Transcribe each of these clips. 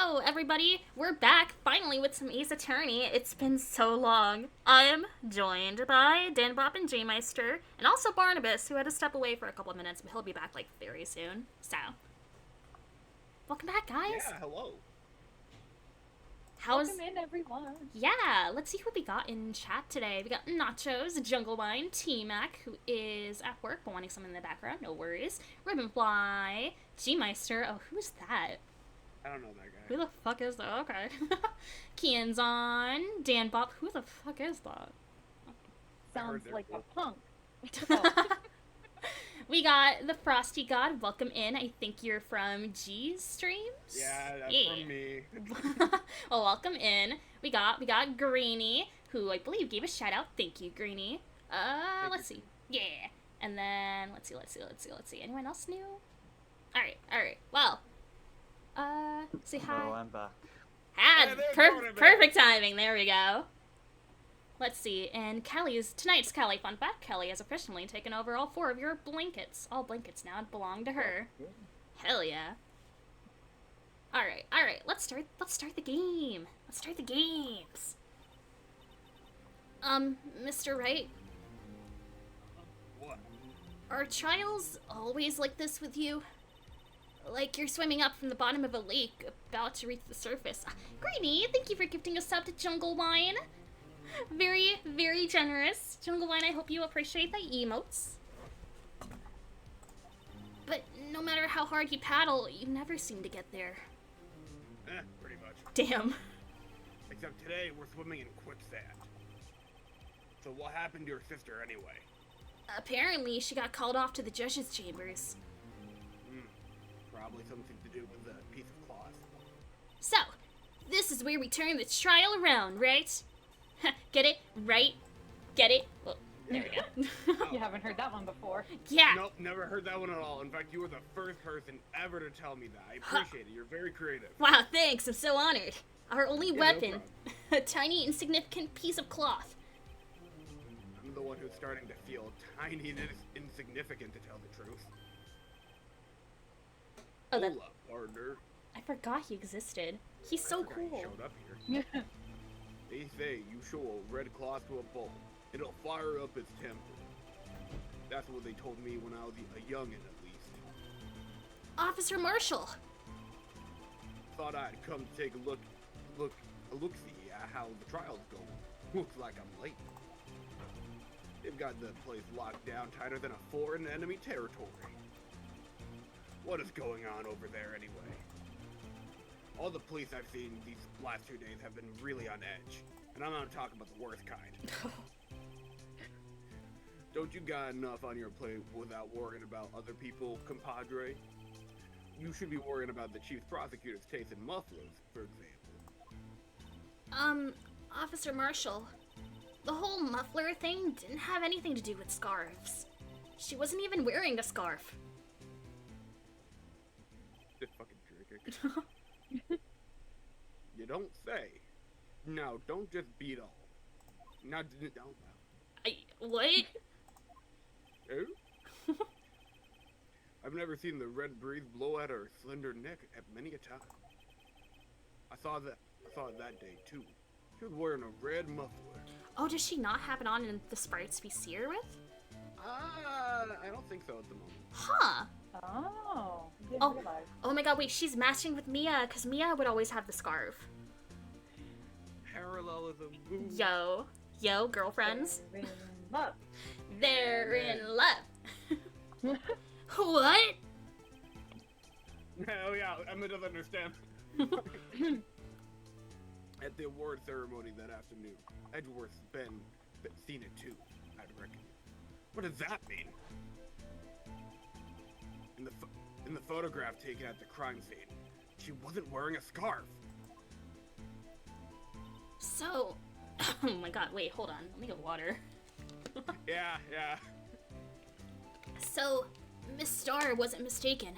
Hello, everybody. We're back finally with some Ace Attorney. It's been so long. I am joined by Dan Bop and J Meister, and also Barnabas, who had to step away for a couple of minutes, but he'll be back like very soon. So, welcome back, guys. Yeah, hello. How's Welcome in, everyone. yeah? Let's see who we got in chat today. We got Nachos, Jungle Wine, T Mac, who is at work but wanting someone in the background. No worries. Ribbonfly, G Meister. Oh, who's that? I don't know that guy. Who the fuck is that? Okay. Kian's on. Dan Bop. Who the fuck is that? Sounds their like a voice. punk. We got the Frosty God. Welcome in. I think you're from G Streams. Yeah, that's Yeah. from me. Well, welcome in. We got Greeny, who I believe gave a shout out. Thank you, Greeny. Let's see. Yeah. And then let's see. Anyone else new? All right. Well, say hi. Hello, I'm back. Hey, there's Barnabas. Perfect timing. There we go. Let's see. And tonight's Kelly fun fact. Kelly has officially taken over all 4 of your blankets. All blankets now belong to her. Hell yeah. All right. Let's start the game. Let's start the games. Mr. Wright, What? are trials always like this with you? Like you're swimming up from the bottom of a lake, about to reach the surface. Greeny, thank you for gifting us up to Jungle Wine. Very, very generous. Jungle Wine, I hope you appreciate the emotes. But no matter how hard you paddle, you never seem to get there. Pretty much. Damn. Except today we're swimming in quicksand. So what happened to your sister anyway? Apparently, she got called off to the judge's chambers. Probably something to do with a piece of cloth. So, this is where we turn the trial around, right? Get it? Right? Get it? Well, there we go. You haven't heard that one before. Yeah. Nope, never heard that one at all. In fact, you were the first person ever to tell me that. I appreciate it. You're very creative. Wow, thanks. I'm so honored. Our only Yeah, no weapon, problem. a tiny, insignificant piece of cloth. I'm the one who's starting to feel tiny and insignificant, to tell the truth. Oh, that, Hola, partner. I forgot he existed. He's so I forgot cool. he showed up here. They say you show a red cloth to a bull, it'll fire up its temper. That's what they told me when I was a youngin', at least. Officer Marshall. Thought I'd come take a look-see at how the trial's going. Looks like I'm late. They've got the place locked down tighter than a foreign enemy territory. What is going on over there anyway? All the police I've seen these last 2 days have been really on edge. And I'm not talking about the worst kind. Don't you got enough on your plate without worrying about other people, compadre? You should be worrying about the chief prosecutor's taste in mufflers, for example. Officer Marshall. The whole muffler thing didn't have anything to do with scarves. She wasn't even wearing a scarf. This fucking jerk. You don't say. Now, don't just beat all. Now, don't. What? Oh? I've never seen the red breeze blow at her slender neck at many a time. I saw it that day too. She was wearing a red muffler. Oh, does she not have it on in the sprites we see her with? I don't think so at the moment. Huh. Oh, didn't Oh. realize. Oh my god, wait, she's matching with Mia, because Mia would always have the scarf. Parallelism. Ooh. Yo, girlfriends. They're in love. They're in love. What? Oh yeah, Emma doesn't understand. At the award ceremony that afternoon, Edgeworth's seen it too, I'd reckon. What does that mean? In the photograph taken at the crime scene, she wasn't wearing a scarf. So, oh my god, wait, hold on. Let me get water. Yeah. So, Miss Starr wasn't mistaken.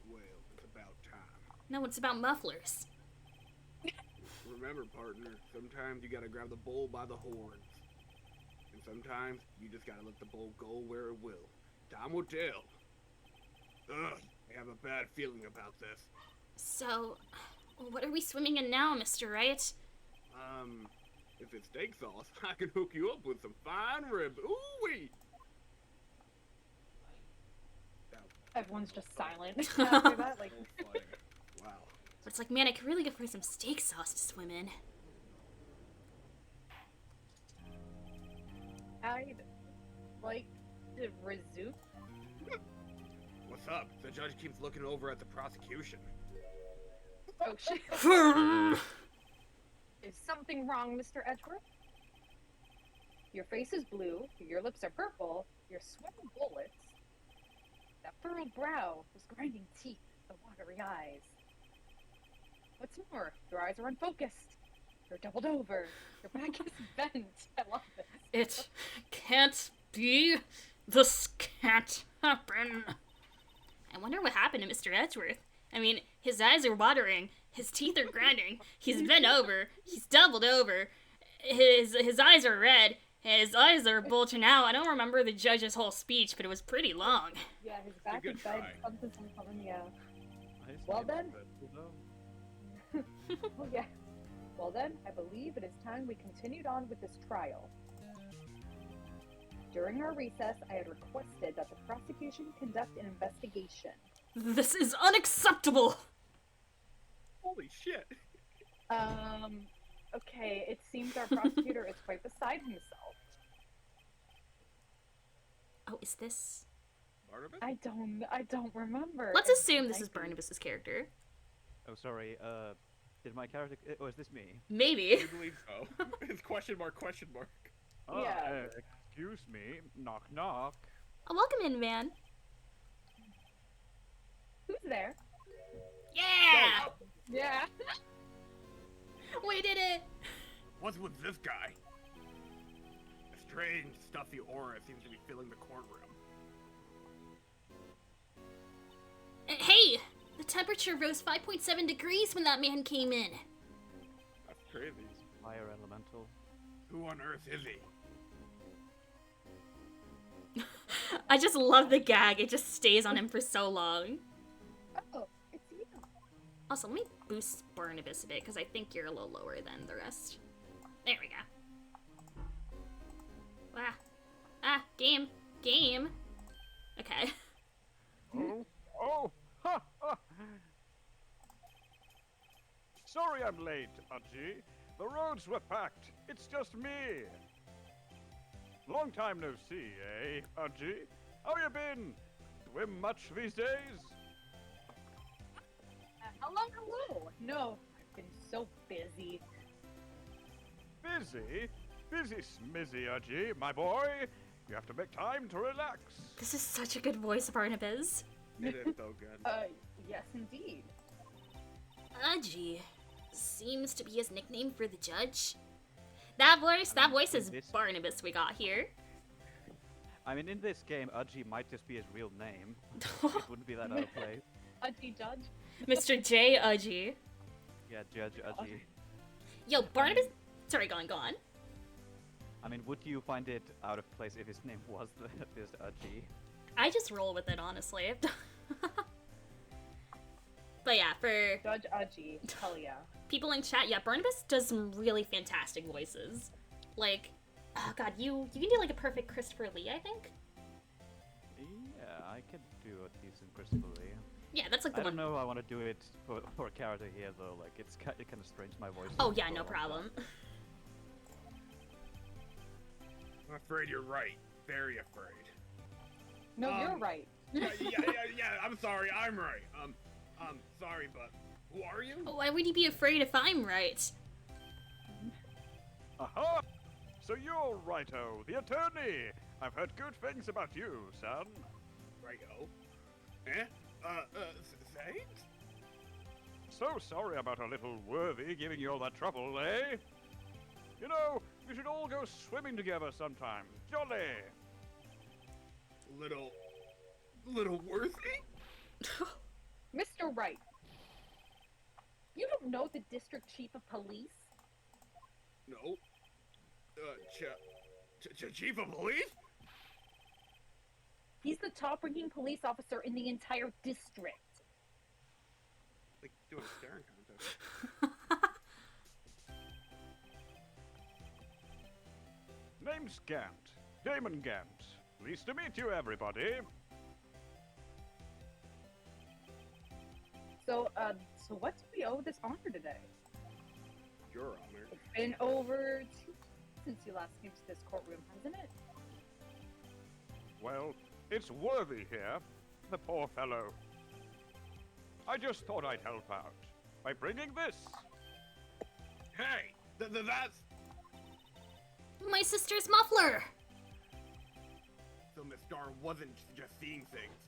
Well, it's about time. No, it's about mufflers. Remember, partner, sometimes you gotta grab the bull by the horns. And sometimes you just gotta let the bull go where it will. Time will tell. Ugh, I have a bad feeling about this. So, what are we swimming in now, Mr. Wright? If it's steak sauce, I can hook you up with some fine ribs. Ooh-wee! Everyone's just silent after that. Like, Wow. But it's like, man, I could really go for some steak sauce to swim in. I'd like to resume. What's up? The judge keeps looking over at the prosecution. Oh shit. Is something wrong, Mr. Edgeworth? Your face is blue, your lips are purple, you're sweating bullets. That furrowed brow, those grinding teeth, the watery eyes. What's more, your eyes are unfocused. You're doubled over. Your back is bent. I love this. It can't be. This can't happen. I wonder what happened to Mr. Edgeworth. I mean, his eyes are watering, his teeth are grinding, he's bent over, he's doubled over, his eyes are red, his eyes are bulging out. I don't remember the judge's whole speech, but it was pretty long. Yeah, his back good is bent. try. Something's coming, yeah. I just Well need a then. bit, you know? Oh yeah. Well then, I believe it is time we continued on with this trial. During our recess, I had requested that the prosecution conduct an investigation. This is unacceptable! Holy shit. Okay, it seems our prosecutor is quite beside himself. Oh, is this... Barnabas? I don't remember. Let's assume this might is be. Barnabas's character. Oh, sorry, did my character... Oh, is this me? Maybe. I believe so. It's question mark, question mark. Oh, Yeah. excuse me. Knock, knock. Oh, welcome in, man. Who's there? Yeah! Yeah. We did it! What's with this guy? A strange, stuffy aura seems to be filling the courtroom. Hey! The temperature rose 5.7 degrees when that man came in. That's crazy. Fire elemental. Who on earth is he? I just love the gag. It just stays on him for so long. Oh, it's you. Also, let me boost Barnabas a bit, because I think you're a little lower than the rest. There we go. Game. Game. Okay. Oh! Ha! Ha! Sorry I'm late, Aji. The roads were packed. It's just me. Long time no see, eh, Aji? How you been? Swim much these days? Hello. No, I've been so busy. Busy? Busy smizzy, Aji, my boy. You have to make time to relax. This is such a good voice, Barnabas. It is so good. Yes indeed. Aji seems to be his nickname for the judge. That voice is This- Barnabas we got here. I mean, in this game, Aji might just be his real name. It wouldn't be that out of place. Aji Judge. Mr. J. Aji. Yeah, Judge Aji. Yo, Barnabas. Sorry, go on. I mean, would you find it out of place if his name was just Aji? I just roll with it, honestly. But yeah, for Judge Aji. Hell yeah. people in chat, yeah, Barnabas does some really fantastic voices. Like, oh god, you can do like a perfect Christopher Lee, I think. Yeah, I could do a decent Christopher Lee. Yeah, that's like the I don't one. know. I want to do it for a character here though. Like it kind of strains my voice. Oh yeah, for no a long problem. time. I'm afraid you're right. Very afraid. No, you're right. yeah, I'm sorry. I'm right. Sorry, but who are you? Why would you be afraid if I'm right? Aha! So you're Righto, the attorney. I've heard good things about you, son. Righto. Eh? Thanks? So sorry about a little worthy giving you all that trouble, eh? You know, we should all go swimming together sometime. Jolly! Little worthy? Mr. Wright. You don't know the district chief of police? No. Chief of police? He's the top-ranking police officer in the entire district. like doing a staring contest. Name's Gant. Damon Gant. Pleased to meet you, everybody. So what do we owe this honor today? Your honor. It's been over 2 years since you last came to this courtroom, hasn't it? Well, it's Worthy here. The poor fellow. I just thought I'd help out by bringing this. Hey, that's My sister's muffler! so Miss Star wasn't just seeing things.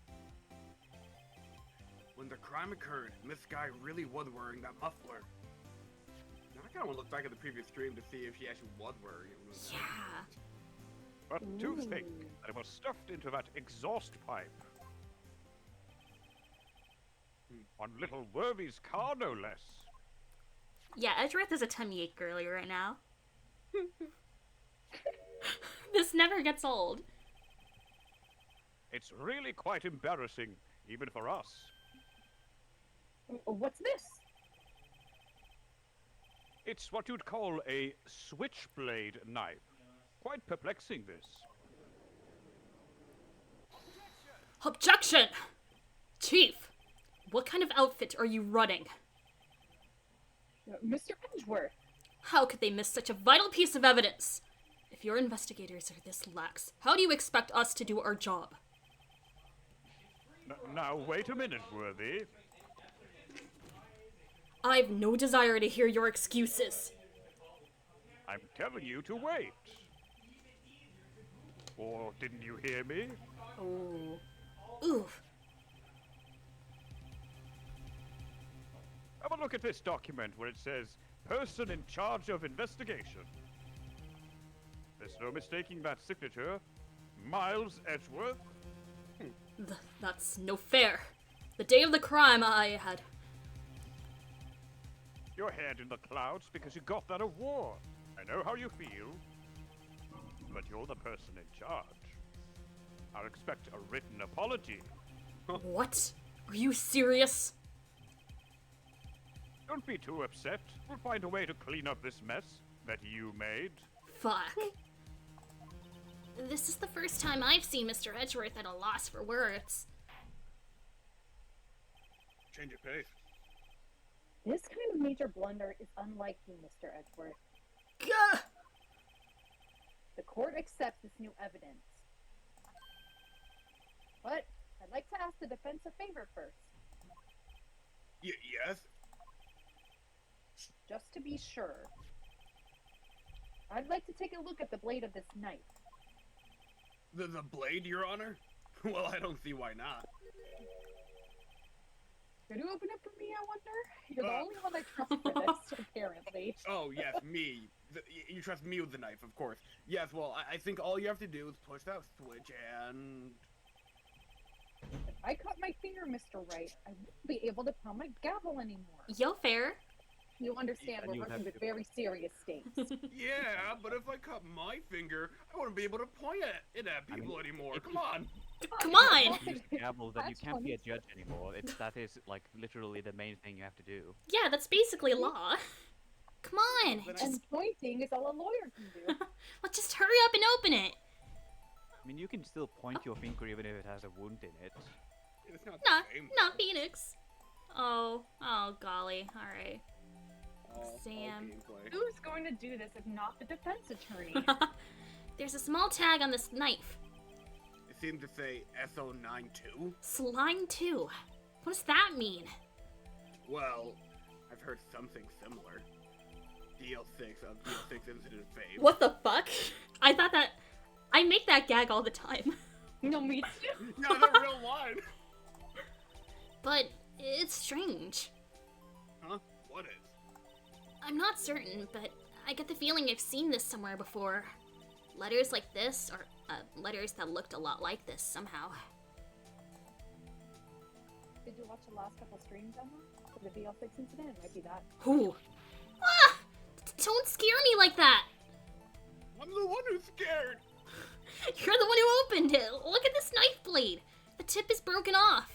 When the crime occurred, Miss Sky really was wearing that muffler. Now I kind of want to look back at the previous stream to see if she actually was wearing it. Yeah. But to think Ooh. that it was stuffed into that exhaust pipe. On little Worthy's car, no less. Yeah, Edgeworth is a tummy ache girly right now. This never gets old. It's really quite embarrassing, even for us. What's this? It's what you'd call a switchblade knife. Quite perplexing, this. Objection! Chief, what kind of outfit are you running? Mr. Edgeworth. How could they miss such a vital piece of evidence? If your investigators are this lax, how do you expect us to do our job? Now, wait a minute, Worthy. I've no desire to hear your excuses. I'm telling you to wait. Or didn't you hear me? Oh. Oof. Have a look at this document where it says, person in charge of investigation. There's no mistaking that signature. Miles Edgeworth. That's no fair. The day of the crime, I had... Your head in the clouds because you got that award. I know how you feel. But you're the person in charge. I'll expect a written apology. What? Are you serious? Don't be too upset. We'll find a way to clean up this mess that you made. Fuck. This is the first time I've seen Mr. Edgeworth at a loss for words. Change your pace. This kind of major blunder is unlike you, Mr. Edgeworth. Gah! The court accepts this new evidence. But I'd like to ask the defense a favor first. Yes? Just to be sure. I'd like to take a look at the blade of this knife. The blade, Your Honor? Well, I don't see why not. Could you open it for me, I wonder? You're the only one I trust for this, apparently. Oh, yes, me. You trust me with the knife, of course. Yes, well, I think all you have to do is push that switch and... If I cut my finger, Mr. Wright, I wouldn't be able to pound my gavel anymore. Yo, fair. You understand And we're you would working have with to- very serious stakes. Yeah, but if I cut my finger, I wouldn't be able to point it at I mean, people anymore. if Come you- on! Come on! Use the gavel, then you That's can't be a funny. judge anymore. That is like literally the main thing you have to do. Yeah, that's basically law. Come on! But Just, And pointing is all a lawyer can do. well, just hurry up and open it! I mean, you can still point your finger even if it has a wound in it. It's not Nah, the same. not Phoenix. Oh, golly. Alright. All Sam. gameplay. Who's going to do this if not the defense attorney? There's a small tag on this knife. It seemed to say SO92. Slime 2. What does that mean? Well, I've heard something similar. DL6 of DL6 Incident Fame. What the fuck? I thought that... I make that gag all the time. No, me too. No, the real line! But it's strange. Huh? What is? I'm not certain, but I get the feeling I've seen this somewhere before. Letters like this, or letters that looked a lot like this somehow. Did you watch the last couple streams, Emma? For the DL6 incident? It might be that. Who? Ah! Don't scare me like that! I'm the one who's scared! You're the one who opened it! Look at this knife blade! The tip is broken off!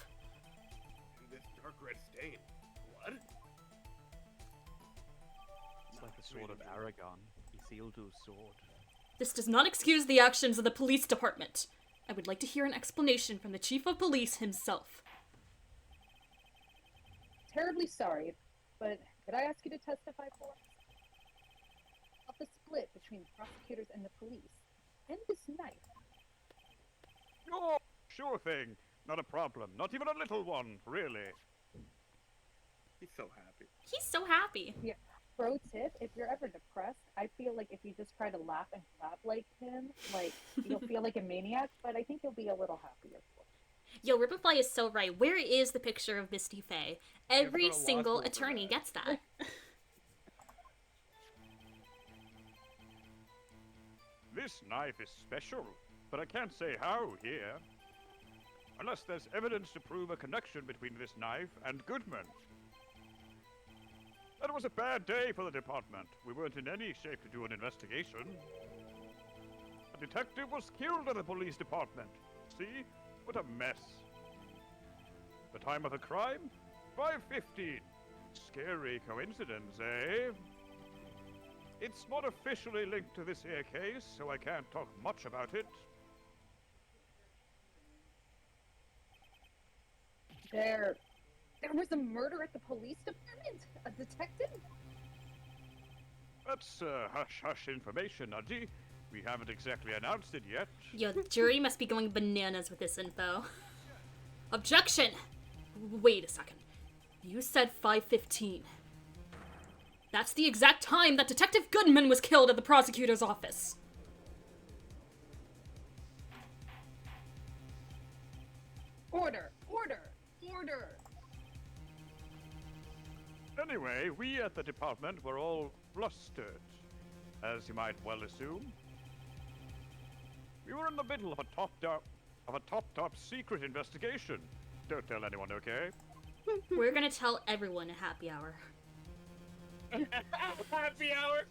And this dark red stain. Blood? sword of Aragon. He sealed to his sword. This does not excuse the actions of the police department. I would like to hear an explanation from the chief of police himself. Terribly sorry, but could I ask you to testify for us? About the split between the prosecutors and the police, and this knife. Oh, sure thing. Not a problem. Not even a little one, really. He's so happy. He's so happy. Pro tip, if you're ever depressed, I feel like if you just try to laugh and clap like him, like, you'll feel like a maniac, but I think you'll be a little happier for it. Yo, Ripplefly is so right. Where is the picture of Misty Faye? Every go to law single school for attorney that. gets that. This knife is special, but I can't say how here. Unless there's evidence to prove a connection between this knife and Goodman. That was a bad day for the department. We weren't in any shape to do an investigation. A detective was killed in the police department. See? What a mess. The time of the crime? 5:15. Scary coincidence, eh? It's not officially linked to this here case, so I can't talk much about it. There was a murder at the police department? A detective? That's hush-hush information, Nudgy. We haven't exactly announced it yet. Yo, the jury must be going bananas with this info. Objection! Wait a second. You said 5:15. That's the exact time that Detective Goodman was killed at the prosecutor's office. Order! Order! Order! Anyway, we at the department were all flustered, as you might well assume. We were in the middle of a top secret investigation. Don't tell anyone, okay? We're gonna tell everyone at happy hour. Happy hour.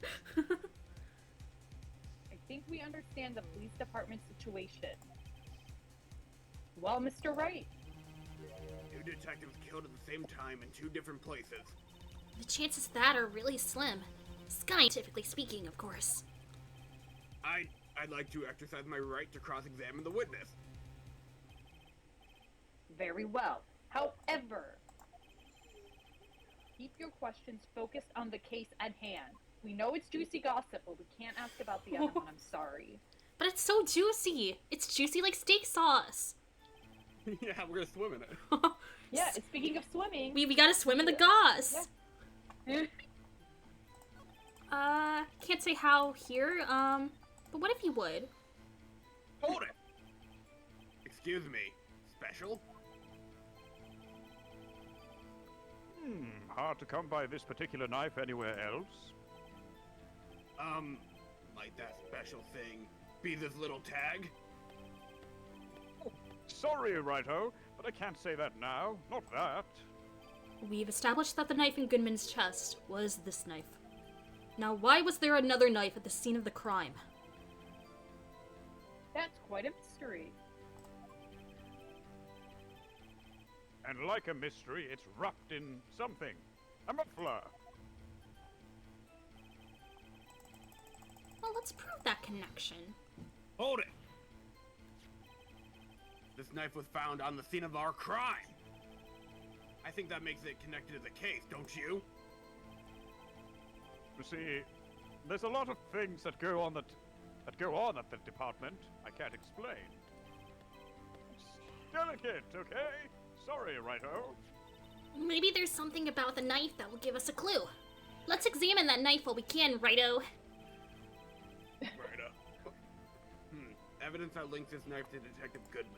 I think we understand the police department situation. Well, Mr. Wright, Two detectives killed at the same time in two different places. The chances of that are really slim. Scientifically speaking, of course. I'd like to exercise my right to cross-examine the witness. very well. However, keep your questions focused on the case at hand. We know it's juicy gossip, but we can't ask about the other one. I'm sorry. But it's so juicy. It's juicy like steak sauce. Yeah, we're gonna swim in it. Yeah, and speaking of swimming, We gotta swim in the gauze. Yeah. Can't say how here, but what if you would? Hold it! Excuse me, special? Hard to come by this particular knife anywhere else. Might that special thing be this little tag? Sorry, Righto, but I can't say that now. Not that. We've established that the knife in Goodman's chest was this knife. Now, why was there another knife at the scene of the crime? that's quite a mystery. And like a mystery, it's wrapped in something. A muffler. Well, let's prove that connection. Hold it! This knife was found on the scene of our crime. I think that makes it connected to the case, don't you? You see, there's a lot of things that go on at the department I can't explain. It's delicate, okay? Sorry, Righto. Maybe there's something about the knife that will give us a clue. Let's examine that knife while we can, Righto. Right up. Evidence that links this knife to Detective Goodman.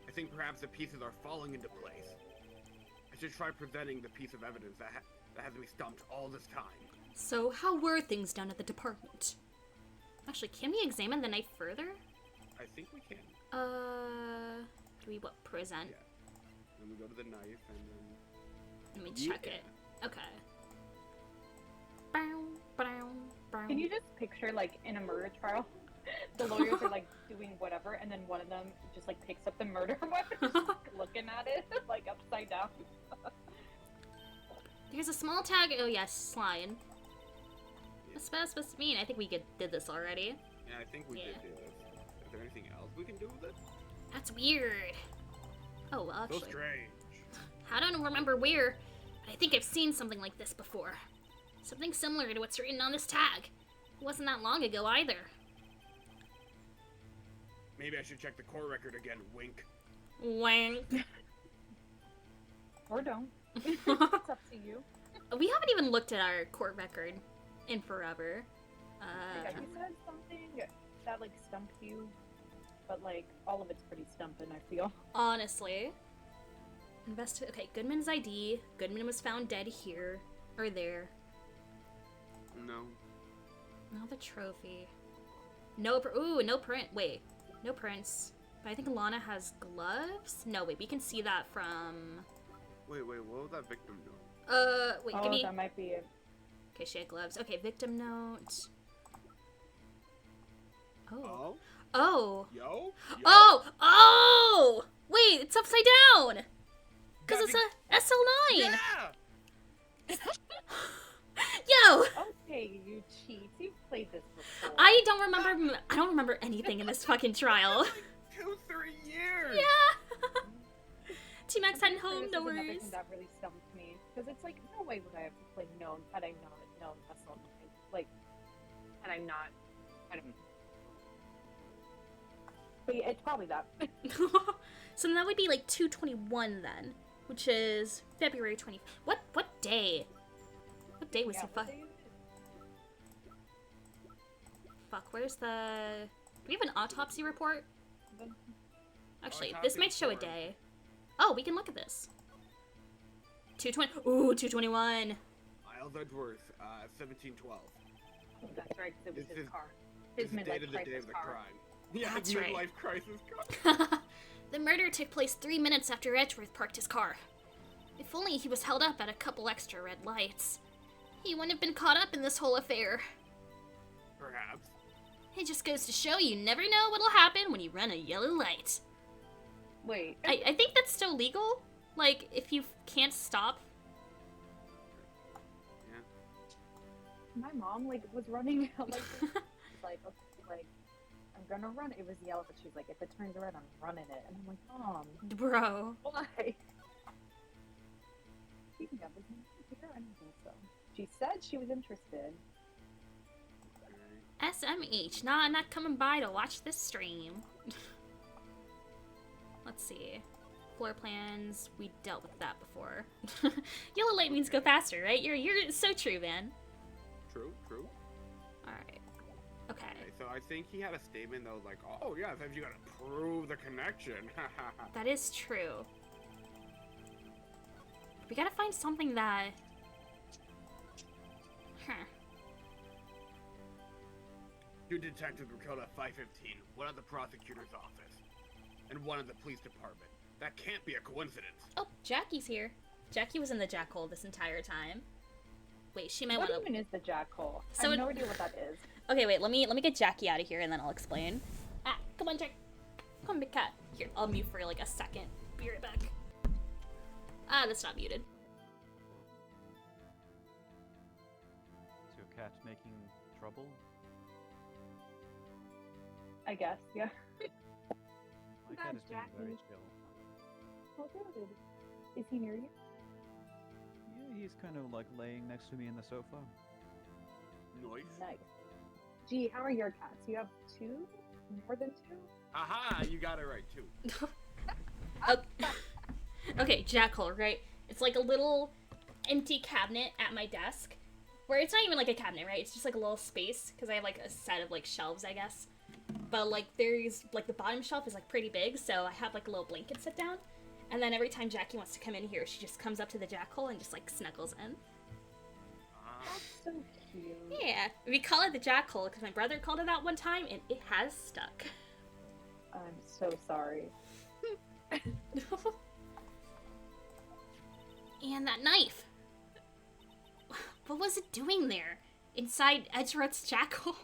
I think perhaps the pieces are falling into place. I should try presenting the piece of evidence that has me stumped all this time. So, how were things done at the department? Actually, can we examine the knife further? I think we can. Do we present? Yeah. Then we go to the knife and then... Let me check it. Okay. Bow, bow, bow. Can you just picture, like, in a murder trial, the lawyers are, like, doing whatever, and then one of them just, like, picks up the murder weapon, just, like, looking at it, like, upside down. There's a small tag. Oh yes, slime. What's that supposed to mean? I think we did this already. Yeah, I think we Yeah. did do this. Is there anything else we can do with it? That's weird. Oh, well, So actually. strange. I don't remember where, but I think I've seen something like this before. Something similar to what's written on this tag. It wasn't that long ago either. Maybe I should check the court record again. Wink. Wank. Or don't. It's up to you. We haven't even looked at our court record in forever. Like, have you said something that like stumped you? But like all of it's pretty stumping, I feel. Honestly. Okay, Goodman's ID. Goodman was found dead here. Or there. No. Not the trophy. No print. Wait. No prints. But I think Lana has gloves? No, wait, we can see that from... Wait, what was that victim doing? Wait, Oh, give me... that might be it. Okay, she had gloves. Okay, victim note. Oh. Oh? Oh! Yo? Oh! Wait, it's upside down! Because it's a SL9! Yeah! Yo! Okay, you cheats. You've played this before. I don't remember anything in this fucking trial. 2-3 years! Yeah! T-Max heading home, This no is another worries. thing that really stumped me. Because it's like, no way would I have played known had I known SL9. Like, had I not. I don't know. But yeah, it's probably that. So that would be like 2/21 then, which is February 20. What day? What day was Yeah, he? what day is it? Fuck. Where's the? Do we have an autopsy report? The- Actually, Autopsy this might show a report. day. Oh, we can look at this. 2/20. Ooh, 2/21. Miles Edgeworth, 1712. Oh, that's right, 'cause it was This his is- car. This His is date midlife of the day crisis of the car. crime. Yeah, That's his right. midlife crisis car. The murder took place 3 minutes after Edgeworth parked his car. If only he was held up at a couple extra red lights. He wouldn't have been caught up in this whole affair. Perhaps. It just goes to show you never know what'll happen when you run a yellow light. Wait, I think that's still legal. Like, if you can't stop. Yeah. my mom like was running like this. She's like, okay, like I'm gonna run. It was yellow, but she's like, if it turns red, I'm running it. And I'm like, Mom, Bro. why? She never here. I don't think so. She said she was interested. SMH. Nah, I'm not coming by to watch this stream. Let's see. Floor plans. We dealt with that before. Yellow light means go faster, right? You're so true, man. True. Alright. Okay. Okay, so I think he had a statement that was like, oh yeah, sometimes you gotta prove the connection. That is true. We gotta find something that... Huh. Two detectives were killed at 5:15, one at the prosecutor's office, and one at the police department. That can't be a coincidence. Oh, Jackie's here. Jackie was in the jackhole this entire time. Wait, she might What want to... even is the jackhole? So I it- have no idea what that is. Okay, wait, let me get Jackie out of here and then I'll explain. Ah, come on, Jack. Come on, big cat. Here, I'll mute for like a second. Be right back. Ah, that's not muted. Is your cat making trouble? I guess, yeah. My cat is being very chill. Oh, good. Is he near you? Yeah, he's kind of like laying next to me in the sofa. Noise. Nice. Gee, how are your cats? You have two? More than two? Aha, you got it right too. Okay, jackhole, right? It's like a little empty cabinet at my desk. Where it's not even like a cabinet, right? It's just like a little space. Because I have like a set of like shelves, I guess. But like there's like the bottom shelf is like pretty big. So I have like a little blanket sit down. And then every time Jackie wants to come in here, she just comes up to the jackhole and just like snuggles in. That's so cute. Yeah, we call it the jackhole because my brother called it that one time and it has stuck. I'm so sorry. And that knife. What was it doing there? Inside Edgeworth's jackhole?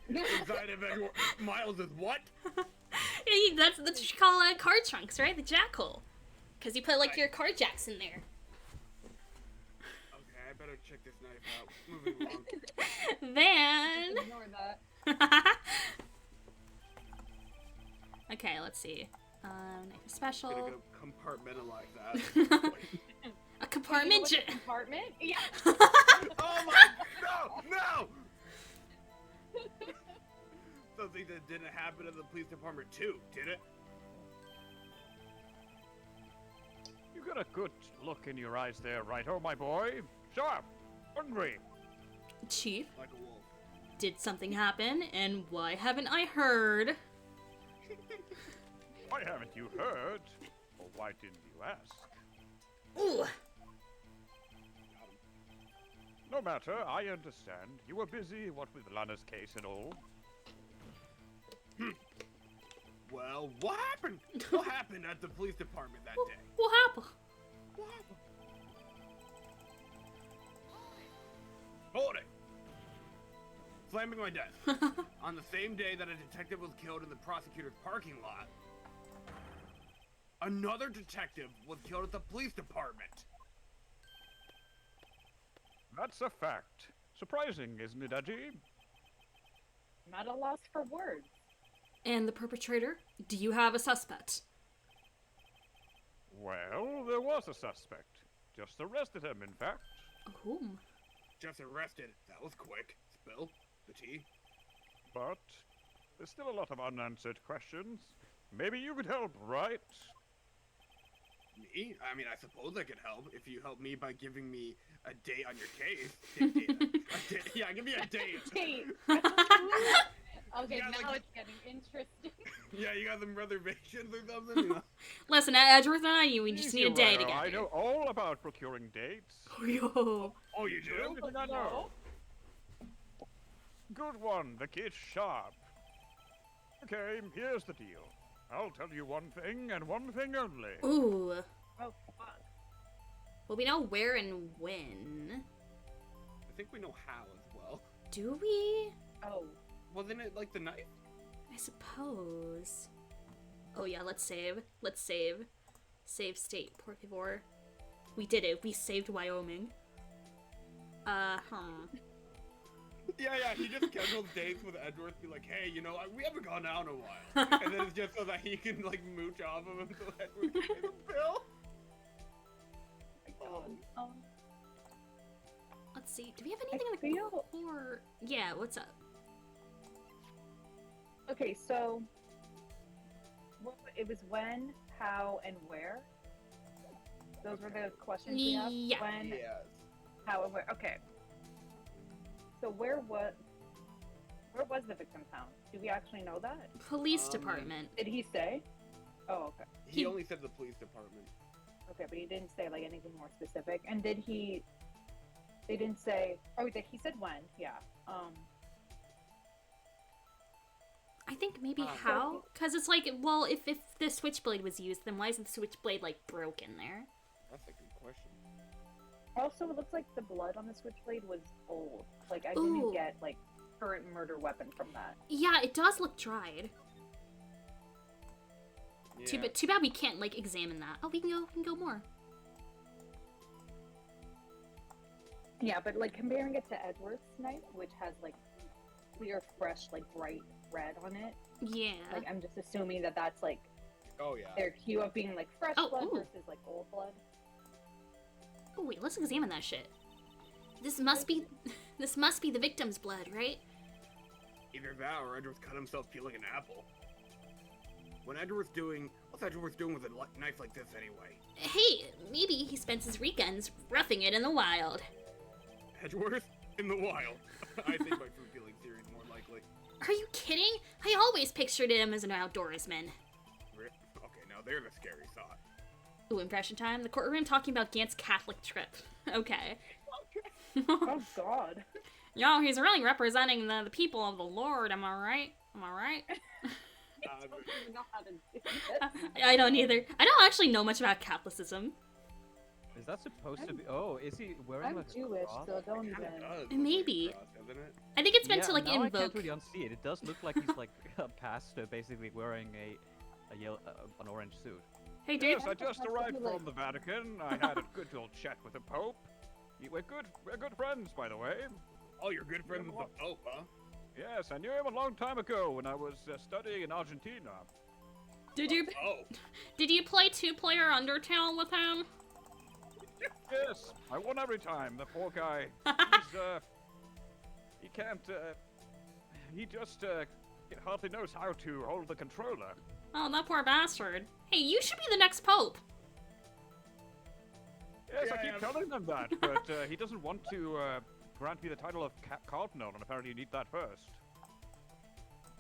Inside of Edward Miles is what? That's what you call card trunks, right? The jackhole. Because you put like your card jacks in there. Okay, I better check this knife out. Moving along. Then. Ignore that. Okay, let's see. Knife Gonna special. go compartmentalize that. A compartment. You know what the compartment? Yeah. Oh my! No! Something that didn't happen in the police department too, did it? You got a good look in your eyes there, righto, my boy. Sharp, hungry. Chief, Like a wolf. did something happen, and why haven't I heard? Why haven't you heard? Or why didn't you ask? Ooh. No matter, I understand. You were busy, what with Lana's case and all. Well, what happened? What happened at the police department that day? What happened? What happened? Hold it! Slamming my desk. On the same day that a detective was killed in the prosecutor's parking lot, another detective was killed at the police department. That's a fact. Surprising, isn't it, Edgy? Not a loss for words. And the perpetrator? Do you have a suspect? Well, there was a suspect. Just arrested him, in fact. Whom? Just arrested. That was quick. Spill the tea. But there's still a lot of unanswered questions. Maybe you could help, right? Me? I mean, I suppose I could help if you help me by giving me a date on your case. A date. Yeah, give me a date. Hey. Okay, Yeah, now like- it's getting interesting. Yeah, you got some reservations or something? You know? Listen, Edgeworth and I, we just Easy, need a day Rhino. together. I know all about procuring dates. Yo. Oh, you do? Everything I know. Good one, the kid's sharp. Okay, here's the deal. I'll tell you one thing and one thing only. Ooh. Oh, fuck. Well, we know where and when. I think we know how as well. Do we? Oh. Wasn't it like the knife? I suppose. Oh yeah, let's save. Let's save. Save state, por favor. We did it. We saved Wyoming. Yeah, he just schedules dates with Edgeworth, be like, hey, you know, we haven't gone out in a while. And then it's just so that he can, like, mooch off of him so Edgeworth can pay the bill. Let's see. Do we have anything in the feel- core? Yeah, what's up? Okay, so it was when, how, and where. Those were the questions we asked. Yeah. When, Yes. how, and where. Okay. So where was the victim found? Do we actually know that? Police Um, department. Did he say? Oh, okay. He only said the police department. Okay, but he didn't say like anything more specific. And did he? They didn't say. Oh, he said when? Yeah. I think maybe Uh, how? Because it's like, well, if the switchblade was used, then why isn't the switchblade, like, broken there? That's a good question. Also, it looks like the blood on the switchblade was old. Like I Ooh. didn't get like current murder weapon from that. Yeah, it does look dried. Yeah. Too bad we can't, like, examine that. Oh, we can go more. Yeah, but like comparing it to Edward's knife, which has like clear, fresh, like bright red on it. Yeah. Like I'm just assuming that that's like Oh, yeah. their cue of being like fresh Oh, blood ooh. versus like old blood. Oh, wait, let's examine that shit. This must be the victim's blood, right? Either that or Edgeworth cut himself peeling an apple. What's Edgeworth doing with a knife like this anyway? Hey, maybe he spends his weekends roughing it in the wild. Edgeworth? In the wild. I think my fruit peeling theory is more likely. Are you kidding? I always pictured him as an outdoorsman. Okay, now there's a scary thought. Ooh, impression time. The courtroom talking about Gant's Catholic trip. Okay. Oh God. Yo, he's really representing the people of the Lord, am I right? Am I right? I don't even know how to do this. I don't either. I don't actually know much about Catholicism. Is that supposed to be? Oh, is he wearing I'm like a Jewish, cross? so don't It kinda even. does look Maybe. like a cross, doesn't it? I think it's meant Yeah, to, like, now I can't invoke. really unsee it. It does look like he's like a pastor, basically wearing an orange suit. Hey, dude. Yes, I just That's arrived what we from the Vatican. I had a good old chat with the Pope. We're good friends, by the way. Oh, you're good friends with the Pope, huh? Yes, I knew him a long time ago when I was studying in Argentina. Did you Oh, did you play two-player Undertale with him? Yes, I won every time. The poor guy, he's, he can't, he just, he hardly knows how to hold the controller. Oh, that poor bastard. Hey, you should be the next pope. Yes, Yeah, I keep yeah. telling him that, but he doesn't want to grant me the title of Cardinal, and apparently you need that first.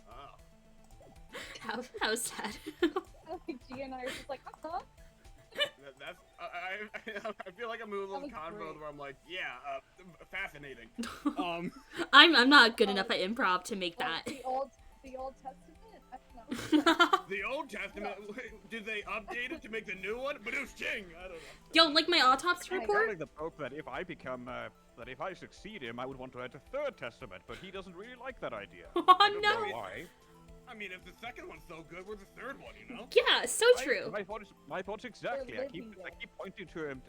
oh. How sad. Like, Gia and I are just like, huh? That's I feel like I'm in a little was convo great. where I'm like, yeah, fascinating. I'm not good enough at improv to make Like that. the Old Testament? I don't know. The Old Testament, did they update it to make the new one? But it was Ching. I don't know. Yo, like my autopsy Hey, report? Telling the Pope that if I become, that if I succeed him, I would want to add a third testament, but he doesn't really like that idea. Oh, I don't no. know why. I mean, if the second one's so good, where's the third one? You know? Yeah, so true. My thoughts exactly. I keep living pointing to him,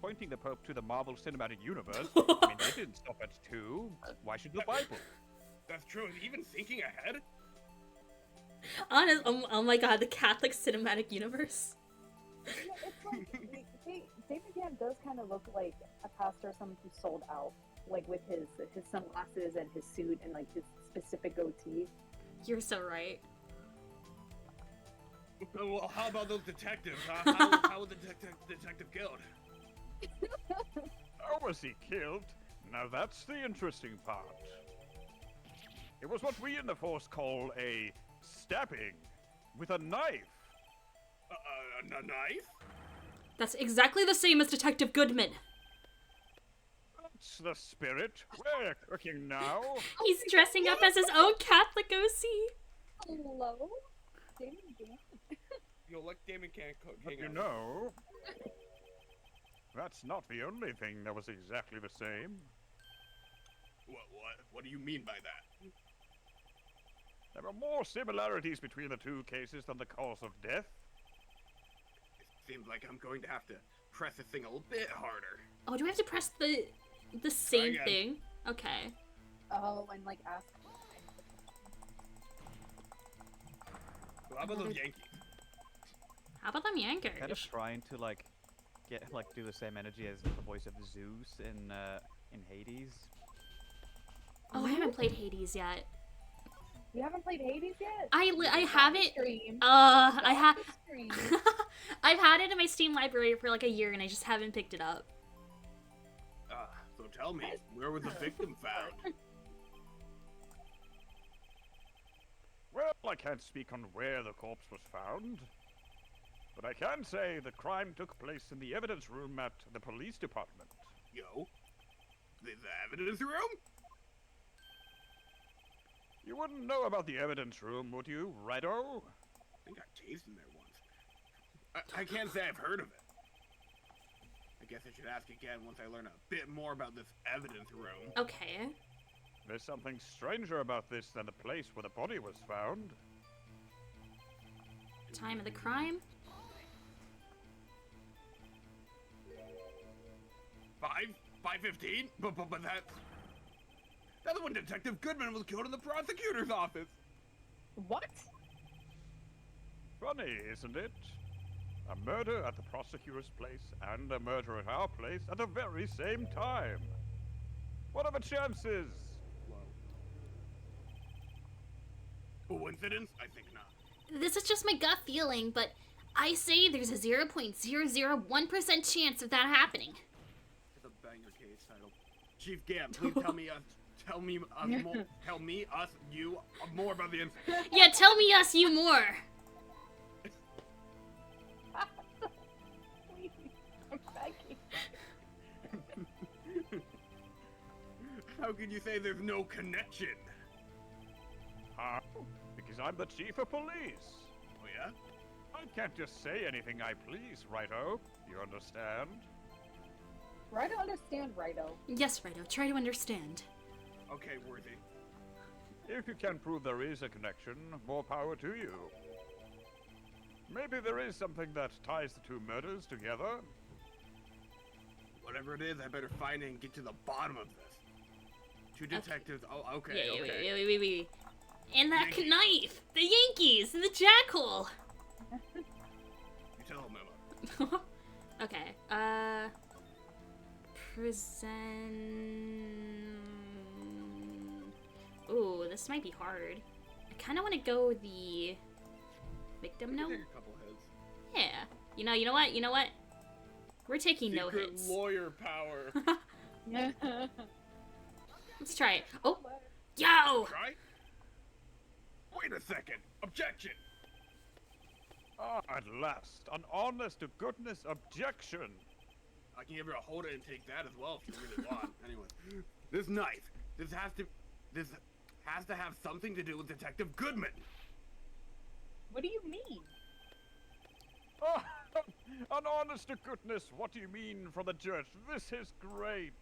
pointing the Pope to the Marvel Cinematic Universe. I mean, they didn't stop at 2. Why should the Bible? That's true. Even thinking ahead. Honest, oh my god, the Catholic Cinematic Universe. You know, it's like David Yan does kind of look like a pastor, someone who sold out, like with his sunglasses and his suit and like his specific goatee. You're so right. Well, how about those detectives? How was the detective killed? How was he killed? Now that's the interesting part. It was what we in the Force call a stabbing with a knife. A knife? That's exactly the same as Detective Goodman. That's the spirit. We're cooking now. He's dressing up as his own Catholic OC. Hello? David Yan? Yo, let Damon can't cook. But you know, that's not the only thing that was exactly the same. What do you mean by that? There are more similarities between the two cases than the cause of death. It seems like I'm going to have to press this thing a little bit harder. Oh, do we have to press the same again. thing? Okay. Oh, and like ask. How about those Yankees? How about them Kind of Yankers? trying to like do the same energy as the voice of Zeus in Hades. Oh, I haven't played Hades yet. You haven't played Hades yet? I have it. Stream. I have. Stream. I've had it in my Steam library for like a year and I just haven't picked it up. So tell me, where was the victim found? Well, I can't speak on where the corpse was found. But I can say the crime took place in the evidence room at the police department. Yo, the evidence room? You wouldn't know about the evidence room, would you, Righto? I think I tased in there once. I can't say I've heard of it. I guess I should ask again once I learn a bit more about this evidence room. Okay. There's something stranger about this than the place where the body was found. Time of the crime? 5:15? But that's when Detective Goodman was killed in the prosecutor's office. What? Funny, isn't it? A murder at the prosecutor's place and a murder at our place at the very same time. What are the chances? Coincidence? I think not. This is just my gut feeling, but I say there's a 0.001% chance of that happening. It's a banger case title. Chief Gam, please tell me us, you, more about the incident. Yeah, tell me us, you more. Please, I'm begging. How can you say there's no connection? Huh? Because I'm the chief of police. Oh yeah? I can't just say anything I please, Righto. You understand? Right to understand, Righto. Yes, Righto, try to understand. Okay, Worthy. If you can prove there is a connection, more power to you. Maybe there is something that ties the two murders together. Whatever it is, I better find it and get to the bottom of this. Two detectives. Oh, okay, Yeah, okay. wait. And that Yankee. knife! The Yankees! And the jackal! You tell him, Emma. Okay, prison... Ooh, this might be hard. I kinda wanna go the... victim note? Take a couple hits. Yeah. You know what? We're taking no Secret hits. lawyer power. Let's try it. Oh! Yo! Try? Wait a second. Objection. Ah, at last, an honest-to-goodness objection. I can give her a hold it and take that as well if you really want. Anyway, this knife. This has to have something to do with Detective Goodman. What do you mean? Ah, an honest-to-goodness, what do you mean from the judge? This is great.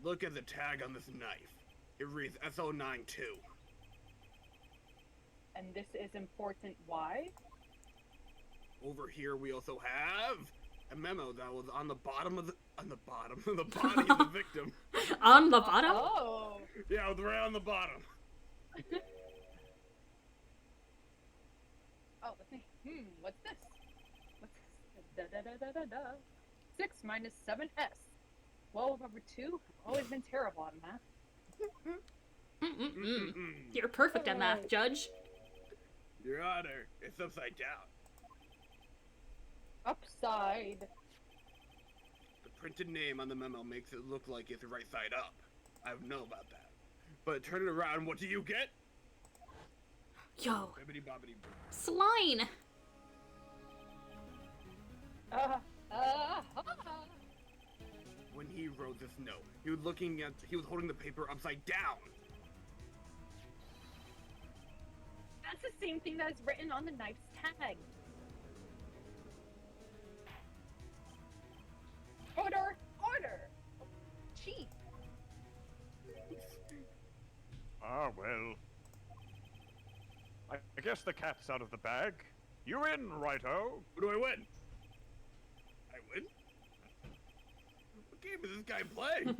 Look at the tag on this knife. It reads SO92. And this is important. Why? Over here we also have a memo that was on the bottom of the body of the victim. On the bottom? Oh. Yeah, it was right on the bottom. Oh, let me. What's this? What's this? Da. 6 minus 7s. 12 over 2. I've always been terrible at math. Mm-mm-mm. You're perfect at math, Judge. Your Honor, it's upside down. Upside. The printed name on the memo makes it look like it's right side up. I don't know about that. But turn it around, what do you get? Yo, Bibbidi bobbidi boo. Sline! When he wrote this note, he was holding the paper upside down. That's the same thing that is written on the knife's tag. Order! Order! Chief! Ah, well. I guess the cat's out of the bag. You in, righto? What do I win? I win? What game is this guy playing?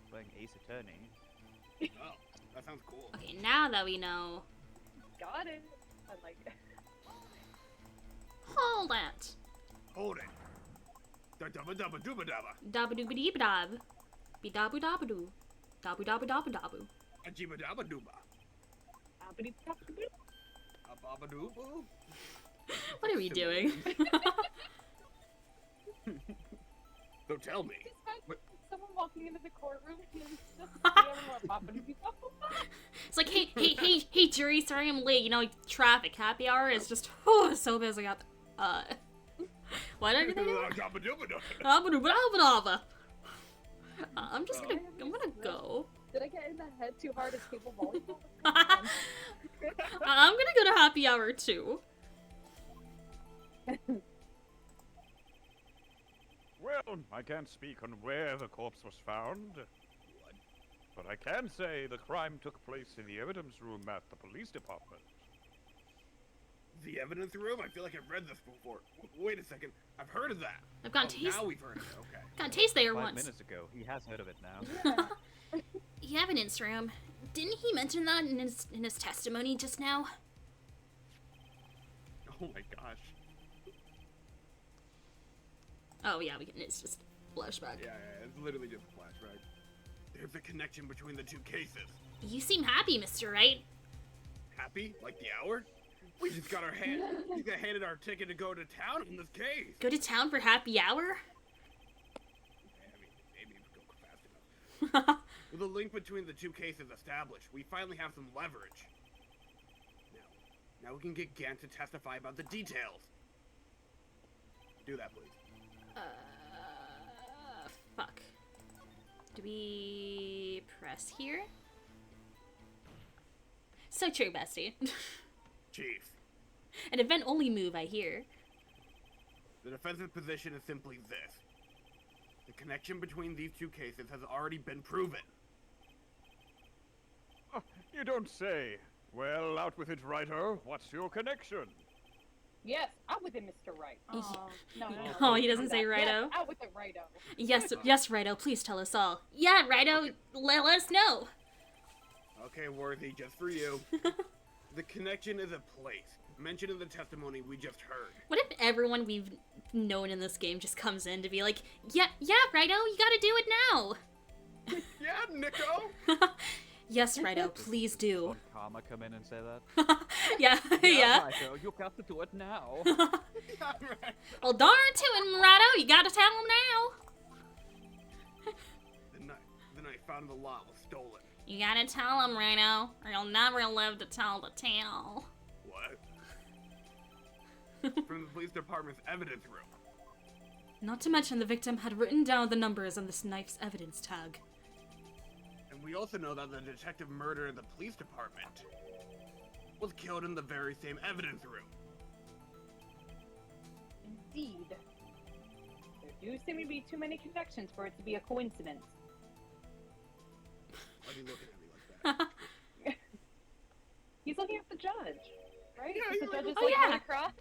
Playing Ace Attorney. Oh, that sounds cool. Okay, now that we know... Got it. I like it. Hold it! Hold it. Da dubba dubba dubba dubba. Dabba dooba dee dab. Be dabu dabu doo. Dabu dabu dabu dabu. A jibba dabba dooba. Appity-poppity. A baba doo boo. What are we doing? So tell me. Just imagine What- someone walking into the courtroom and then just the other one poppity-poppity. It's like, hey, jury, sorry I'm late. You know, traffic, happy hour is just, so busy out there. What are you thinking? Dabba dubba dubba. I'm gonna go. Did I get in the head too hard as table volleyball? I'm gonna go to happy hour too. Well, I can't speak on where the corpse was found. But I can say the crime took place in the evidence room at the police department. The evidence room? I feel like I've read this before. Wait a second. I've heard of that. I've gone Oh, taste. now we've heard of it. Okay. Gone taste there 5 once. minutes ago. He has heard of it now. Yeah. The evidence room. Didn't he mention that in his testimony just now? Oh my gosh. Oh yeah, it's just flashback. Yeah, it's literally just a flashback. There's a connection between the two cases. You seem happy, Mr. Wright. Happy? Like the hour? We just got handed our ticket to go to town in this case. Go to town for happy hour? I mean, maybe if we go fast enough. With the link between the two cases established, we finally have some leverage. Now we can get Gant to testify about the details. Do that, please. Fuck. Do we press here? So true, bestie. Chief, An event-only move, I hear. the defense's position is simply this. The connection between these two cases has already been proven. Oh, you don't say. Well, out with it, righto. What's your connection? Yes, out with it, Mr. Right. No. Oh, he doesn't do say that. Righto. Yes, out with it, Righto. Yes, Righto, please tell us all. Yeah, Righto, Okay. let us know. Okay, Worthy, just for you. The connection is a place, mentioned in the testimony we just heard. What if everyone we've known in this game just comes in to be like, yeah, Righto, you gotta do it now. Yeah, Nico! Yes, Righto, please do. Won't Karma come in and say that? Yeah, yeah. Righto, you got to do it now. Yeah, right. Well, darn to him, Righto, you gotta tell him now. The night found the lot was stolen. You gotta tell him, Righto, or you'll never live to tell the tale. What? From the police department's evidence room. Not to mention the victim had written down the numbers on this knife's evidence tag. And we also know that the detective murdered in the police department was killed in the very same evidence room. Indeed. There do seem to be too many connections for it to be a coincidence. Why are you looking at me like that? He's looking at the judge, right? Yeah, Is the you're judge is right. like Oh, yeah. right across?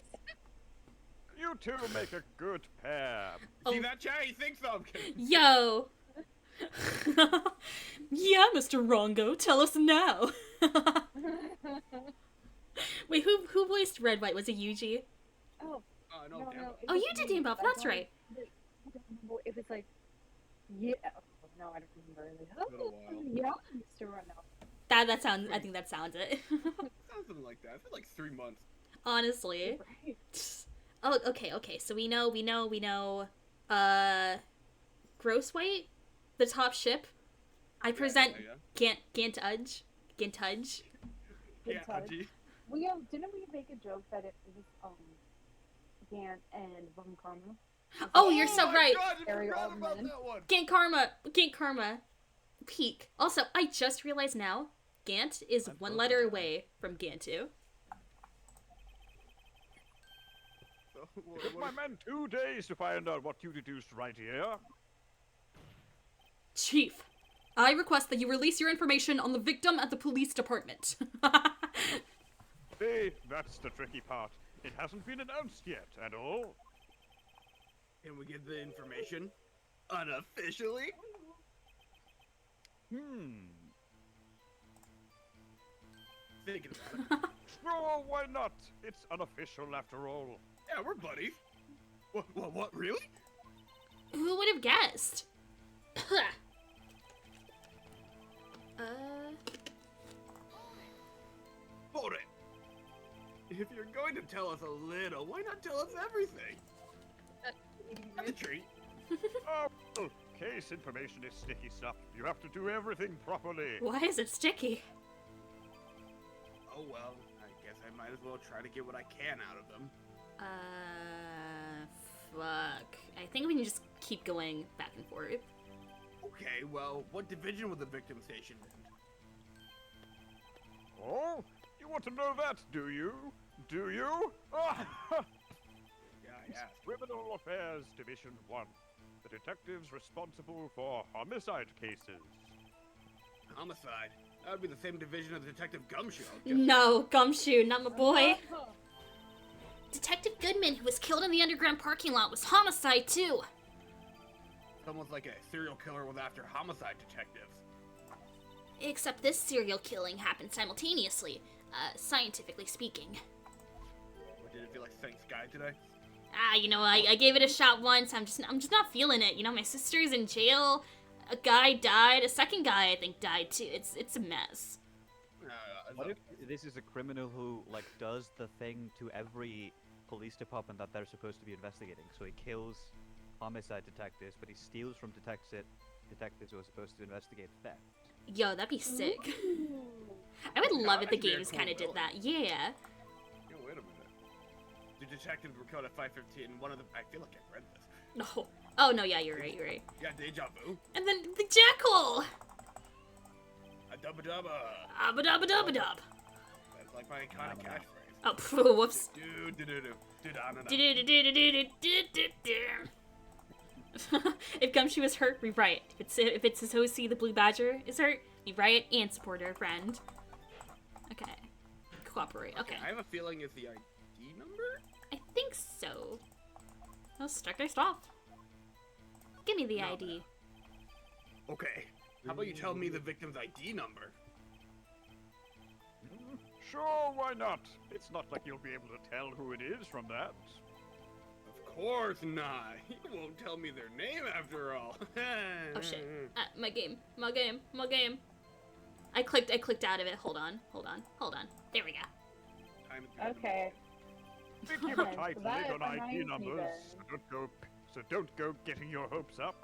You two make a good pair. Oh. See that, Chad? He thinks so. I'm kidding. Yo! Yeah, Mr. Rongo, tell us now. Wait, who voiced Red White? Was it Yuji? Oh, No, no, damn no. it. it Oh, you wasn't did me. Dean Buff, I that's don't- right. I don't remember. It was like, yeah. Oh, no, I don't remember. Like, been a while. yeah, Mr. Run now. That sounds, I think that sounds it. Something like that. I feel like 3 months. Honestly. Right. Oh, okay, so we know, Gross White? The top ship? I present Yeah. Gantudge. Good Yeah, touch. Aji. We didn't we make a joke that it was Gant and Von Karma? Oh, you're so my right. God, I Gary forgot about Oldman. that one. Gant Karma. Peak. Also, I just realized now, Gant is I'm one so letter sorry. away from Gantu. So, It took my men 2 days to find out what you deduced right here. Chief, I request that you release your information on the victim at the police department. See, that's the tricky part. It hasn't been announced yet at all. Can we get the information unofficially? Thinking about it. Sure, why not? It's unofficial after all. Yeah, we're buddies. What? Really? Who would have guessed? Hold it. If you're going to tell us a little, why not tell us everything? Have a treat. Oh, well, case information is sticky stuff. You have to do everything properly. Why is it sticky? Oh well, I guess I might as well try to get what I can out of them. Fuck. I think we can just keep going back and forth. Okay, well, what division was the victim stationed in? Oh, you want to know that, do you? Do you? Yeah. Criminal Affairs Division 1. The detectives responsible for homicide cases. Homicide. That would be the same division as Detective Gumshoe. No, Gumshoe, not my boy. Uh-huh. Detective Goodman, who was killed in the underground parking lot, was homicide too. It's almost like a serial killer was after homicide detectives. Except this serial killing happened simultaneously, scientifically speaking. What did it feel like saying Sky today? I gave it a shot once. I'm just not feeling it. My sister's in jail. A guy died. A second guy, I think, died too. It's a mess. What if this is a criminal who, like, does the thing to every police department that they're supposed to be investigating? So he kills homicide detectives, but he steals from detectives who are supposed to investigate theft. Yo, that'd be sick. Ooh. I would Yeah, love if the that'd be a games cool kind of did villain. that. Yeah. Yo, wait a minute. The detectives were killed at 5:15. One of them. I feel like I read this. No. Oh no, yeah, you're right. Yeah, deja vu. And then the jackal. A dubba dubba. Abba-dabba-dabba-dub. That's like my iconic catchphrase. Oh, phew, whoops. If Gumshoe is hurt, we riot. If it's Hisosi the Blue Badger is hurt, we riot and support our friend. Okay. Cooperate. Okay. I have a feeling it's the ID number? I think so. Let's start this off. Give me the No. ID. Okay. How about you tell me the victim's ID number? Sure, why not? It's not like you'll be able to tell who it is from that. Of course not. You won't tell me their name after all. Oh shit. My game. I clicked out of it. Hold on. There we go. Time to begin. Okay. They give a Okay, tight so that lid on ID reminds me numbers, then. so don't go getting your hopes up.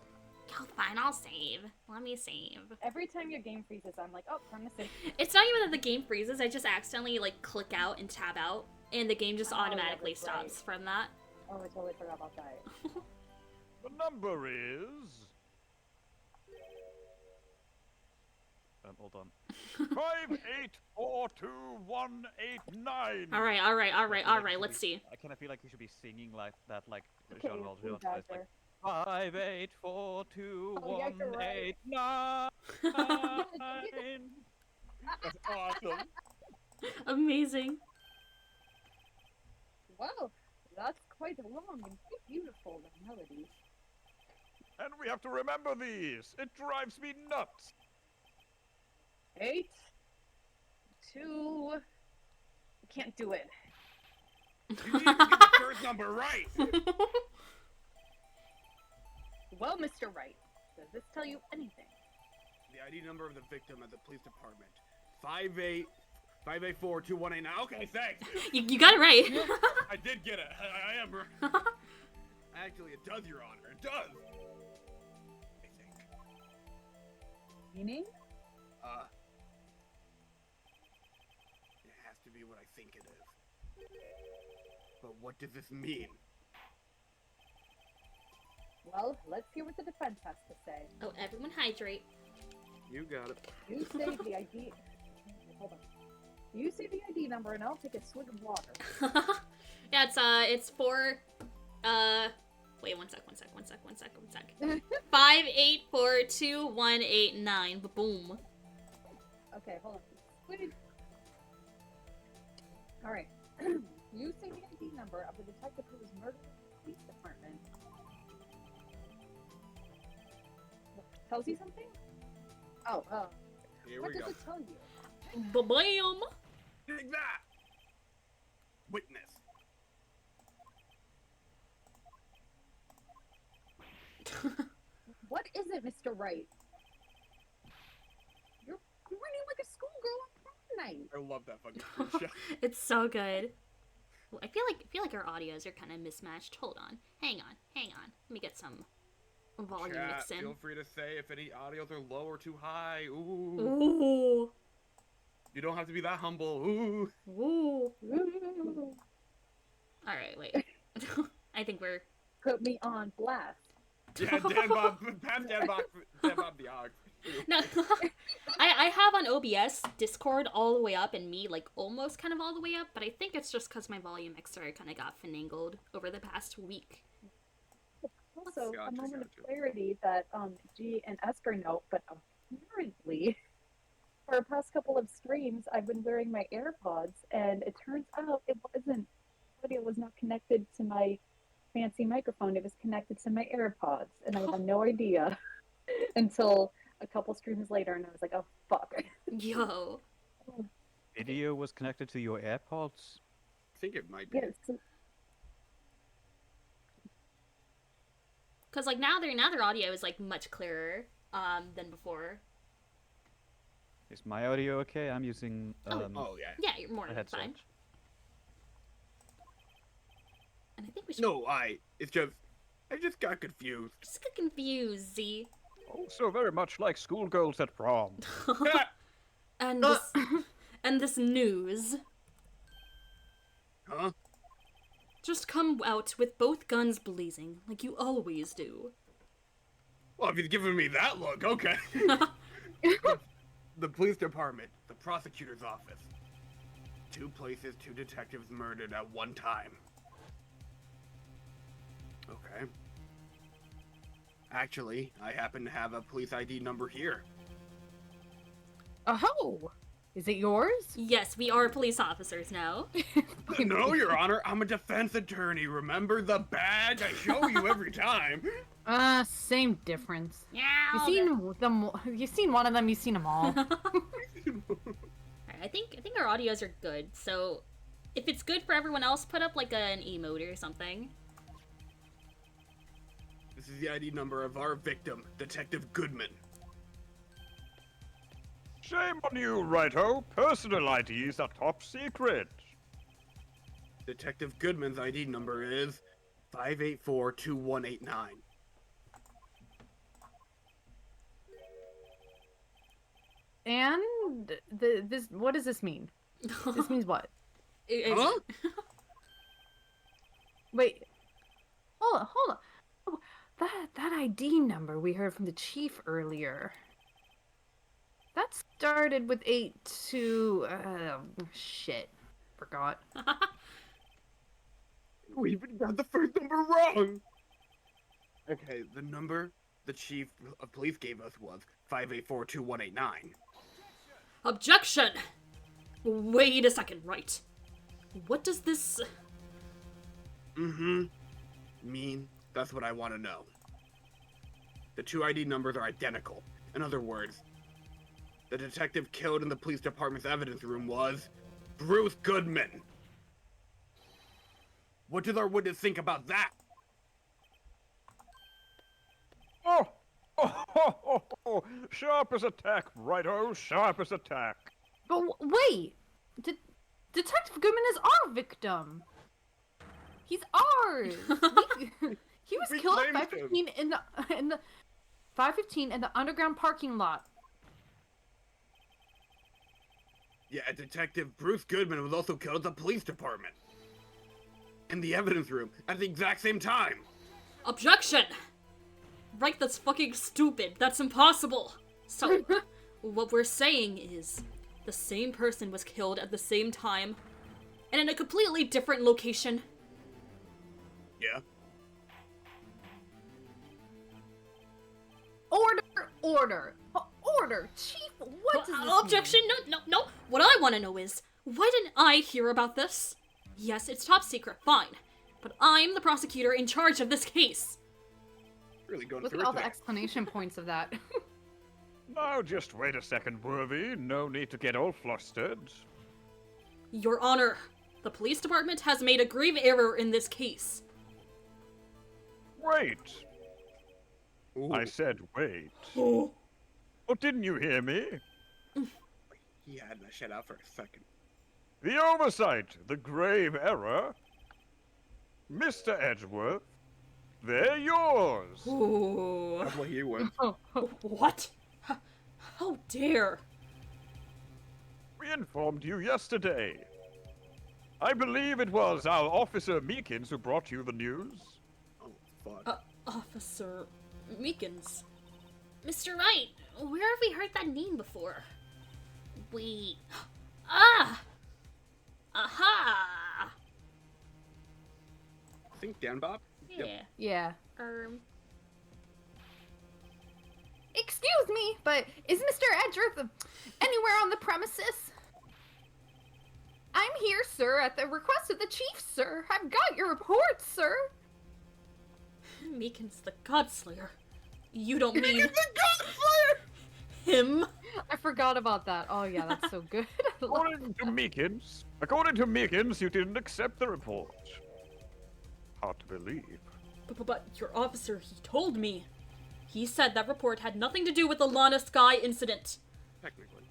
Oh, fine, I'll save. Let me save. Every time your game freezes, I'm like, oh, time to save. It's not even that the game freezes, I just accidentally, like, click out and tab out, and the game just Oh, yeah, automatically that's right. stops from that. Oh, I totally forgot about that. The number is... hold on. 5842189. Alright, let's see. I kind of feel like you should be singing like that, like Okay, Jean Valjean. who's It's out like there? 5842189. That's awesome. Amazing. Wow, that's quite long and quite beautiful, the melody. And we have to remember these. It drives me nuts. 8, 2. I can't do it. You need to get the first number right. Well, Mr. Wright, does this tell you anything? The ID number of the victim at the police department. 5842189. Okay, thanks. You got it right. I did get it. I am right. Actually, it does, Your Honor. It does. I think. Meaning? It has to be what I think it is. But what does this mean? Well, let's hear what the defense has to say. Oh, everyone hydrate. You got it. You say the ID. Hold on. You say the ID number, and I'll take a swig of water. Yeah, it's for, wait, one sec. 5842189. Boom. Okay, hold on. Wait. All right. You say the ID number of the detective who was murdered in the police department. Tells you something? Oh, Here what we does go. it tell you? Ba-bam! Take that! Witness. What is it, Mr. Wright? You're running like a schoolgirl on prom night. I love that fucking screenshot. It's so good. Well, I feel like our audios are kind of mismatched. Hold on. Hang on. Let me get some volume Chat, mix in. feel free to say if any audios are low or too high. Ooh. Ooh. You don't have to be that humble. Ooh. Ooh. Ooh. Alright, wait. I think we're... Put me on blast. Yeah, Dan Bob, pass Dan Bob the og. No, I have on OBS Discord all the way up and me like almost kind of all the way up, but I think it's just because my volume mixer kind of got finagled over the past week. Also, Gotcha, a moment of gotcha. clarity that G and Esker note, but apparently, for the past couple of streams, I've been wearing my AirPods, and it turns out it wasn't. Audio was not connected to my fancy microphone. It was connected to my AirPods, and I had no idea until a couple streams later, and I was like, "Oh fuck!" Yo. Video was connected to your AirPods. I think it might be. Yes. Because like now their audio is like much clearer than before. Is my audio okay? I'm using Oh, yeah. Yeah, you're more a than headset. fine. And I think we should No, it's just, I just got confused. just get confused, Z. Also very much like schoolgirls at prom. And this and this news. Huh? Just come out with both guns blazing, like you always do. Well, if he's giving me that look, okay. The police department, the prosecutor's office. 2 places, 2 detectives murdered at one time. Okay. Actually, I happen to have a police ID number here. Oh, Is it yours? Yes, we are police officers now. No, Your Honor, I'm a defense attorney. Remember the badge? I show you every time. Same difference. Yeah. You've seen them. You've seen one of them. You've seen them all. I think our audios are good. So, if it's good for everyone else, put up like an emote or something. This is the ID number of our victim, Detective Goodman. Shame on you, Righto. Personal IDs are top secret. Detective Goodman's ID number is 584-2189. And this. What does this mean? This means what? Huh? Wait. Hold on. Oh, that ID number we heard from the chief earlier. That started with 82. Shit. Forgot. We even got the first number wrong. Okay, the number the chief of police gave us was 584-2189. Objection! Wait a second, right. What does this... Mean? That's what I want to know. The two ID numbers are identical. In other words, the detective killed in the police department's evidence room was Bruce Goodman. What does our witness think about that? Oh, sharp as a tack, Righto, sharp as a tack. But wait. Detective Goodman is our victim. He's ours. He was We killed at claimed 5:15 in the 5:15 in the underground parking lot. Yeah, Detective Bruce Goodman was also killed at the police department. In the evidence room at the exact same time. Objection! Right, that's fucking stupid. That's impossible. So, what we're saying is, the same person was killed at the same time, and in a completely different location. Yeah. Order. Chief, what does this Objection! No. What I want to know is, why didn't I hear about this? Yes, it's top secret, fine. But I'm the prosecutor in charge of this case. Really going Look through at all it the today. explanation points of that. Now, just wait a second, Worthy. No need to get all flustered. Your Honor, the police department has made a grave error in this case. Wait. Ooh, I said wait. Oh. Oh, didn't you hear me? he had my shut out for a second. The oversight, the grave error. Mr. Edgeworth, they're yours. Ooh. That's what he went. What? How dare? We informed you yesterday. I believe it was our Officer Meekins who brought you the news. Oh, fuck. Officer Meekins. Mr. Wright, where have we heard that name before? We... Ah! Aha! Think Dan Bob? Yeah. Yeah. Excuse me, but is Mr. Edgeworth anywhere on the premises? I'm here, sir, at the request of the chief, sir. I've got your report, sir. Meekins the Godslayer. You don't mean The Godslayer! him? I forgot about that. Oh yeah, that's so good. I love According to Meekins, you didn't accept the report. Hard to believe. But your officer, he told me. He said that report had nothing to do with the Lana Sky incident. Technically.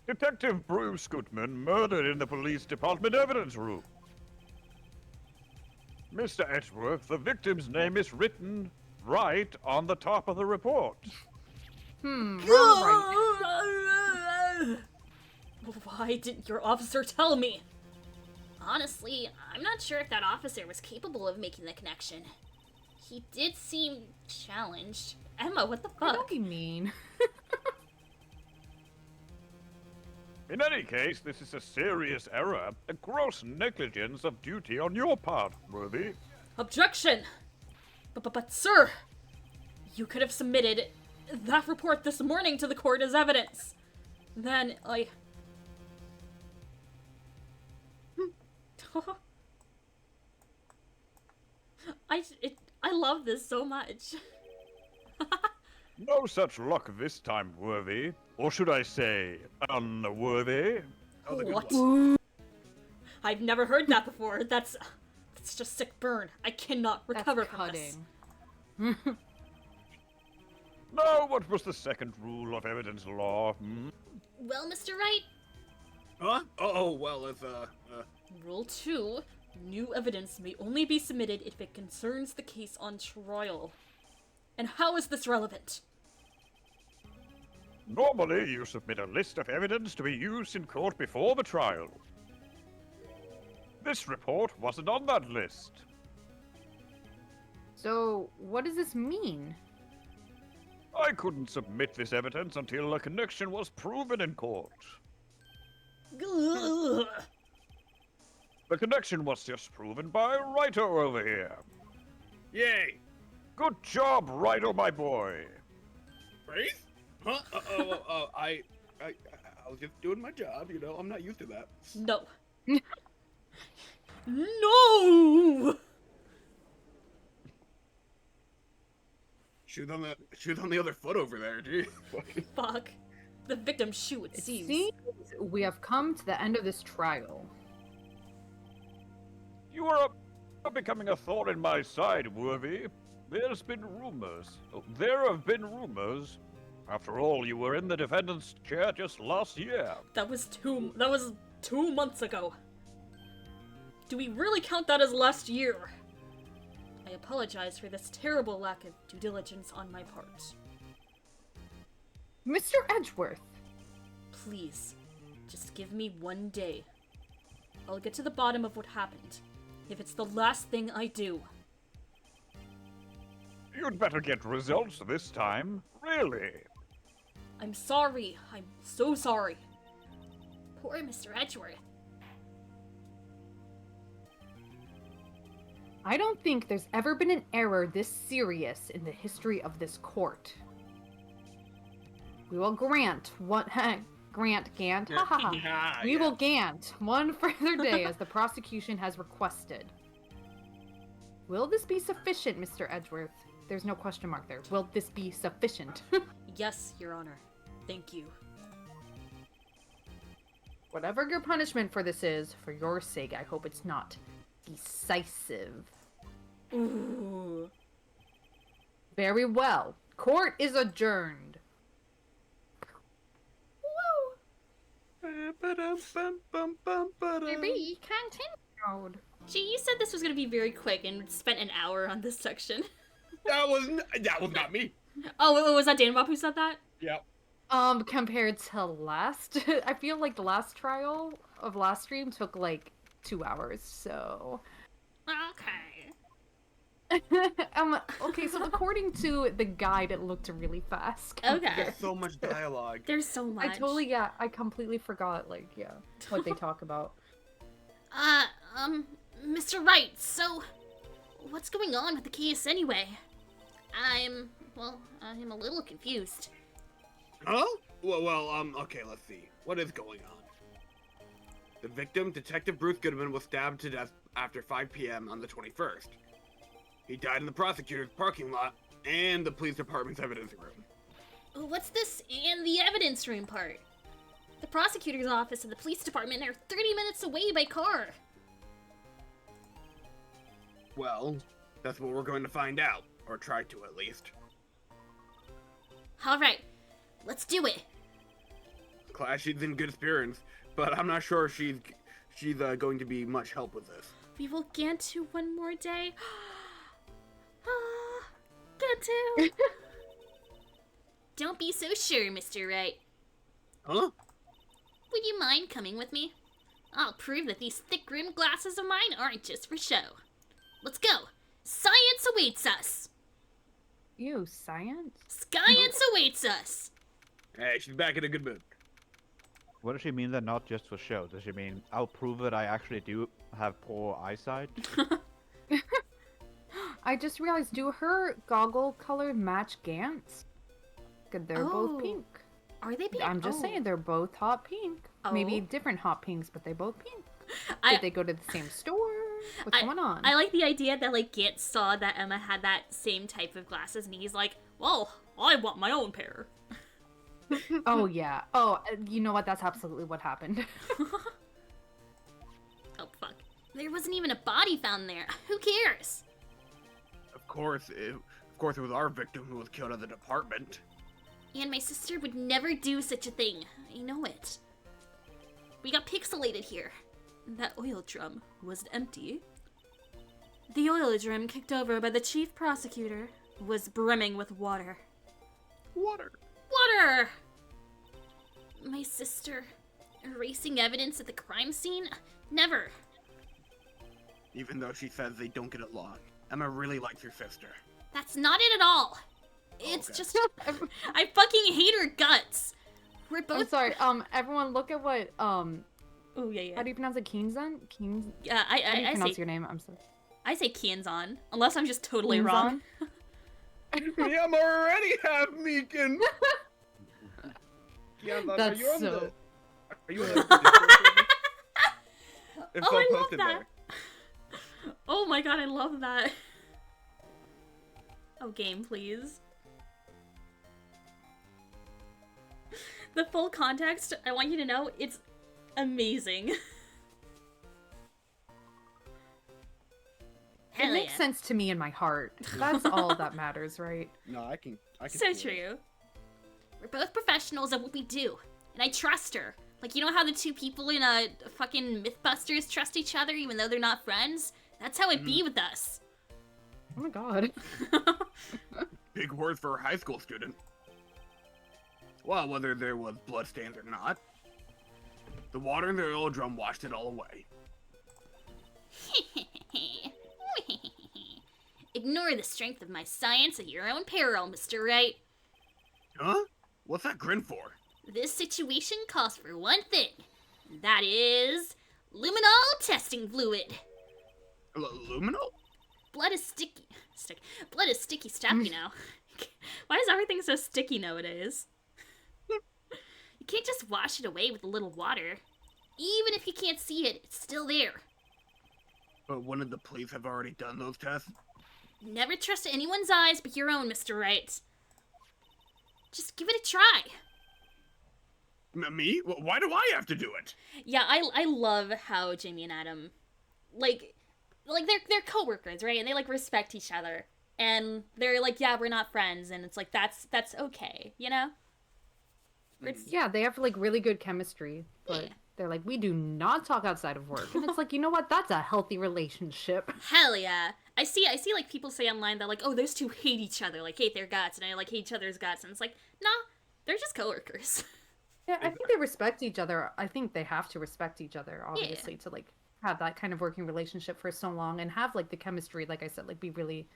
Detective Bruce Goodman murdered in the police department evidence room. Mr. Edgeworth, the victim's name is written right on the top of the report. wrong right. Why didn't your officer tell me? Honestly, I'm not sure if that officer was capable of making the connection. He did seem challenged. Emma, what the Don't fuck? be mean. In any case, this is a serious error, a gross negligence of duty on your part, Worthy. Objection! But sir, you could have submitted that report this morning to the court as evidence. Then, like... I love this so much. No such luck this time, Worthy. Or should I say, unworthy? Oh, the good What? one. I've never heard that before. That's just sick burn. I cannot recover from this. cutting. Now, what was the second rule of evidence law? Well, Mr. Wright, Huh? Oh, well, it's, Rule 2, new evidence may only be submitted if it concerns the case on trial. And how is this relevant? Normally, you submit a list of evidence to be used in court before the trial. This report wasn't on that list. So, what does this mean? I couldn't submit this evidence until a connection was proven in court. Ugh. The connection was just proven by Righto over here. yay! Good job, Righto, my boy. Praise? Huh? I was just doing my job, you know, I'm not used to that. No. No! Shoot on the other foot over there, gee. Fuck. The victim's shoe, it It seems. seems we have come to the end of this trial. You are becoming a thorn in my side, Worthy. There's been rumors. Oh, there have been rumors. After all, you were in the defendant's chair just last year. That was 2 months ago. Do we really count that as last year? I apologize for this terrible lack of due diligence on my part. Mr. Edgeworth, Please, just give me 1 day. I'll get to the bottom of what happened. If it's the last thing I do. You'd better get results this time. Really. I'm sorry. I'm so sorry. Poor Mr. Edgeworth. I don't think there's ever been an error this serious in the history of this court. We will grant one Gant. Ha ha ha. Yeah, We will grant one further day as the prosecution has requested. Will this be sufficient, Mr. Edgeworth? There's no question mark there. Will this be sufficient? Yes, Your Honor. Thank you. Whatever your punishment for this is, for your sake, I hope it's not decisive. Ooh. Very well. Court is adjourned. Maybe continued. Gee, you said this was gonna be very quick and spent an hour on this section. That was not me. Oh, was that Danbop who said that? Yep. Compared to last, I feel like the last trial of last stream took like 2 hours, so. Okay. Okay, so according to the guide, it looked really fast. Okay. There's so much dialogue. There's so much. I completely forgot, like, what they talk about. Mr. Wright, so what's going on with the case anyway? I'm a little confused. Huh? Well, okay, let's see. What is going on? The victim, Detective Bruce Goodman, was stabbed to death after 5 p.m. on the 21st. He died in the prosecutor's parking lot and the police department's evidence room. What's this and the evidence room part? The prosecutor's office and the police department are 30 minutes away by car. Well, that's what we're going to find out. Or try to, at least. Alright, let's do it. Class, she's in good spirits, but I'm not sure she's going to be much help with this. We will get to 1 more day. Get to. Don't be so sure, Mr. Wright. Huh? Would you mind coming with me? I'll prove that these thick-rimmed glasses of mine aren't just for show. Let's go. Science awaits us. Ew, science? Science awaits us. Hey, she's back in a good mood. What does she mean that not just for show? Does she mean I'll prove that I actually do have poor eyesight? I just realized, do her goggle color match Gant's? They're Oh. both pink. Are they pink? I'm just Oh. saying they're both hot pink. Oh. Maybe different hot pinks, but they both pink. I- Did they go to the same store? What's going on? I like the idea that like Git saw that Emma had that same type of glasses, and he's like, "Well, I want my own pair." Oh yeah. Oh, you know what? That's absolutely what happened. Oh fuck! There wasn't even a body found there. Who cares? Of course, it was our victim who was killed at the department. And my sister would never do such a thing. I know it. We got pixelated here. That oil drum was empty. The oil drum kicked over by the chief prosecutor was brimming with water. Water. Water! My sister erasing evidence at the crime scene? Never. Even though she says they don't get along, Emma really likes your sister. That's not it at all. It's Okay. just I fucking hate her guts. We're I'm both sorry. Everyone, look at what Oh yeah. How do you pronounce it? Keensan? Keen. Yeah, How do you I pronounce say your name? I'm sorry. I say Kianzon, unless I'm just totally wrong. Yeah, I'm already half Meekin. Yeah, but That's are you on so- the? Are you on the Discord server? If Oh, so, I love post it that. there. Oh my god, I love that. Oh, game, please. The full context, I want you to know, it's amazing. It Hell makes yeah. sense to me in my heart. That's all that matters, right? No, I can. So feel it. true. We're both professionals at what we do, and I trust her. Like, you know how the two people in fucking Mythbusters trust each other even though they're not friends? That's how it be with us. Oh my god. Big words for a high school student. Well, whether there was bloodstains or not, the water in the oil drum washed it all away. Ignore the strength of my science at your own peril, Mr. Wright. Huh? What's that grin for? This situation calls for one thing. And that is luminol testing fluid. Luminol? Blood is sticky. Blood is sticky stuff, you know. Why is everything so sticky nowadays? You can't just wash it away with a little water. Even if you can't see it, it's still there. But wouldn't the police have already done those tests? Never trust anyone's eyes but your own, Mr. Wright. Just give it a try. Me? Why do I have to do it? Yeah, I love how Jamie and Adam, like they're coworkers, right? And they like respect each other, and they're like, yeah, we're not friends, and it's like that's okay, you know? It's Yeah, they have like really good chemistry, but Yeah. they're like, we do not talk outside of work. And it's like, you know what? That's a healthy relationship. hell yeah. I see like people say online that like, oh, those two hate each other, like hate their guts, and I like hate each other's guts, and it's like, nah, they're just coworkers. Yeah, I think they respect each other. I think they have to respect each other, obviously, to like have that kind of working relationship for so long and have like the chemistry, like I said, like be really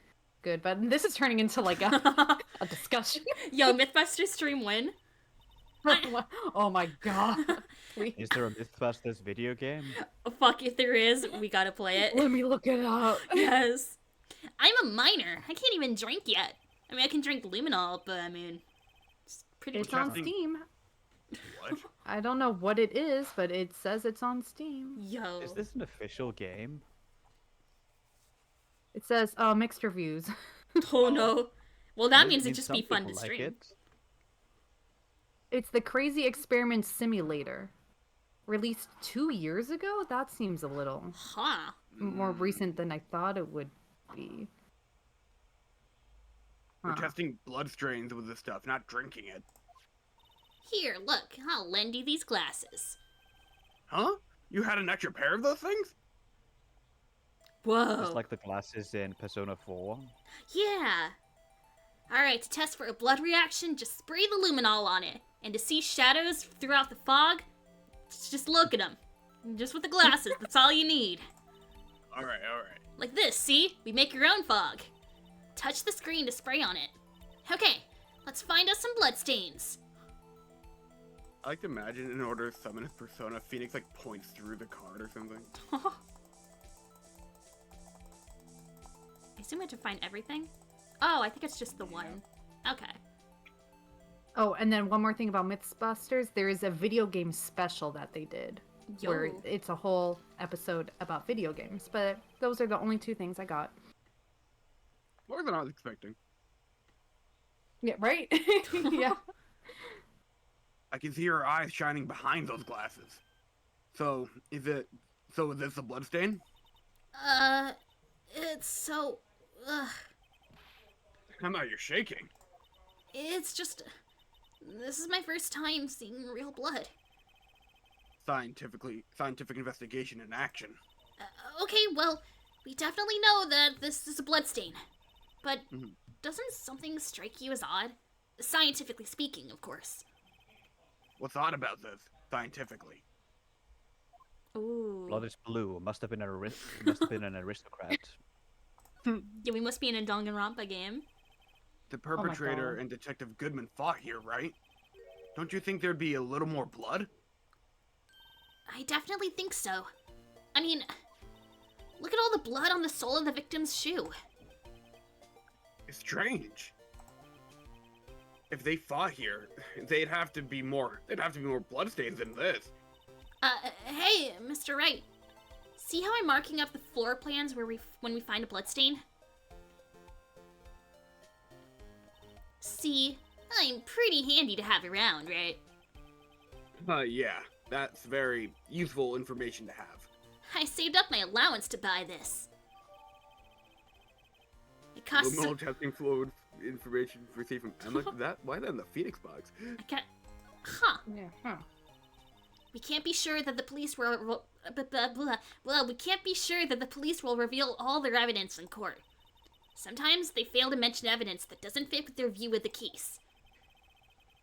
good. But this is turning into like a discussion. Yo, Mythbusters stream win. Oh my god. Please. Is there a Mythbusters video game? Oh, fuck, if there is, we gotta play it. Let me look it up. Yes. I'm a minor. I can't even drink yet. I mean, I can drink luminol, but I mean, it's pretty It's much on Interesting. Steam. What? I don't know what it is, but it says it's on Steam. Yo. Is this an official game? It says mixed reviews. Oh no. Well, that It means it'd means just some be fun to people like stream. it. It's the Crazy Experiment Simulator. Released 2 years ago? That seems a little Huh. more recent than I thought it would be. We're Huh. testing blood strains with this stuff, not drinking it. Here, look. I'll lend you these glasses. Huh? You had an extra pair of those things? Whoa. Just like the glasses in Persona 4. Yeah. Alright, to test for a blood reaction, just spray the luminol on it. And to see shadows throughout the fog, just look at them. Just with the glasses, that's all you need. Alright. Like this, see? We make your own fog. Touch the screen to spray on it. Okay, let's find us some bloodstains. I like to imagine in order to summon his persona, Phoenix like points through the card or something. I assume we have to find everything? Oh, I think it's just the one. Okay. Oh, and then one more thing about Mythbusters. There is a video game special that they did. Where Yo. it's a whole episode about video games. But those are the only two things I got. More than I was expecting. Yeah, right? Yeah. I can see her eyes shining behind those glasses. So, is this a bloodstain? It's so... I know you're shaking. It's just... This is my first time seeing real blood. Scientific investigation in action. Okay, well, we definitely know that this is a bloodstain. But Mhm. doesn't something strike you as odd? Scientifically speaking, of course. What's odd about this, scientifically? Ooh. Blood is blue. Must have been an aristocrat. Yeah, we must be in a Danganronpa game. The perpetrator God. and Detective Goodman fought here, right? Don't you think there'd be a little more blood? I definitely think so. I mean, look at all the blood on the sole of the victim's shoe. It's strange. If they fought here, they'd have to be more bloodstains than this. Hey, Mr. Wright. See how I'm marking up the floor plans when we find a bloodstain? See, I'm pretty handy to have around, right? Yeah, that's very useful information to have. I saved up my allowance to buy this. It costs Luminal testing fluid information received from Emma. Why then the Phoenix box? Huh. Yeah, huh. We can't be sure that the police will. We can't be sure that the police will reveal all their evidence in court. Sometimes they fail to mention evidence that doesn't fit with their view of the case.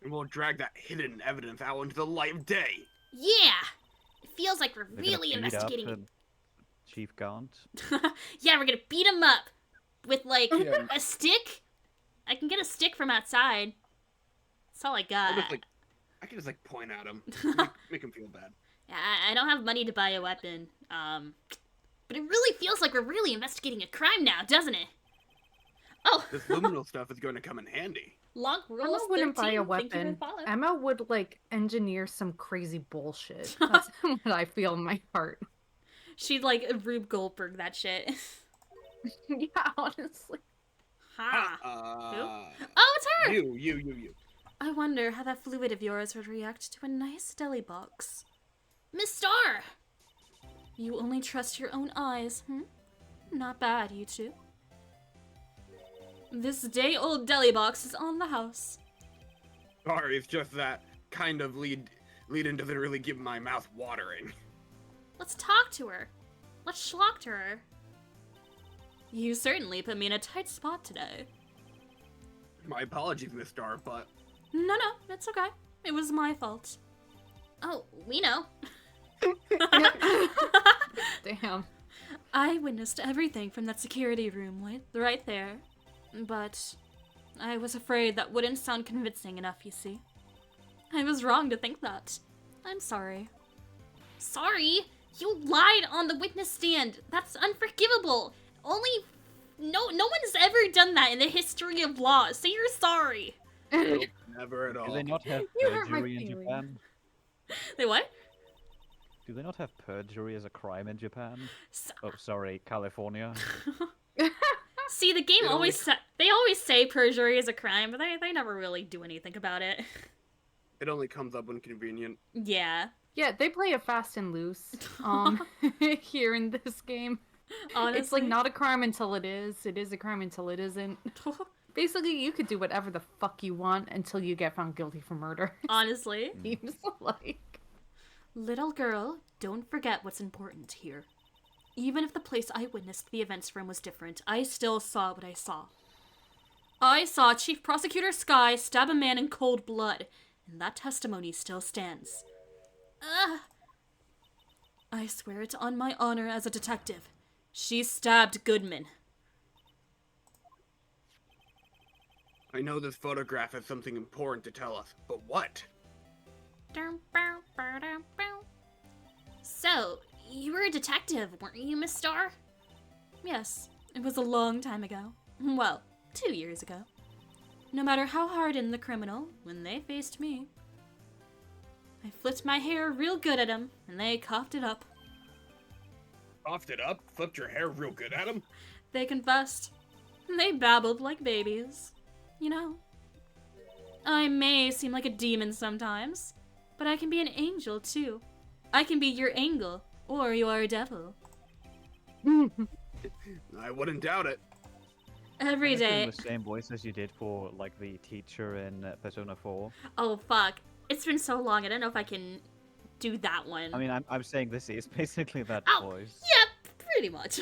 And we'll drag that hidden evidence out into the light of day. Yeah! It feels like we're They're gonna really beat up, investigating. Chief Gaunt. Yeah, we're gonna beat him up with like Yeah. a stick. I can get a stick from outside. That's all I got. I can just point at him, make him feel bad. Yeah, I don't have money to buy a weapon. But it really feels like we're really investigating a crime now, doesn't it? Oh, This luminal stuff is going to come in handy. Long Emma rules wouldn't 13. buy a Thank you for weapon. the follow. Emma would like engineer some crazy bullshit. That's what I feel in my heart. She'd like Rube Goldberg that shit. Yeah, honestly. Ha. Uh, Oh, it's her! you. I wonder how that fluid of yours would react to a nice deli box. Miss Star! You only trust your own eyes, Not bad, you two. This day-old deli box is on the house. Sorry, it's just that kind of lead-in doesn't really give my mouth watering. Let's talk to her. Let's schlock to her. You certainly put me in a tight spot today. My apologies, Miss Star, but No, it's okay. It was my fault. Oh, we know. Damn. I witnessed everything from that security room right there. But I was afraid that wouldn't sound convincing enough, you see. I was wrong to think that. I'm sorry. Sorry? You lied on the witness stand. That's unforgivable. No one's ever done that in the history of law. Say you're sorry. nope, never at all. Do they not have You hurt my perjury in feelings. Japan? They what? Do they not have perjury as a crime in Japan? S- Oh, sorry, California. See, the game It always they always say perjury is a crime, but they never really do anything about it. It only comes up when convenient. Yeah. Yeah, they play it fast and loose. Here in this game. Honestly. It's like not a crime until it is. It is a crime until it isn't. Basically, you could do whatever the fuck you want until you get found guilty for murder. Honestly. Seems like. Little girl, don't forget what's important here. Even if the place I witnessed the events from was different, I still saw what I saw. I saw Chief Prosecutor Sky stab a man in cold blood, and that testimony still stands. I swear it on my honor as a detective. She stabbed Goodman. I know this photograph has something important to tell us, but what? So, you were a detective, weren't you, Miss Star? Yes, it was a long time ago. Well, 2 years ago. no matter how hardened the criminal, when they faced me, I flipped my hair real good at 'em, and they coughed it up. Coughed it up, flipped your hair real good at him. They confessed. They babbled like babies. You know, I may seem like a demon sometimes, but I can be an angel too. I can be your angel, or your devil. I wouldn't doubt it. Every Can I do day. the same voice as you did for like the teacher in Persona 4. Oh fuck. It's been so long, I don't know if I can do that one. I mean, I'm saying this is basically that Oh, voice. Yep, pretty much.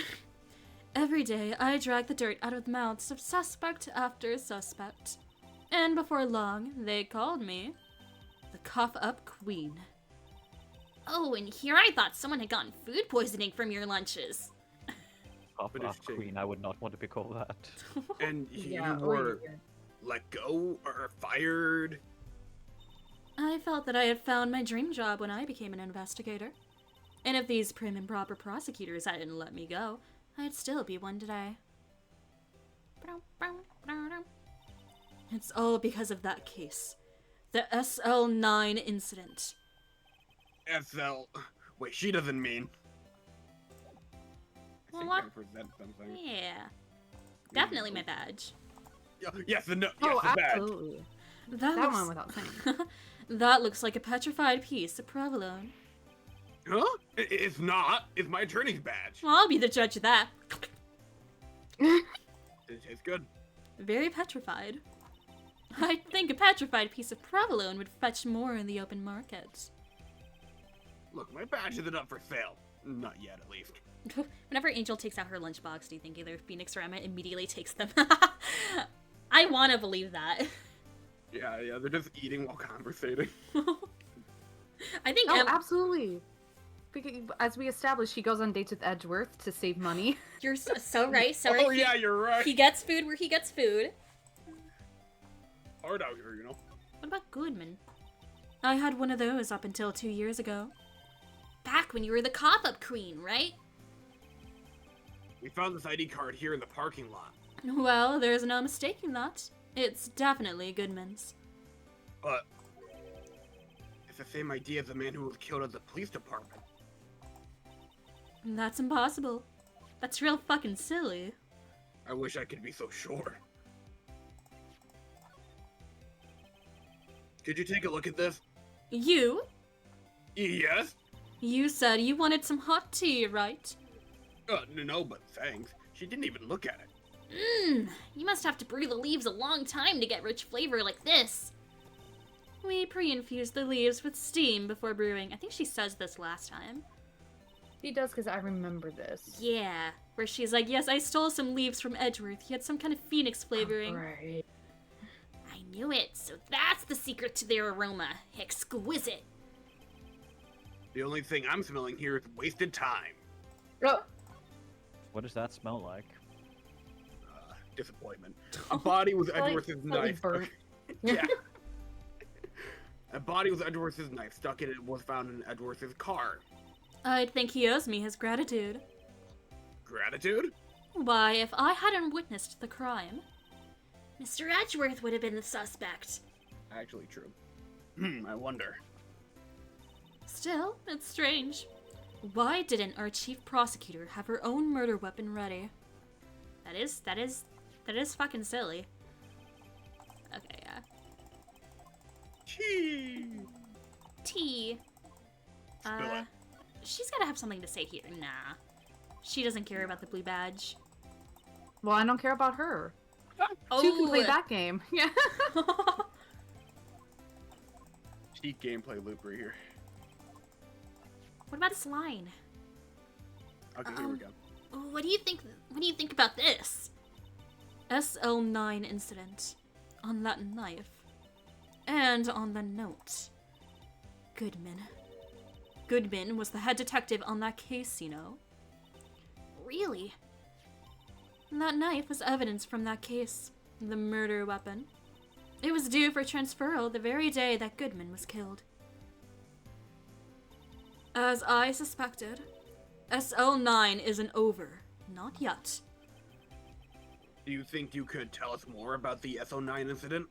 Every day, I drag the dirt out of the mouths of suspect after suspect. And before long, they called me the Cough-Up Queen. Oh, and here I thought someone had gotten food poisoning from your lunches. Cough But it's up queen. I would not want to be called that. And Yeah, you or were let go or fired. I felt that I had found my dream job when I became an investigator. And if these prim and proper prosecutors hadn't let me go, I'd still be one today. It's all because of that case. The SL9 incident. SL. Wait, she doesn't mean. I think What? I present something. Yeah. Definitely my badge. Yes, the no. Yes, Oh, the badge. absolutely. That That looks... one without saying. That looks like a petrified piece of provolone. Huh? It's not. It's my attorney's badge. Well, I'll be the judge of that. It tastes good. Very petrified. I think a petrified piece of provolone would fetch more in the open market. Look, my badge isn't up for sale. Not yet, at least. Whenever Angel takes out her lunchbox, do you think either Phoenix or Emma immediately takes them? I want to believe that. Yeah, they're just eating while conversating. I think Oh, Em- absolutely. Because, as we established, he goes on dates with Edgeworth to save money. you're so right. So right. Oh, yeah, you're right. He gets food where he gets food. Hard out here, you know. What about Goodman? I had one of those up until 2 years ago. Back when you were the cop-up queen, right? We found this ID card here in the parking lot. Well, there's no mistaking that. It's definitely Goodman's. But it's the same idea as the man who was killed at the police department. That's impossible. That's real fucking silly. I wish I could be so sure. Could you take a look at this? You? Yes? You said you wanted some hot tea, right? No, but thanks. She didn't even look at it. You must have to brew the leaves a long time to get rich flavor like this. We pre-infuse the leaves with steam before brewing. I think she says this last time. He does, because I remember this. Yeah, where she's like, yes, I stole some leaves from Edgeworth. He had some kind of phoenix flavoring. Right. I knew it, so that's the secret to their aroma. Exquisite. The only thing I'm smelling here is wasted time. Oh, What does that smell like? Disappointment. A body with Edgeworth's slightly knife. burnt. Yeah. A body with Edgeworth's knife stuck in it was found in Edgeworth's car. I'd think he owes me his gratitude. Gratitude? Why, if I hadn't witnessed the crime, Mr. Edgeworth would have been the suspect. Actually true. I wonder. Still, it's strange. Why didn't our chief prosecutor have her own murder weapon ready? That is fucking silly. Okay, yeah. Chee. T. Spill it. She's gotta have something to say here. Nah. She doesn't care about the blue badge. well, I don't care about her. Oh, Two can play that game. Yeah. Cheat gameplay loop right here. What about this line? Okay, here we go. What do you think about this? SL9 incident. On that knife. And on the note. Goodman. Goodman was the head detective on that case, you know. Really? That knife was evidence from that case. The murder weapon. It was due for transferal the very day that Goodman was killed. As I suspected, SL9 isn't over. Not yet. Do you think you could tell us more about the SO9 incident?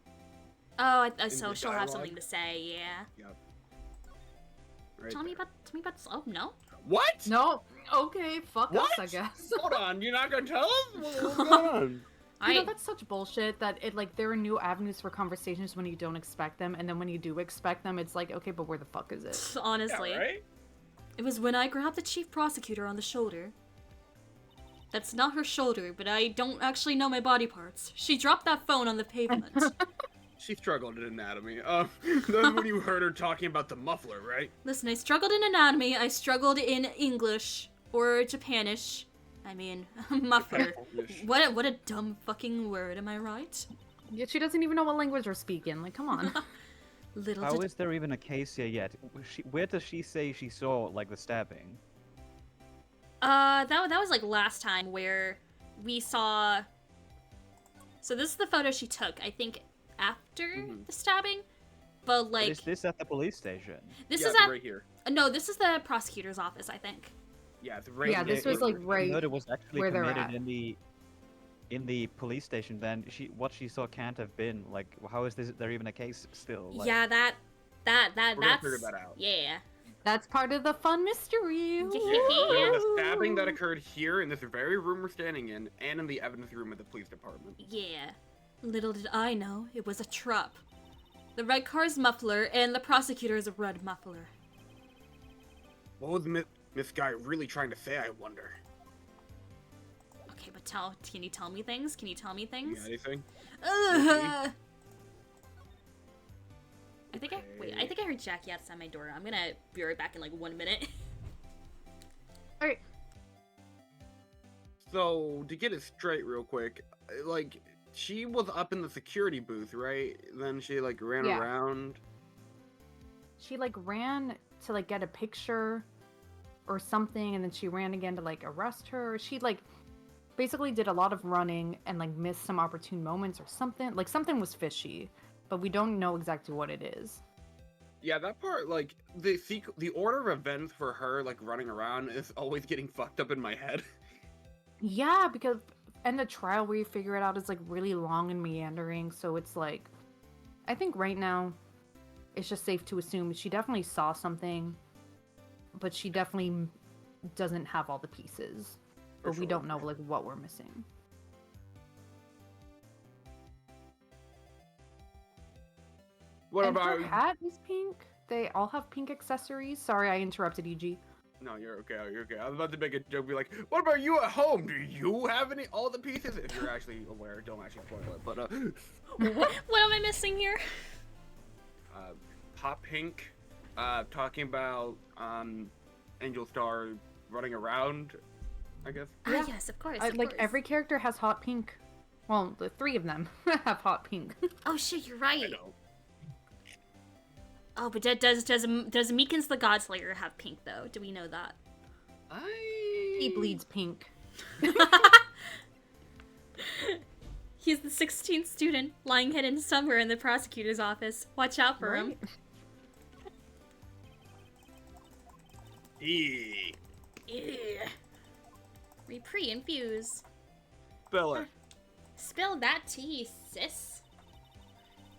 Oh, In so the she'll have dialogue? something to say, yeah. Yep. Right Tell me there. about, oh, no? What? No. Okay, fuck us, What? I guess. Hold on, you're not gonna tell us? What's going on? You know, that's such bullshit that it like there are new avenues for conversations when you don't expect them, and then when you do expect them, it's like, okay, but where the fuck is it? Honestly. Yeah, right? It was when I grabbed the chief prosecutor on the shoulder. That's not her shoulder, but I don't actually know my body parts. She dropped that phone on the pavement. She struggled in anatomy. Then when you heard her talking about the muffler, right? Listen, I struggled in anatomy, I struggled in English, or Japanish. I mean, muffler. What a dumb fucking word, am I right? Yet she doesn't even know what language we're speaking. Like, come on. Little How did is there even a case here yet? Where does she say she saw, like, the stabbing? that was like last time where we saw. So this is the photo she took, I think, after the stabbing, but But like is this at the police station? this Yeah, is it's at right here. no, this is the prosecutor's office, I think. Yeah, it's right Yeah, here. this was like The right. murder was actually where they're committed at. in the police station. Then what she saw can't have been like. How is there even a case still? Like, Yeah, that's We're gonna figure that out. Yeah. That's part of the fun mystery. There was a stabbing that occurred here in this very room we're standing in, and in the evidence room of the police department. Yeah. Little did I know, it was a trap. The red car's muffler and the prosecutor's red muffler. What was Miss Guy really trying to say, I wonder? Okay, but can you tell me things? Can you tell me You things? got anything? I think I heard Jackie outside my door. I'm gonna be right back in like 1 minute. Alright. So, to get it straight real quick, like, she was up in the security booth, right? Then she, like, ran Yeah. around. She like ran to like get a picture or something, and then she ran again to like arrest her. She like basically did a lot of running and like missed some opportune moments or something. Like something was fishy, but we don't know exactly what it is. Yeah, that part, like, the order of events for her, like, running around is always getting fucked up in my head. Yeah, because and the trial where you figure it out is like really long and meandering, so it's like I think right now it's just safe to assume she definitely saw something, but she definitely doesn't have all the pieces. For But we sure. don't know like what we're missing. What And about... her hat is pink. They all have pink accessories. Sorry, I interrupted EG. No, you're okay, you're okay. I was about to make a joke, be like, what about you at home? Do you have all the pieces? If you're actually aware, don't actually spoil it, but, What am I missing here? Hot Pink, talking about, Angel Star running around, I guess. Yeah. Ah, yes, of course. Like course. every character has hot pink. Well, the three of them have hot pink. Oh shit, you're I right. know. Oh, but does Meekins the Godslayer have pink though? Do we know that? He bleeds pink. He's the 16th student lying hidden somewhere in the prosecutor's office. Watch out for him. Right? Eee. Ew. Infuse. Spill it. Spill that tea, sis.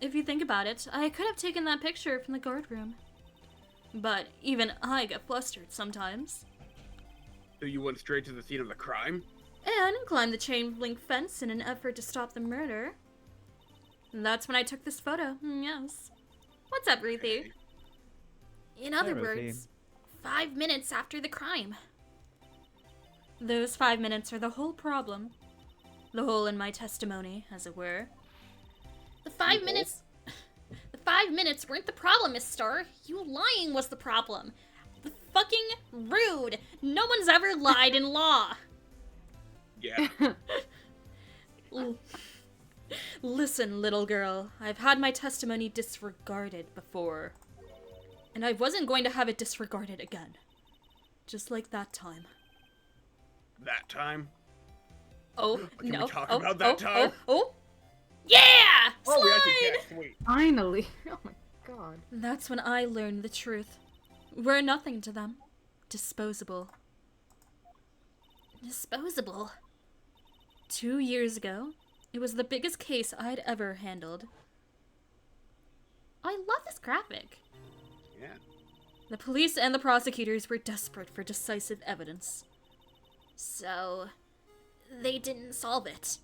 If you think about it, I could have taken that picture from the guard room. But even I get flustered sometimes. So you went straight to the scene of the crime? And climbed the chain link fence in an effort to stop the murder. And that's when I took this photo. Yes. What's up, Ruthie? Okay. In other Hi, Ruthie. words, 5 minutes after the crime. Those 5 minutes are the whole problem. The hole in my testimony, as it were. The 5 hole? minutes... The 5 minutes weren't the problem, Miss Star. You lying was the problem. The fucking rude. No one's ever lied in law. Yeah. L- Listen, little girl. I've had my testimony disregarded before. And I wasn't going to have it disregarded again. Just like that time. That time? Oh, Can no. we talk oh, about that oh, time? Oh, yeah! Oh, we actually Slide! can. Sweet. Finally. Oh my god. That's when I learned the truth. We're nothing to them. Disposable. Disposable. 2 years ago, It was the biggest case I'd ever handled. I love this graphic. Yeah. The police and the prosecutors were desperate for decisive evidence. So, they didn't solve it.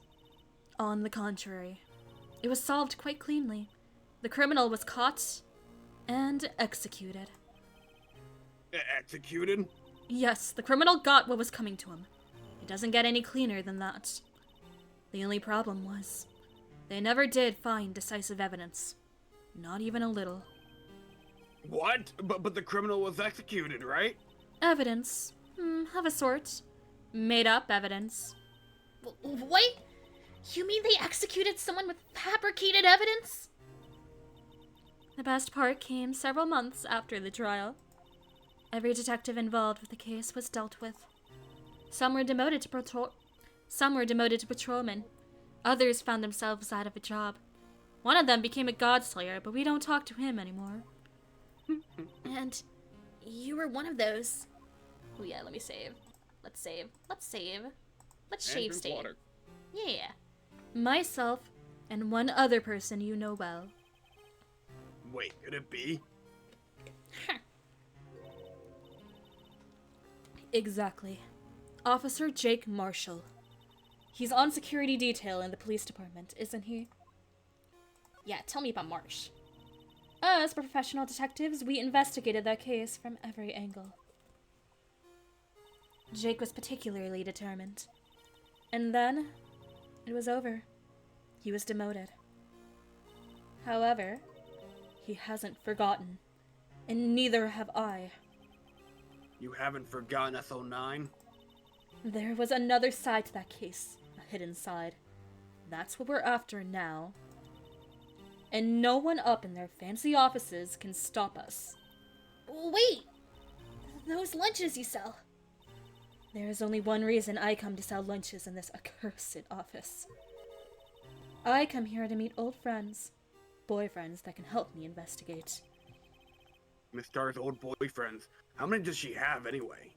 On the contrary, it was solved quite cleanly. The criminal was caught and executed. Executed? Yes, the criminal got what was coming to him. It doesn't get any cleaner than that. The only problem was, they never did find decisive evidence. Not even a little. What? But the criminal was executed, right? Evidence. Of a sort. Made up evidence. Wait! You mean they executed someone with fabricated evidence? The best part came several months after the trial. Every detective involved with the case was dealt with. Some were demoted to patrolmen. Others found themselves out of a job. One of them became a godslayer, but we don't talk to him anymore. And you were one of those. Oh yeah, let me save. Let's save. Let's shave state. Water. Yeah. Myself and one other person you know well. Wait, could it be? Exactly. Officer Jake Marshall. He's on security detail in the police department, isn't he? Yeah, tell me about Marsh. As professional detectives, we investigated that case from every angle. Jake was particularly determined. And then, it was over. He was demoted. However, he hasn't forgotten. And neither have I. You haven't forgotten SO9? There was another side to that case. A hidden side. That's what we're after now. And no one up in their fancy offices can stop us. Wait! Those lunches you sell. There is only one reason I come to sell lunches in this accursed office. I come here to meet old friends. Boyfriends that can help me investigate. Miss Starr's old boyfriends. How many does she have anyway?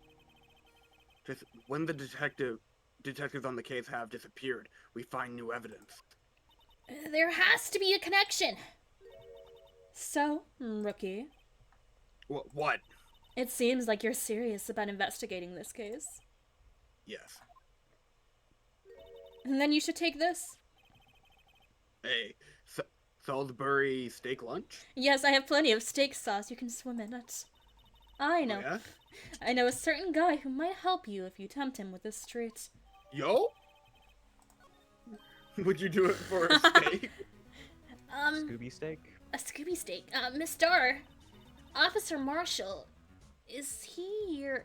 Just when the detectives on the case have disappeared, we find new evidence. There has to be a connection. So, rookie, What? it seems like you're serious about investigating this case. Yes. And then you should take this. Hey, Salisbury steak lunch? Yes, I have plenty of steak sauce. You can swim in it. I know. Oh, yeah? I know a certain guy who might help you if you tempt him with this treat. Yo? Would you do it for a steak? Scooby steak? A Scooby steak. Miss Starr, Officer Marshall, is he your,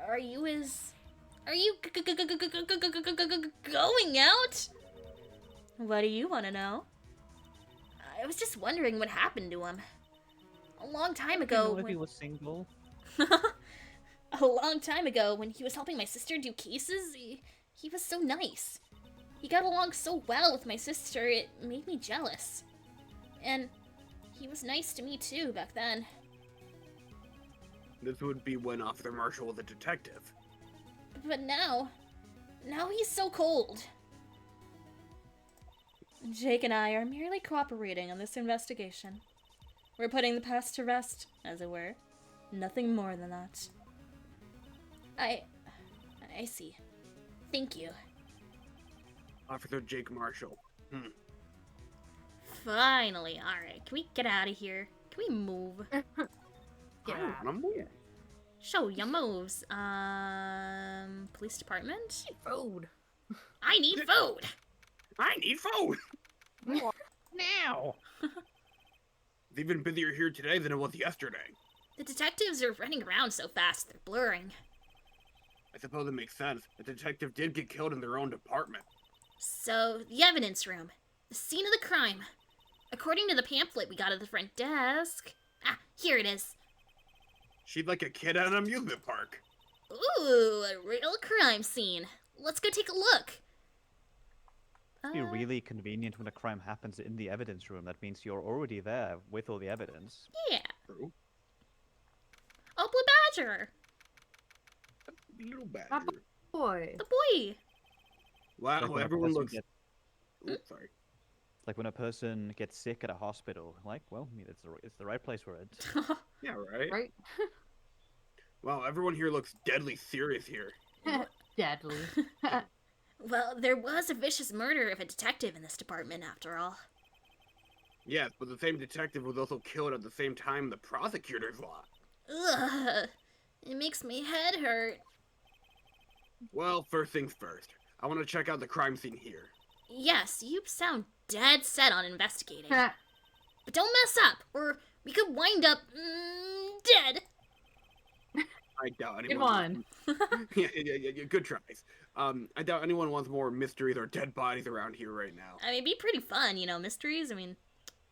are you going out? What do you want to know? I was just wondering what happened to him. A long time ago, If he was single. a long time ago, when he was helping my sister do cases, he was so nice. He got along so well with my sister, it made me jealous. And he was nice to me too back then. This would be when Officer Marshall was a detective. But now he's so cold. Jake and I are merely cooperating on this investigation. We're putting the past to rest, as it were. Nothing more than that. I see. Thank you. Officer Jake Marshall. Finally, alright. Can we get out of here? Can we move? Yeah. Show your moves. Police department? Food. I need food! I need food! Now! It's even busier here today than it was yesterday. The detectives are running around so fast, they're blurring. I suppose it makes sense. The detective did get killed in their own department. So, the evidence room. The scene of the crime. According to the pamphlet we got at the front desk. Ah, here it is. She's like a kid at an amusement park. Ooh, a real crime scene. Let's go take a look. It'd be really convenient when a crime happens in the evidence room. That means you're already there with all the evidence. Yeah. True. Oh, Blue Badger. Little badger. Boy. The boy. Wow, Like when a everyone person looks gets- Ooh, sorry. Like when a person gets sick at a hospital, like, well, I mean, it's the right place for it. Yeah, right? Right? Wow, everyone here looks deadly serious here. Deadly. Well, there was a vicious murder of a detective in this department, after all. Yes, but the same detective was also killed at the same time the prosecutor's lot. Ugh. It makes my head hurt. Well, first things first. I want to check out the crime scene here. Yes, you sound dead set on investigating. But don't mess up, or we could wind up dead. I doubt anyone. Good one. Yeah, good tries. I doubt anyone wants more mysteries or dead bodies around here right now. I mean, it'd be pretty fun, mysteries. I mean,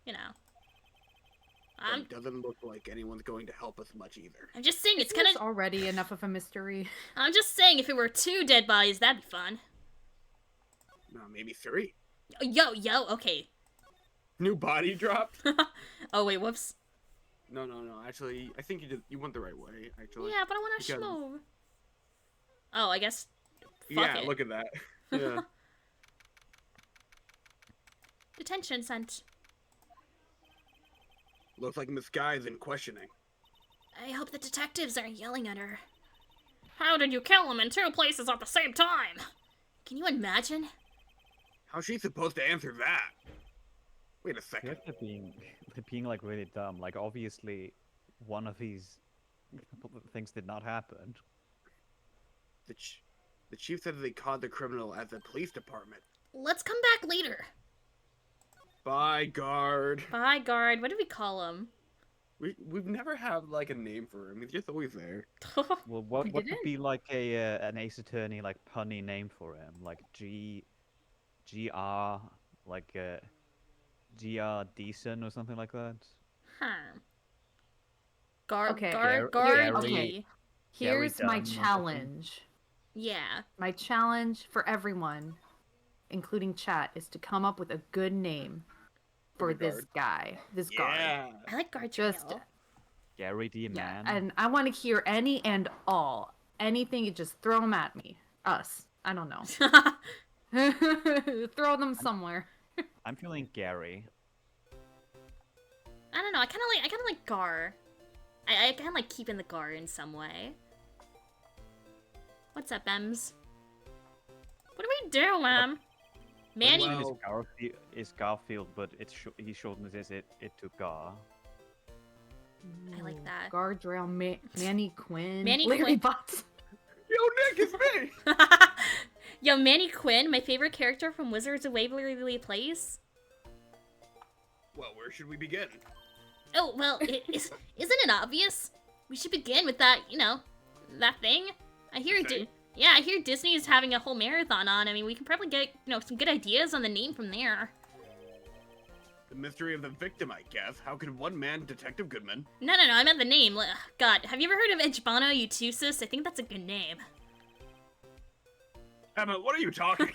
It doesn't look like anyone's going to help us much either. I'm just saying it's Isn't kind this of. already enough of a mystery. I'm just saying if it were 2 dead bodies, that'd be fun. No, maybe 3. Yo, okay. New body dropped? Oh wait, whoops. No. Actually, I think you went the right way. Actually. Yeah, but I want to Because- schmove. Oh, I guess. Yeah, it. look at that. Yeah. Detention sent. Looks like Miss Guy is in questioning. I hope the detectives aren't yelling at her. How did you kill him in 2 places at the same time? Can you imagine? How's she supposed to answer that? Wait a I feel second. like they're being like really dumb. Like obviously, one of these things did not happen. The chief said that they caught the criminal at the police department. Let's come back later. Bye, guard. Bye, guard. What do we call him? We've never had like a name for him. He's just always there. Well, what We would didn't. be like an Ace Attorney like punny name for him? Like GR like GR Decent or something like that. Huh. Guard, Okay. guard, Gary- guard. okay. Here's my Dunn or something. challenge. Yeah. My challenge for everyone, including chat, is to come up with a good name for the this guard. guy. This guard. Yeah. I like guard Just trail. Gary D. yeah, Man. and I want to hear any and all. Anything, you just throw them at me. Us. I don't know. Throw them somewhere. I'm feeling Gary. I don't know. I kind of like Gar. I kind of like keeping the Gar in some way. What's up, Ems? What do we do, Manny? Well- Is Garfield, but he shortens it to Gar. I like that. Guardrail, Manny Quinn. Manny Larry Quinn. Butts. Yo, Nick, it's me. Yo, Manny Quinn, my favorite character from Wizards of Waverly Place. Well, where should we begin? Oh, well, isn't it obvious? We should begin with that, that thing. I hear Thing? I hear Disney is having a whole marathon on. I mean, we can probably get, some good ideas on the name from there. The mystery of the victim, I guess. How could one man, Detective Goodman? No, I meant the name. God, have you ever heard of Ejbano Utusis? I think that's a good name. Emma, what are you talking?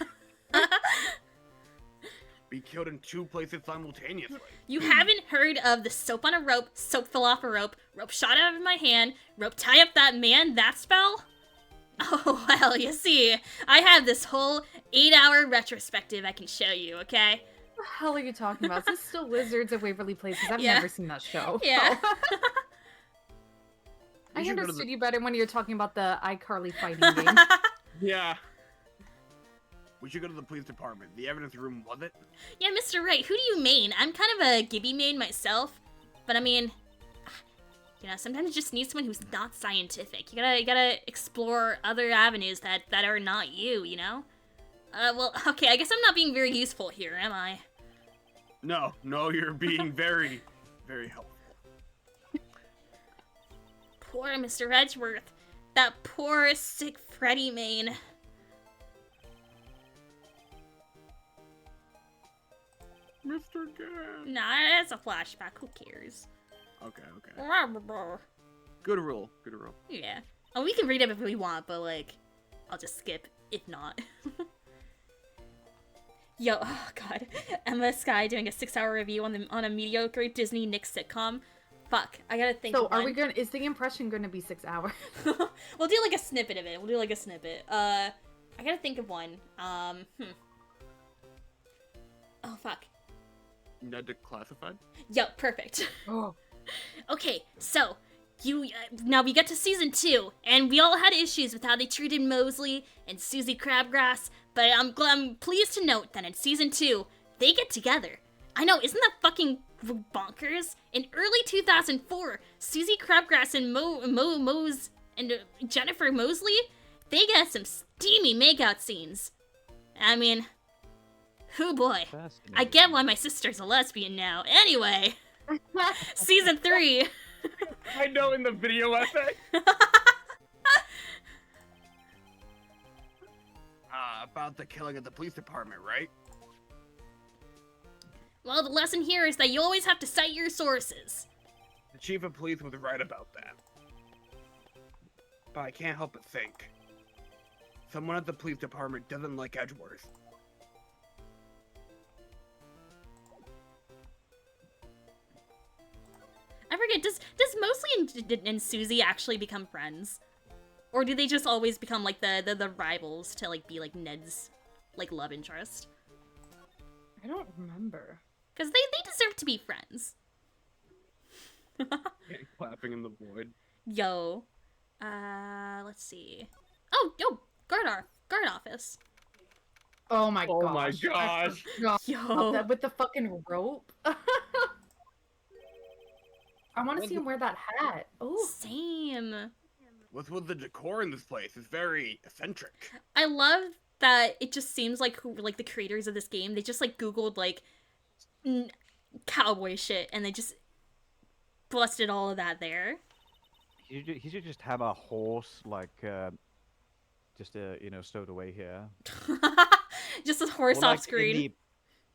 Be killed in 2 places simultaneously. You haven't heard of the soap on a rope, soap fell off a rope, rope shot out of my hand, rope tie up that man, that spell? Oh, well, you see, I have this whole 8-hour retrospective I can show you, okay? What the hell are you talking about? Is this still Wizards of Waverly Place? 'Cause I've Yeah. never seen that show. Yeah. I We should go to understood the- you better when you were talking about the iCarly fighting game. Yeah. We should go to the police department. The evidence room, was it? Yeah, Mr. Wright, who do you main? I'm kind of a Gibby main myself, but I mean, sometimes you just need someone who's not scientific. You gotta explore other avenues that are not you, well, okay, I guess I'm not being very useful here, am I? No, you're being very, very helpful. Poor Mr. Edgeworth. That poor, sick Freddy main. Mr. Gan. Nah, it's a flashback. Who cares? Okay. Yeah. Good rule. Oh, we can read it if we want, but, I'll just skip if not. Yo, oh god. Emma Sky doing a 6-hour review on a mediocre Disney Nick sitcom. Fuck, I gotta think So of are one. we gonna? Is the impression gonna be 6 hours? We'll do a snippet of it. I gotta think of one. Oh, fuck. Ned declassified? Yep, perfect. Oh. Okay, so now we get to season 2, and we all had issues with how they treated Mosley and Susie Crabgrass, but I'm pleased to note that in season 2, they get together. I know, isn't that fucking bonkers? In early 2004, Susie Crabgrass and Jennifer Mosley, they get some steamy makeout scenes. I mean, hoo boy. I get why my sister's a lesbian now. Anyway, season 3. I know in the video essay. About the killing of the police department, right? Well, the lesson here is that you always have to cite your sources. The chief of police was right about that. But I can't help but think. Someone at the police department doesn't like Edgeworth. I forget, does Mosley and Susie actually become friends? Or do they just always become, like, the rivals to, like, be, like, Ned's, like, love interest? I don't remember. Because they deserve to be friends. Clapping in the void. Yo. Let's see. Oh, yo, guard office. Oh my gosh. Oh my gosh. Yo. With the fucking rope. I want to see him wear that hat. Oh. Same. What's with the decor in this place? It's very eccentric. I love that it just seems like the creators of this game, they just like Googled like cowboy shit and they just busted all of that there. He should just have a horse like stowed away here. Just a horse Or, off like, screen.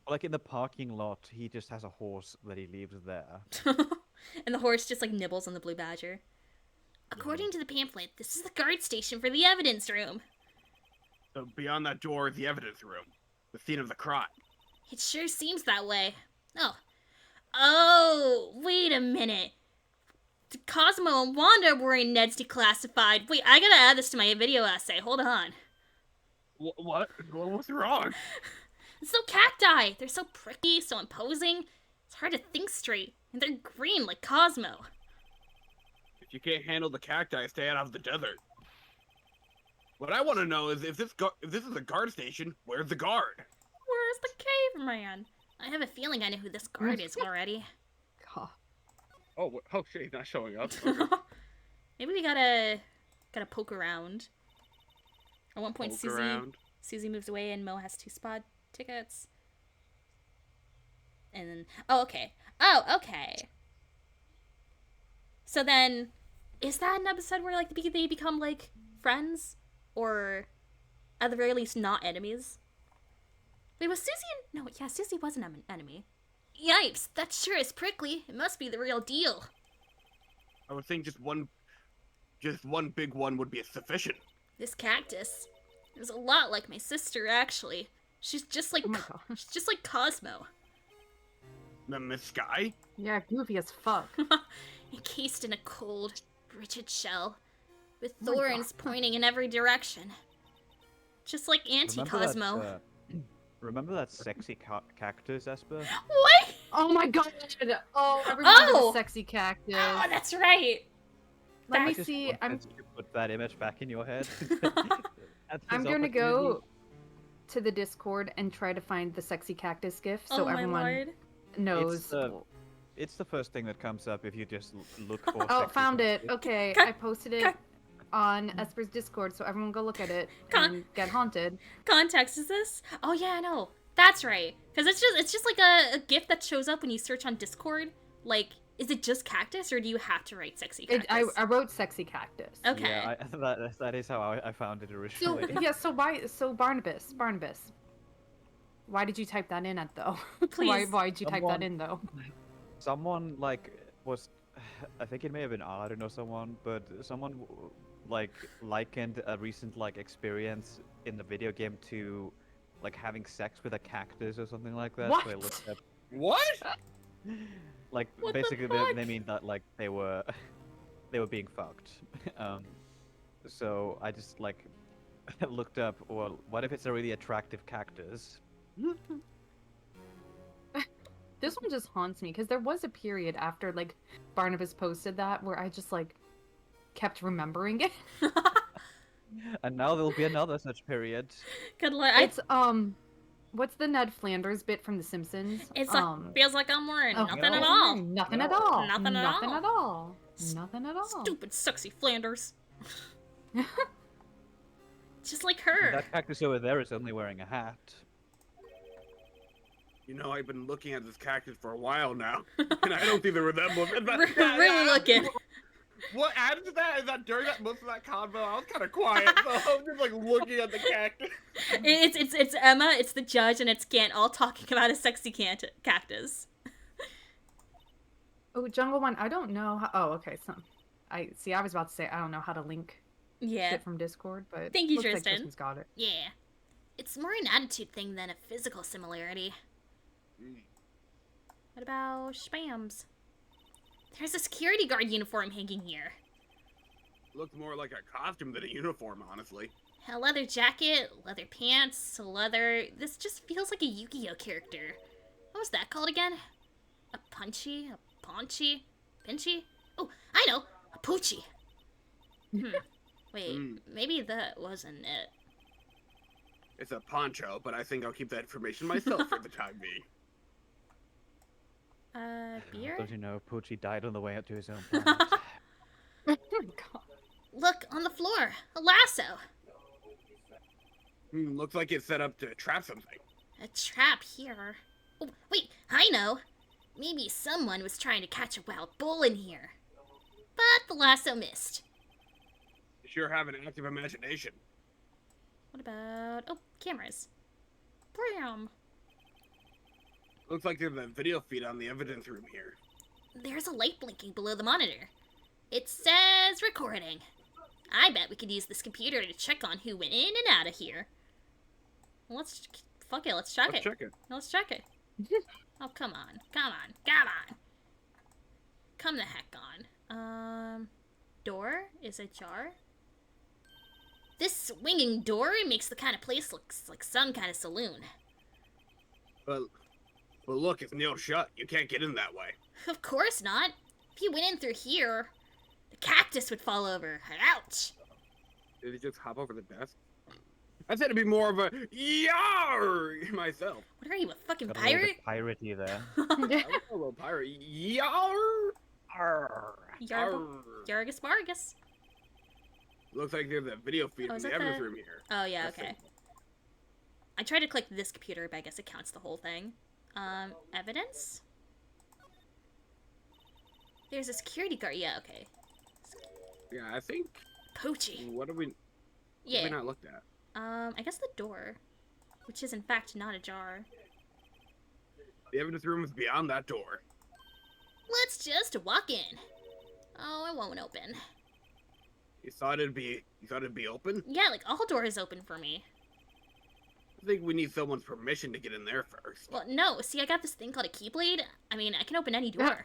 Like in the parking lot, he just has a horse that he leaves there. And the horse just like nibbles on the blue badger. According to the pamphlet, this is the guard station for the evidence room. So beyond that door is the evidence room. The scene of the crime. It sure seems that way. Oh, wait a minute. Cosmo and Wanda were in Ned's Declassified. Wait, I gotta add this to my video essay. Hold on. What? What's wrong? It's so cacti. They're so pricky, so imposing. It's hard to think straight. And they're green like Cosmo. If you can't handle the cacti, stay out of the desert. What I want to know is if this is a guard station, where's the guard? Where's the caveman? I have a feeling I know who this guard is already. God. Oh shit, he's not showing up. Okay. Maybe we gotta poke around. At one point, Poke around. Susie moves away and Mo has 2 spot tickets. And then, oh, okay. So then, is that an episode where, like, they become, like, friends? Or, at the very least, not enemies? Wait, was Susie Susie was an enemy. Yipes, that sure is prickly. It must be the real deal. I would think just one big one would be sufficient. This cactus is a lot like my sister, actually. She's just like, Oh my gosh. she's just like Cosmo. Miss Sky? Yeah, goofy as fuck. Encased in a cold, rigid shell, with Oh my thorns pointing in every direction. Just like Anti-Cosmo. Remember that sexy cactus, Esper? What? Oh my god. Oh, everyone has Oh! a sexy cactus. Oh, that's right. Let me That- see. I'm Put that image back in your head. I'm gonna go to the Discord and try to find the sexy cactus gif so oh my everyone lord. knows. It's the first thing that comes up if you just look for. Oh, sexy found it. cactus. Okay, Cut- I posted it cut. on Esper's Discord, so everyone go look at it Cut. and get haunted. Context is this? Oh yeah, I know. That's right. Because it's just like a GIF that shows up when you search on Discord. Like, is it just cactus or do you have to write sexy cactus? I wrote sexy cactus. Okay. Yeah, that is how I found it So originally. yeah, so Barnabas, why did you type that in at though? Please. Why did you type that Someone- in though? Someone was, I think it may have been Aaron or someone, but someone likened a recent experience in the video game to having sex with a cactus or something like that. So I What? looked up, What? What the basically fuck? they mean that they were being fucked. So I just looked up, well, what if it's a really attractive cactus? This one just haunts me because there was a period after like Barnabas posted that where I just like kept remembering it. And now there'll be another such period. Good luck. It's what's the Ned Flanders bit from The Simpsons? It's like, feels like I'm wearing oh, nothing at no. all. Nothing No. at all. Nothing at Nothing all. at all. Nothing at all. Stupid, sexy Flanders. Just like her. That cactus over there is only wearing a hat. You know, I've been looking at this cactus for a while now, and I don't see the resemblance. We're really looking. What added to that is that during most of that convo, I was kind of quiet, so I was just like looking at the cactus. It's Emma, it's the judge, and it's Gant all talking about a sexy cactus. Oh, Jungle One, I don't know how. Oh, okay. So, I was about to say I don't know how to link Yeah. shit from Discord, but Thank you, looks like Tristan. Tristan's got it. Yeah. It's more an attitude thing than a physical similarity. What about Spams? There's a security guard uniform hanging here. Looks more like a costume than a uniform, honestly. A leather jacket, leather pants, leather... This just feels like a Yu-Gi-Oh character. What was that called again? A punchy? A paunchy? Pinchy? Oh, I know! A poochie! Wait, maybe that wasn't it. It's a poncho, but I think I'll keep that information myself for the time being. Beer? Don't you know, Poochie died on the way up to his own planet. Oh my god. Look, on the floor! A lasso! Looks like it's set up to trap something. A trap here. Oh, wait, I know! Maybe someone was trying to catch a wild bull in here. But the lasso missed. You sure have an active imagination. What about... Oh, cameras. Bram! Looks like there's a video feed on the evidence room here. There's a light blinking below the monitor. It says recording. I bet we could use this computer to check on who went in and out of here. Let's... Fuck it, let's check Let's it. check it. Let's check it. Oh, come on. Come on. Come on. Come the heck on. Door is ajar. This swinging door makes the kind of place look like some kind of saloon. But look, it's nailed shut. You can't get in that way. Of course not. If you went in through here, the cactus would fall over. Ouch! Did he just hop over the desk? I said it'd be more of a yar myself. What are you, a fucking Got a little pirate? bit piratey there. I was a little pirate. Yar. Arr. Yargus. Looks like there's a video feed Oh, from is the that evidence the- room here. Oh, yeah, That's okay. it. I tried to click this computer, but I guess it counts the whole thing. Evidence? There's a security guard. Yeah, okay. Yeah, I think. Poochie. What have we Yeah. not looked at? I guess the door, which is in fact not ajar. The evidence room is beyond that door. Let's just walk in. Oh, it won't open. You thought it'd be open? Yeah, like all doors open for me. I think we need someone's permission to get in there first. Well, no. See, I got this thing called a keyblade. I mean, I can open any door.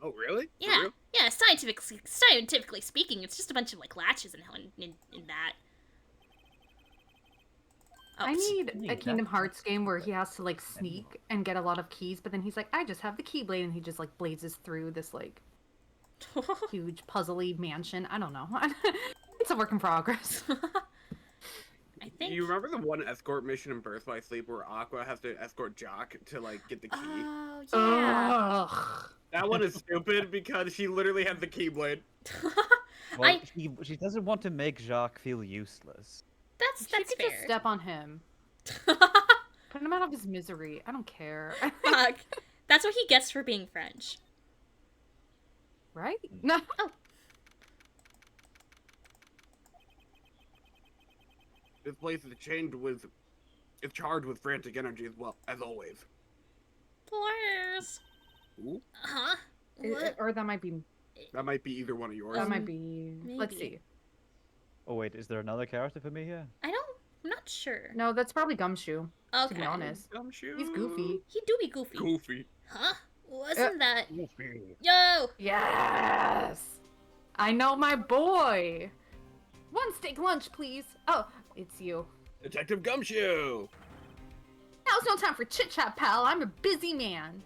Oh, really? For Yeah, real? yeah. Scientifically speaking, it's just a bunch of like latches in that. Oh, I need a Neat, Kingdom that's Hearts game where he has to like sneak and get a lot of keys, but then he's like, I just have the Keyblade, and he just like blazes through this like huge puzzly mansion. I don't know. It's a work in progress. I think. You remember the one escort mission in Birth by Sleep where Aqua has to escort Jock to like get the key? Oh yeah. Ugh. That one is stupid because she literally has the Keyblade. Well, she doesn't want to make Jacques feel useless. That's She could fair. just step on him. Put him out of his misery. I don't care. Fuck. That's what he gets for being French. Right? No. This place is charged with frantic energy as well as always. Please. Ooh, Huh? What? Or that might be. that might be either one of yours. That might be. Let's maybe. see. Oh wait, is there another character for me here? I'm not sure. No, that's probably Gumshoe. To Okay. be honest, Gumshoe. he's goofy. He do be goofy. Goofy. Huh? Wasn't that... Goofy. Yo! Yes. I know my boy. One steak lunch, please. Oh, it's you. Detective Gumshoe. Now's no time for chit-chat, pal. I'm a busy man.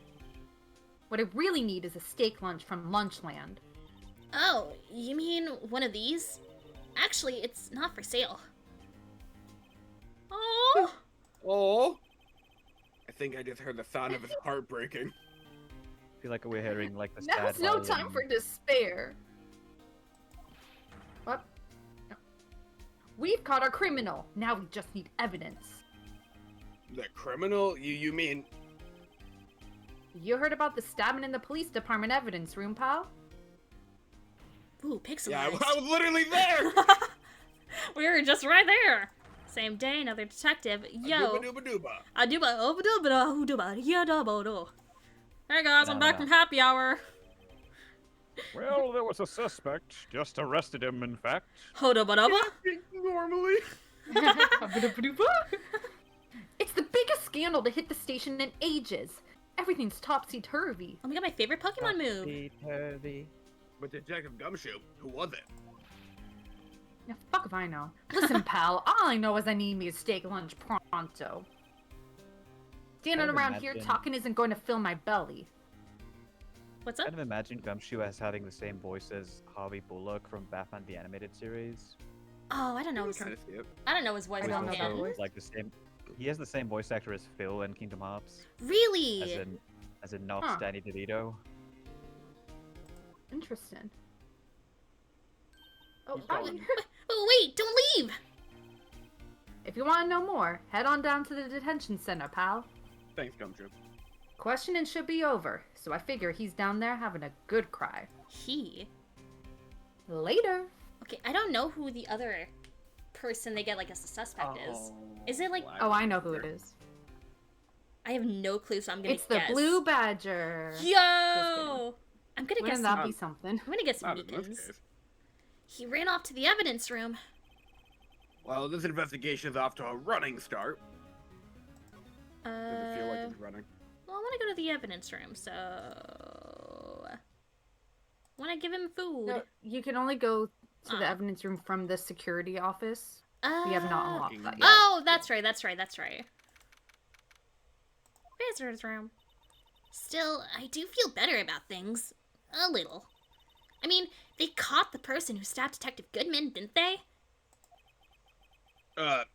What I really need is a steak lunch from Lunchland. Oh, you mean one of these? Actually, it's not for sale. Oh, Oh. I think I just heard the sound of his heart breaking. I feel like we're hearing like the sad Now's no time violin. for despair. What? No. We've caught our criminal. Now we just need evidence. The criminal? You mean? You heard about the stabbing in the police department evidence room, pal? ooh, pixelized. Yeah, I was literally there. We were just right there. Same day, another detective. Yo. Dooba. Hey guys, I'm back from happy hour. Well, there was a suspect. Just arrested him, in fact. Hodobadaba. Normally. It's the biggest scandal to hit the station in ages. Everything's topsy-turvy. Oh my god, my favorite Pokemon move. Topsy-turvy. But Detective Gumshoe, who was it? Yeah, fuck if I know. Listen, pal, all I know is I need me a steak lunch pronto. Standing Kind of around here imagine- talking isn't going to fill my belly. What's up? Kind of imagine Gumshoe as having the same voice as Harvey Bullock from Batman the Animated Series. Oh, I don't know. I His, kind of see it. I don't know his voice I don't know that offhand. voice. Like the same. He has the same voice actor as Phil in Kingdom Hearts, Really? as in not Huh. Danny DeVito. Interesting. Oh, Keep going. Oh wait, don't leave. if you want to know more, head on down to the detention center, pal. Thanks, Gumshoe. Questioning should be over, so I figure he's down there having a good cry. He. Later. Okay, I don't know who the other person they get like as a suspect is. Is it like? Oh, I know who it is. I have no clue, so I'm gonna It's the guess. Blue Badger. Yo! I'm gonna guess. Wouldn't that some- be something? I'm gonna guess Not in this Meekins. case. He ran off to the evidence room. Well, this investigation is off to a running start. Does it feel like it's running? Well, I want to go to the evidence room, so I want to give him food. No, you can only go to the Ah. evidence room from the security office. We have not unlocked that yet. Oh, that's right. Visitor's room. Still, I do feel better about things. A little. I mean, they caught the person who stabbed Detective Goodman, didn't they?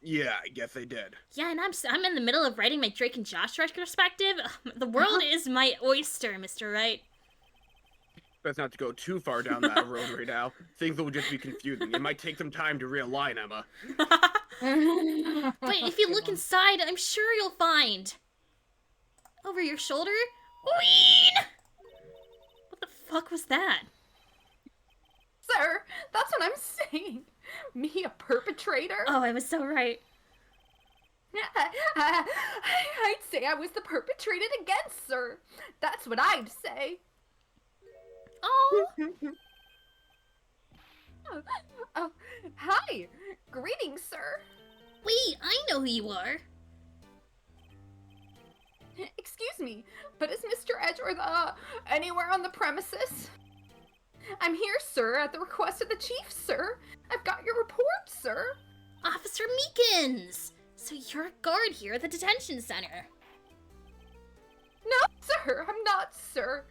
Yeah, I guess they did. Yeah, and I'm in the middle of writing my Drake and Josh retrospective. The world is my oyster, Mr. Wright. Best not to go too far down that road right now. Things will just be confusing. It might take some time to realign, Emma. But if you look inside, I'm sure you'll find. Over your shoulder? Ween! What the fuck was that? Sir, that's what I'm saying. Me, a perpetrator? Oh, I was so right. I'd say I was the perpetrated against, sir. That's what I'd say. Oh, Oh, hi. Greetings, sir. wait, I know who you are. Excuse me, but is Mr. Edgeworth, anywhere on the premises? I'm here, sir, at the request of the chief, sir. I've got your report, sir. Officer Meekins! So you're a guard here at the detention center. No, sir, I'm not, sir.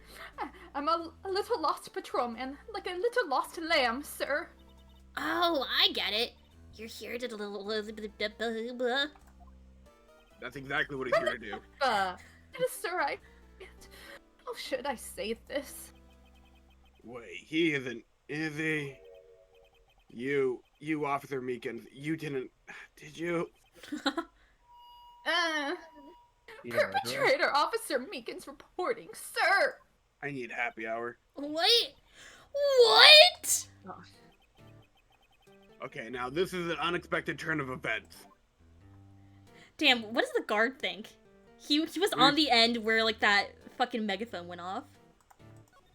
I'm a little lost patrolman, like a little lost lamb, sir. Oh, I get it. You're here to That's exactly what he's here to do. Sir, I can't. How should I say this? Wait, he isn't, is he? You, Officer Meekins, you didn't, did you? You know, Edward. Perpetrator Officer Meekins reporting, sir. I need happy hour. What? What? Okay, now this is an unexpected turn of events. Damn, what does the guard think? He was on the end where like that fucking megaphone went off.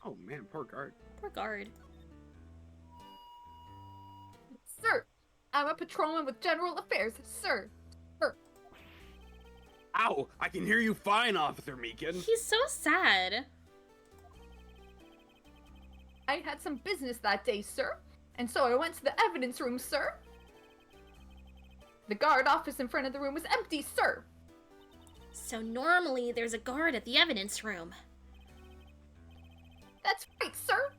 Oh man, poor guard. Poor guard. Sir, I'm a patrolman with general affairs, sir. Ow! I can hear you fine, Officer Meekins. He's so sad. I had some business that day, sir, and so I went to the evidence room, sir. The guard office in front of the room was empty, sir. So normally there's a guard at the evidence room. That's right, sir.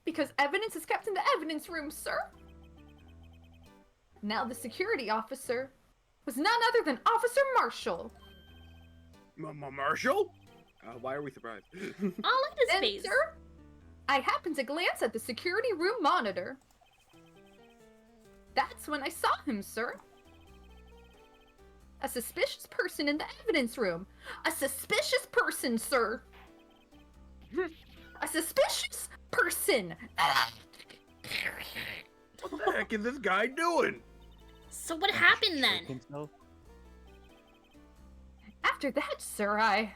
Because evidence is kept in the evidence room, sir. Now the security officer was none other than Officer Marshall. Marshall? Why are we surprised? All in his Then, face. sir, I happened to glance at the security room monitor. That's when I saw him, sir. A suspicious person in the evidence room. A suspicious person, sir. A suspicious person. What the heck is this guy doing? So what happened then? Himself? After that, sir,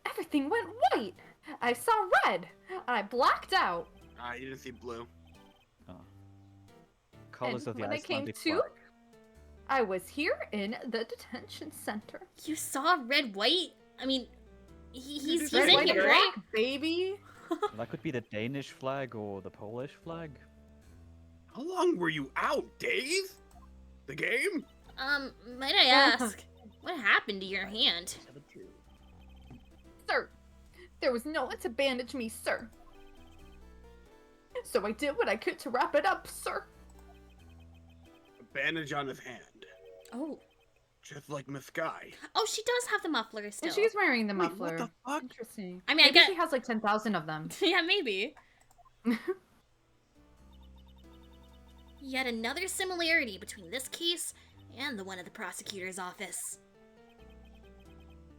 everything went white. I saw red. I blacked out. You didn't see blue. Colors And of the when I came Icelandic to, flag. I was here in the detention center. You saw red, white? I mean, he's Red, in white, here, and right? black, baby. That could be the Danish flag or the Polish flag. How long were you out, Dave? The game? Might I ask, what happened to your hand? Sir, there was no one to bandage me, sir. So I did what I could to wrap it up, sir. A bandage on his hand. Oh. Just like Miss Sky. Oh, she does have the muffler still. And she's wearing the Wait, muffler. what the fuck? Interesting. I mean, I Maybe get- she has like 10,000 of them. Yeah, maybe. Yet another similarity between this case and the one at the prosecutor's office.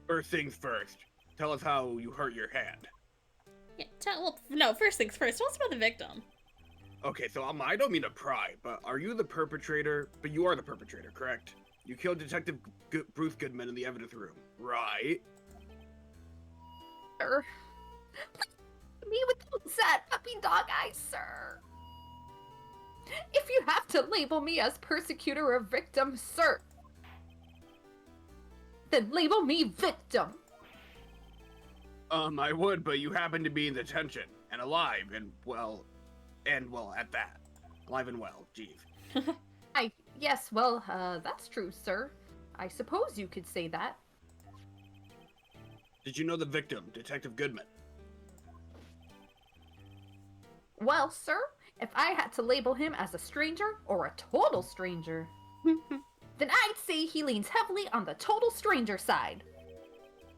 First things first. Tell us how you hurt your hand. Yeah, well, no, first things first. Tell us about the victim. Okay, so I don't mean to pry, but are you the perpetrator? But you are the perpetrator, correct? You killed Detective Bruce Goodman in the evidence room, right? Sir. Me with those sad puppy dog eyes, sir. If you have to label me as persecutor or victim, sir, then label me victim. I would, but you happen to be in detention and alive and well, at that. Alive and well, jeez. Yes, well, that's true, sir. I suppose you could say that. Did you know the victim, Detective Goodman? Well, sir, if I had to label him as a stranger or a total stranger, then I'd say he leans heavily on the total stranger side.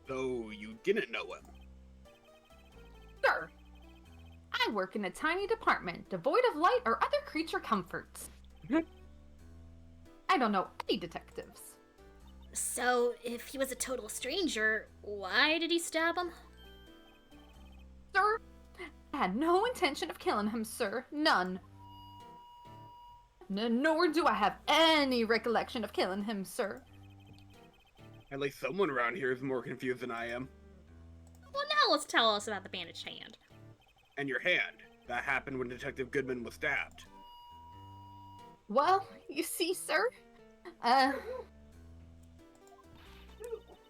So you didn't know him. Sir, I work in a tiny department devoid of light or other creature comforts. I don't know any detectives. So, if he was a total stranger, why did he stab him? Sir, I had no intention of killing him, sir. None. Nor do I have any recollection of killing him, sir. At least someone around here is more confused than I am. Well, now let's tell us about the bandaged hand. And your hand. That happened when Detective Goodman was stabbed. Well, you see, sir,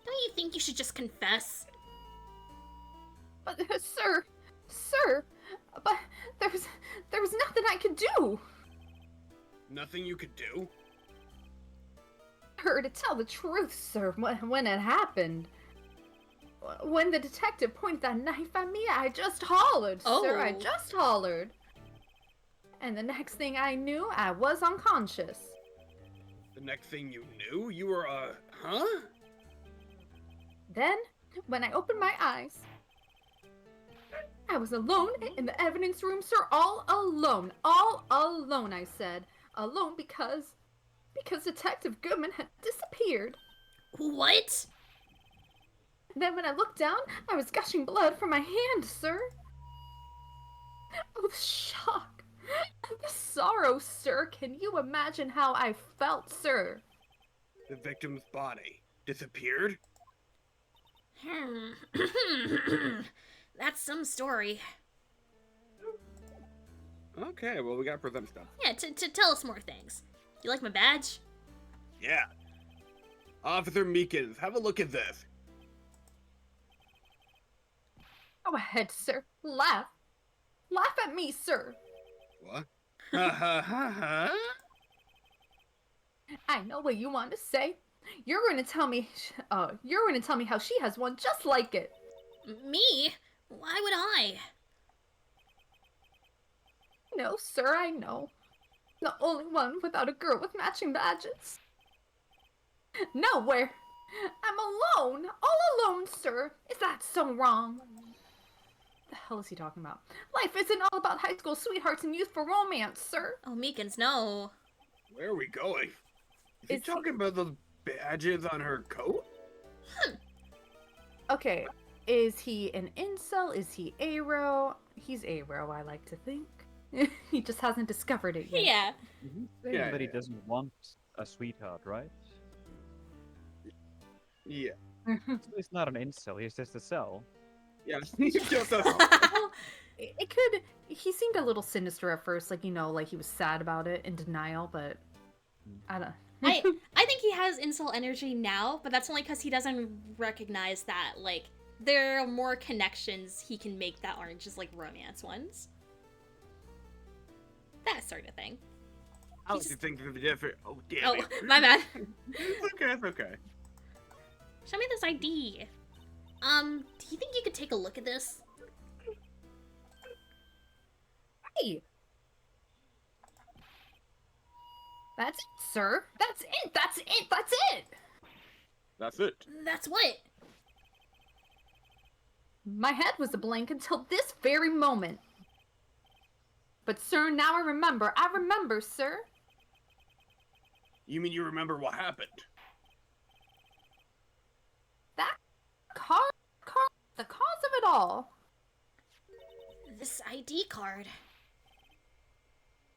Don't you think you should just confess? but, sir, but there was nothing I could do. Nothing you could do? Her to tell the truth, sir, when it happened. When the detective pointed that knife at me, I just hollered, sir. I Oh. just hollered. And the next thing I knew, I was unconscious. The next thing you knew, you were, huh? Then, when I opened my eyes, I was alone in the evidence room, sir. All alone, I said. Alone because Detective Goodman had disappeared. What? Then when I looked down, I was gushing blood from my hand, sir. Oh, the shock. The sorrow, sir. Can you imagine how I felt, sir? The victim's body disappeared? That's some story. Okay, well, we gotta present stuff. Yeah, to tell us more things. You like my badge? Yeah. Officer Meekins, have a look at this. Go ahead, sir. Laugh. Laugh at me, sir. What? Ha ha ha ha! I know what you want to say. you're going to tell me, how she has one just like it. Me? Why would I? No, sir, I know. The only one without a girl with matching badges. Nowhere. I'm alone. All alone, sir. Is that so wrong? The hell is he talking about? Life isn't all about high school sweethearts and youthful romance, sir. Oh, Meekins, no. Where are we going? Is he Is he- talking about the badges on her coat? Okay, is he an incel? Is he ARO? He's ARO, I like to think. He just hasn't discovered it yet. Yeah. Saying Yeah, that he yeah. doesn't want a sweetheart, right? Yeah. So he's not an incel, he's just a cell. Yeah, he's just a... Well, it could. He seemed a little sinister at first, like, like he was sad about it, in denial, but I don't. I think he has incel energy now, but that's only because he doesn't recognize that, like, there are more connections he can make that aren't just, like, romance ones. That sort of thing. I like to think of the different... Oh, damn Oh, it. my bad. It's okay, it's okay. Show me this ID. Do you think you could take a look at this? Hey! That's it, sir. That's it. That's it. That's it. That's it. That's what? My head was a blank until this very moment. But, sir, now I remember. I remember, sir. You mean you remember what happened? That the cause of it all. This ID card.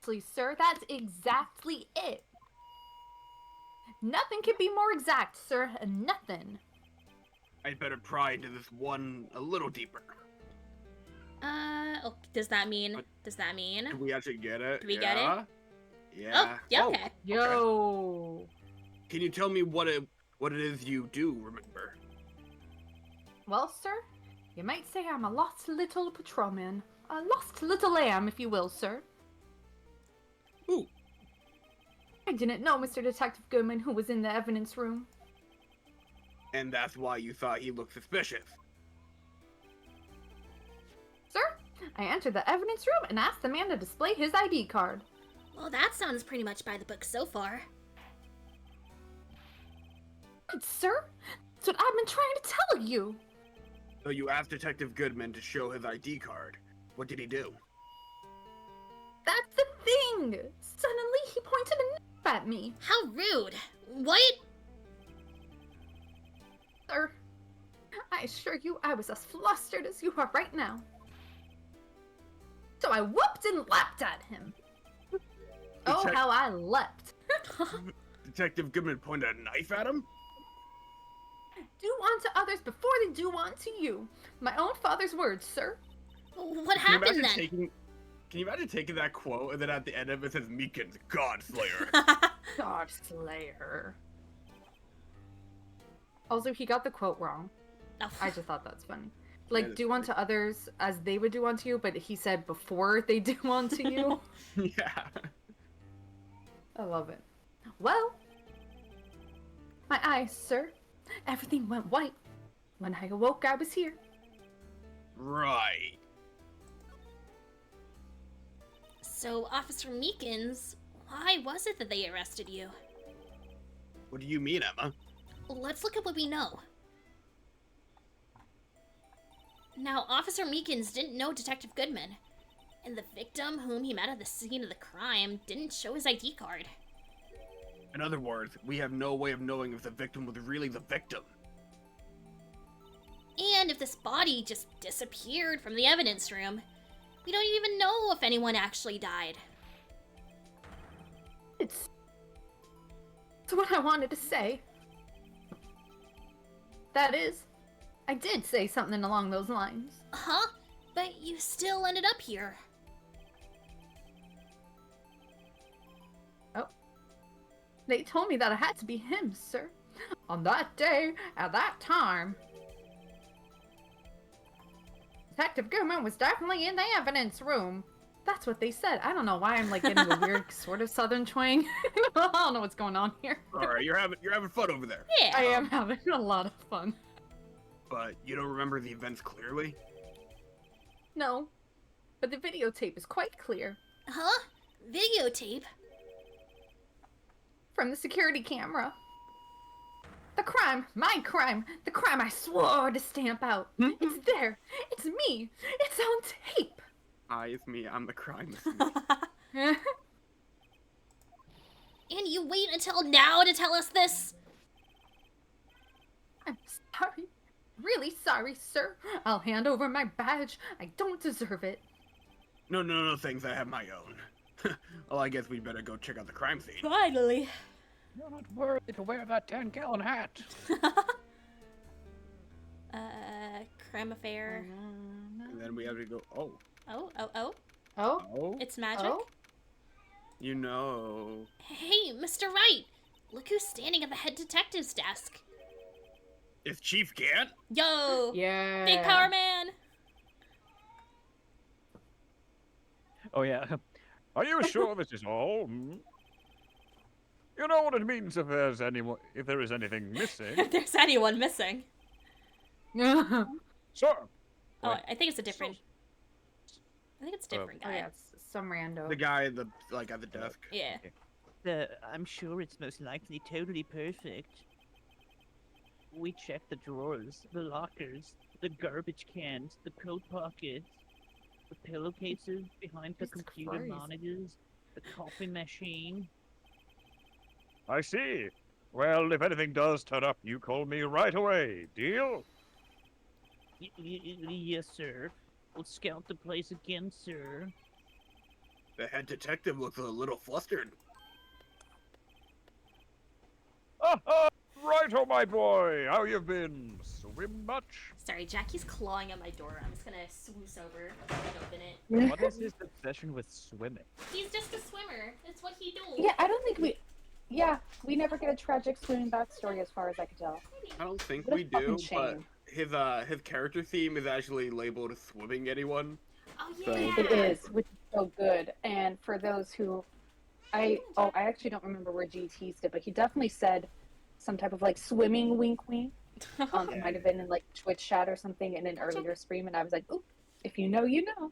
Please, sir, that's exactly it. Nothing can be more exact, sir. Nothing. I'd better pry into this one a little deeper. Oh, does that mean? Do we actually get it? Do we get it? Yeah? Yeah. Oh, yeah, okay. Yo. Can you tell me what it is you do remember? Well, sir, you might say I'm a lost little patrolman. A lost little lamb, if you will, sir. Ooh. I didn't know Mr. Detective Goodman, who was in the evidence room. And that's why you thought he looked suspicious. Sir, I entered the evidence room and asked the man to display his ID card. Well, that sounds pretty much by the book so far. Right, sir, that's what I've been trying to tell you. So you asked Detective Goodman to show his ID card. What did he do? That's the thing. Suddenly, he pointed a knife at me. How rude! What? Sir, I assure you I was as flustered as you are right now. So I whooped and leapt at him. Oh, Detec- how I leapt. Detective Goodman pointed a knife at him? Do unto others before they do unto you. My own father's words, sir. What Can you happened imagine then? Can you imagine taking that quote and then at the end of it says Meekins, Godslayer? God Slayer. Also, he got the quote wrong. Oh. I just thought that's funny. That Like, is do unto others as they would do unto you, but he said before they do unto you. Yeah. I love it. Well, my eyes, sir. Everything went white. When I awoke, I was here. Right. So, Officer Meekins, why was it that they arrested you? What do you mean, Emma? Let's look at what we know. Now, Officer Meekins didn't know Detective Goodman, and the victim whom he met at the scene of the crime didn't show his ID card. In other words, we have no way of knowing if the victim was really the victim. And if this body just disappeared from the evidence room, we don't even know if anyone actually died. It's what I wanted to say. That is, I did say something along those lines. Huh? But you still ended up here. They told me that it had to be him, sir. On that day, at that time. Detective Goodman was definitely in the evidence room. That's what they said. I don't know why I'm like getting a weird sort of southern twang. I don't know what's going on here. All right, you're having fun over there. Yeah. I am having a lot of fun. But you don't remember the events clearly? No, but the videotape is quite clear Huh? Videotape? from the security camera. The crime, my crime, the crime I swore to stamp out. It's there. It's me. It's on tape. Hi, it's me. I'm the crime. And you wait until now to tell us this? I'm sorry. Really sorry, sir. I'll hand over my badge. I don't deserve it. No, thanks. I have my own. Well, I guess we'd better go check out the crime scene. Finally. You're not worthy to wear that 10-gallon hat. Crime affair. And then we have to go. Oh, Oh. oh. It's magic. Oh? You know. Hey, Mr. Wright! Look who's standing at the head detective's desk. It's Chief Gant? Yo! Yeah. Big Power Man! Oh yeah. Are you sure this is all? Hmm? You know what it means if there is anything missing. If there's anyone missing. Sir. Oh, Wait, I think it's a different... I think it's a different Oh guy. yeah, it's some rando. The guy at the at the desk. Yeah. I'm sure it's most likely totally perfect. We checked the drawers, the lockers, the garbage cans, the coat pockets, the pillowcases behind the Jesus computer Christ. monitors, the coffee machine. I see. Well, if anything does turn up, you call me right away. Deal? Yes, sir. We'll scout the place again, sir. The head detective looks a little flustered. Righto, my boy. How you been? Swim much? Sorry, Jackie's clawing at my door. I'm just gonna swoosh over and open it. What is his obsession with swimming? He's just a swimmer. It's what he do. Yeah, I don't think we. Yeah, we never get a tragic swimming backstory as far as I can tell. I don't think What a we do, fucking but shame. his character theme is actually labeled swimming anyone. Oh, So- yeah! It is, which is so good. And for those who, I actually don't remember where G teased it, but he definitely said some type of like swimming wink wink. It might have been in like Twitch chat or something in an earlier stream, and I was like, "Oop, if you know, you know."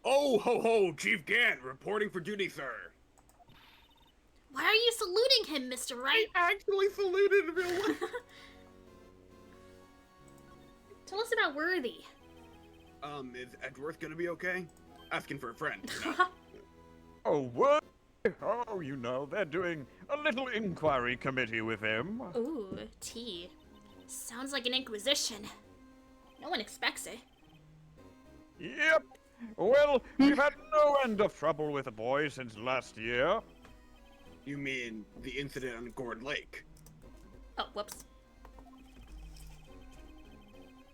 Oh ho ho, Chief Gant reporting for duty, sir. Why are you saluting him, Mr. Wright? I actually saluted in real life. Tell us about Worthy. Is Edgeworth gonna be okay? Asking for a friend. you know. Oh, what? Oh, you know, they're doing a little inquiry committee with him. Ooh, tea. Sounds like an inquisition. No one expects it. Yep. Well, we've had no end of trouble with the boy since last year. You mean the incident on Gourd Lake? Oh, whoops.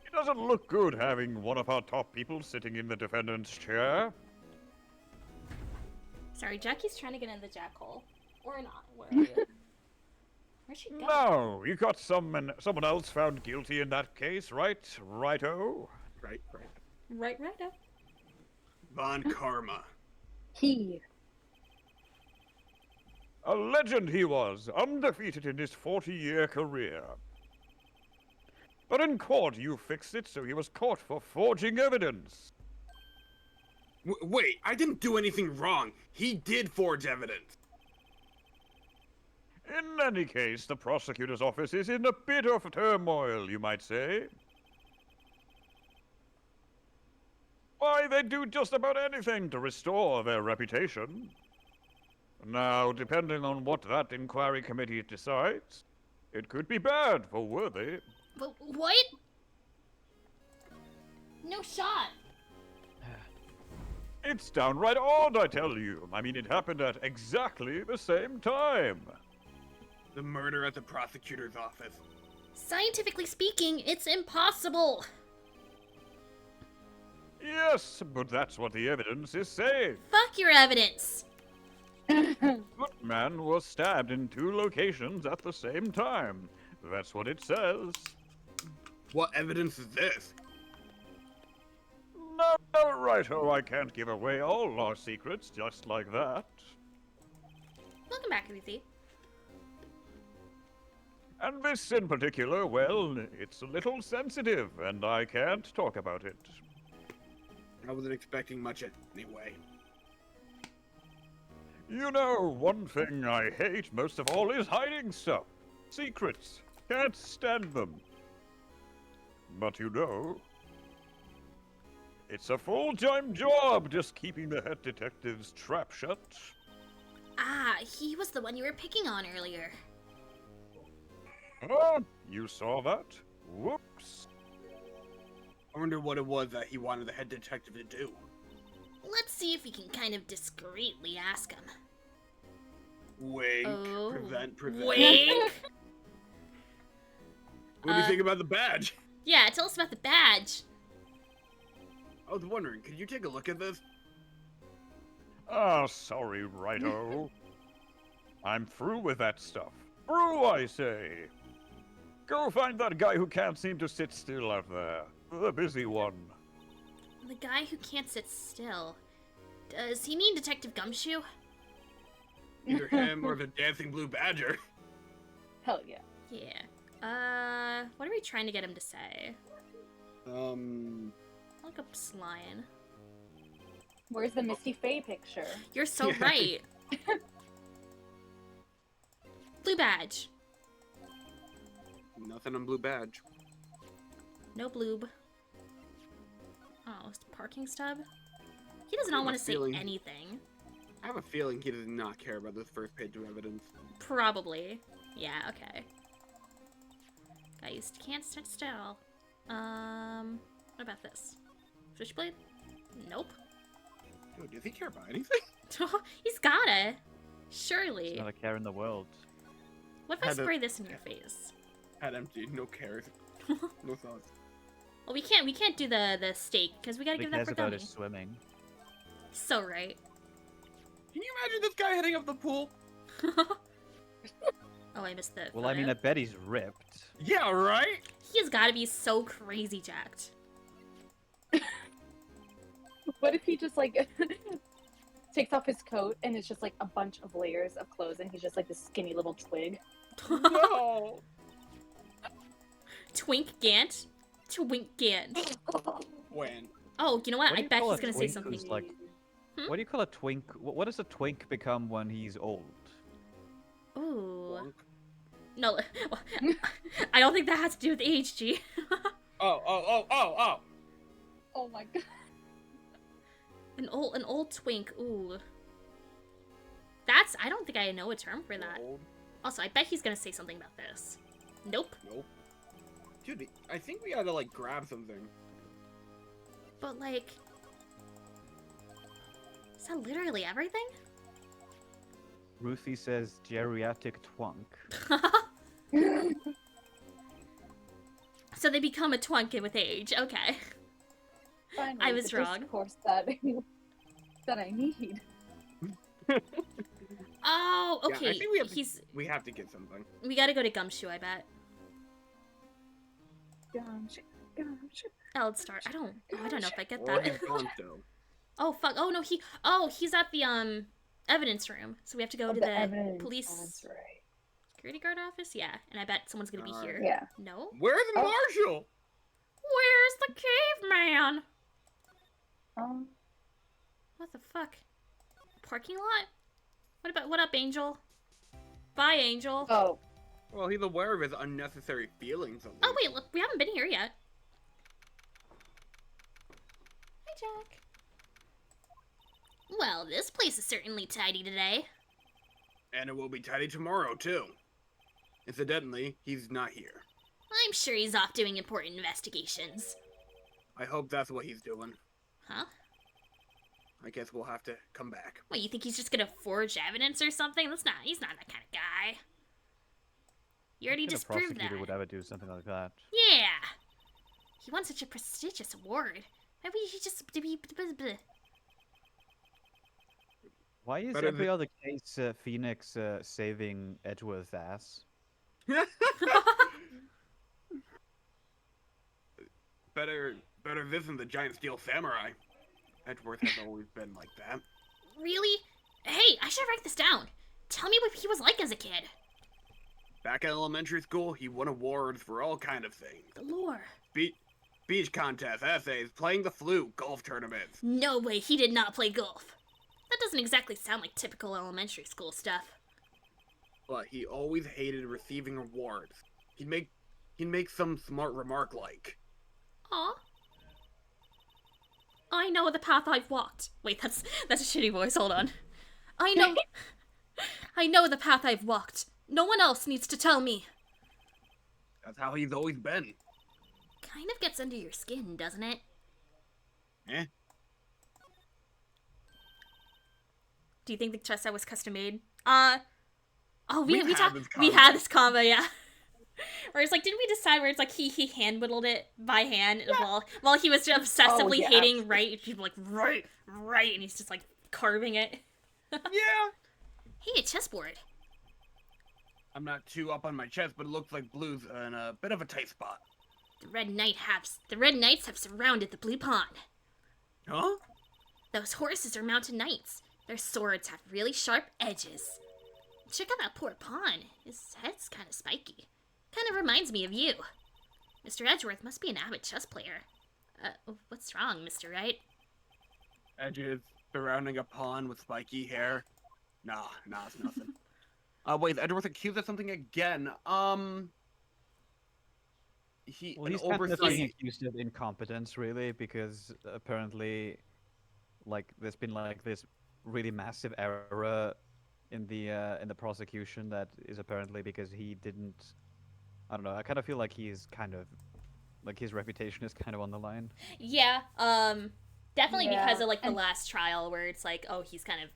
It doesn't look good having one of our top people sitting in the defendant's chair. Sorry, Jackie's trying to get in the jackhole. Or not. Where are you? Where'd she go? No, you got someone else found guilty in that case, right? Righto? Right. Right. Von Karma. He. A legend he was, undefeated in his 40-year career. But in court, you fixed it so he was caught for forging evidence. Wait, I didn't do anything wrong. He did forge evidence. In any case, the prosecutor's office is in a bit of turmoil, you might say. Why, they do just about anything to restore their reputation. Now, depending on what that inquiry committee decides, it could be bad for Worthy. But what? No shot. It's downright odd, I tell you. I mean, it happened at exactly the same time. The murder at the prosecutor's office. Scientifically speaking, it's impossible. Yes, but that's what the evidence is saying. Fuck your evidence. Footman was stabbed in 2 locations at the same time. That's what it says. What evidence is this? No, no, righto, I can't give away all our secrets just like that. Welcome back, Ruthie. And this in particular, well, it's a little sensitive, and I can't talk about it. I wasn't expecting much anyway. You know, one thing I hate most of all is hiding stuff. Secrets. Can't stand them. But you know, it's a full-time job just keeping the head detective's trap shut. Ah, he was the one you were picking on earlier. Oh, you saw that? Whoops. I wonder what it was that he wanted the head detective to do. Let's see if we can kind of discreetly ask him. Wink. Oh, Prevent. Wink! What do you think about the badge? Yeah, tell us about the badge. I was wondering, could you take a look at this? Ah, sorry, righto. I'm through with that stuff. Through, I say. Go find that guy who can't seem to sit still out there. The busy one. The guy who can't sit still. Does he mean Detective Gumshoe? Either him or the dancing blue badger. Hell yeah. Yeah. What are we trying to get him to say? Look up Slime. Where's the Misty Faye picture? You're so right. Blue badge. Nothing on blue badge. No bloob. Oh, it's a parking stub? He does not have want a to say feeling- anything. I have a feeling he does not care about this first page of evidence. Probably. Yeah, okay. Guys, can't sit still. What about this? Switchblade? Nope. Dude, does he care about anything? He's gotta. Surely. Not a care in the world. What if I Had a- spray this in your face? Head empty, no cares. No thoughts. Well, we can't do the steak because we gotta He give that cares for about Gummy. his swimming. So right. Can you imagine this guy heading up the pool? Oh, I missed the. Well, I mean, I photo. bet he's ripped. Yeah, right? He has got to be so crazy jacked. What if he just like takes off his coat and it's just like a bunch of layers of clothes and he's just like this skinny little twig? No. Twink Gant. Twink Gant. When? Oh, you know what? What do I you bet call he's a gonna say twink something. who's like? Hmm? What do you call a twink? What does a twink become when he's old? Ooh. Bonk. No, I don't think that has to do with HG. Oh. Oh my god. An old twink. Ooh. That's. I don't think I know a term for that. Old. Also, I bet he's gonna say something about this. Nope. Nope. Dude, I think we gotta like grab something. But like, is that literally everything? Ruthie says geriatric twunk. So they become a twunk with age. Okay. Finally, I was the wrong. discourse that that I need. Oh, Yeah, okay. I think we have to, He's. we have to get something. We gotta go to Gumshoe, I bet. Gumshoe. Oh, let's start. I don't know if I get Or that. he's gone still. Oh fuck. Oh no, he's at the evidence room. So we have to go Oh, to the the evidence. police That's right. security guard office. Yeah, and I bet someone's gonna be Alright. here. Yeah. No. Where's Oh. Marshall? Where's the caveman? What the fuck? Parking lot? What up, Angel? Bye, Angel. Oh, Well, he's aware of his unnecessary feelings. At Oh least. wait, look, we haven't been here yet. Hi, Jack. Well, this place is certainly tidy today. And it will be tidy tomorrow too. Incidentally, he's not here. I'm sure he's off doing important investigations. I hope that's what he's doing. Huh? I guess we'll have to come back. What, you think he's just gonna forge evidence or something? He's not that kind of guy. You already Think a disproved prosecutor that. would ever do something like that. Yeah! He won such a prestigious award. Maybe he just... Why is Better every than- other case Phoenix saving Edgeworth's ass? better Better this than the giant steel samurai. Edgeworth has always been like that. Really? Hey, I should write this down. Tell me what he was like as a kid. Back at elementary school, he won awards for all kind of things. The lore. Beach contests, essays, playing the flute, golf tournaments. No way, he did not play golf. That doesn't exactly sound like typical elementary school stuff. But he always hated receiving awards. He'd make some smart remark like, Aw. I know the path I've walked. Wait, that's a shitty voice, hold on. I know the path I've walked. No one else needs to tell me. that's how he's always been. Kind of gets under your skin, doesn't it? Eh? Do you think the chest set was custom made? We We've had this we combo. had this combo, yeah. Where it's like, didn't we decide where it's like he hand whittled it by hand while he was obsessively yeah. hating right? People like right, and he's just like carving it. Yeah. Hey, a chessboard. I'm not too up on my chest, but it looks like Blue's in a bit of a tight spot. The Red Knights have surrounded the Blue Pawn. Huh? Those horses are mounted knights. Their swords have really sharp edges. Check out that poor pawn. His head's kind of spiky. Kind of reminds me of you. Mr. Edgeworth must be an avid chess player. What's wrong, Mr. Wright? Edges surrounding a pawn with spiky hair. Nah, it's nothing. Wait, Edgeworth accused of something again. He's Well, he's kind of being accused of incompetence, really, because apparently, like, there's been like this really massive error in the prosecution that is apparently because he didn't. I don't know. I kind of feel like he's kind of like his reputation is kind of on the line. Yeah, definitely Yeah, because of like the and- last trial where it's like, oh, he's kind of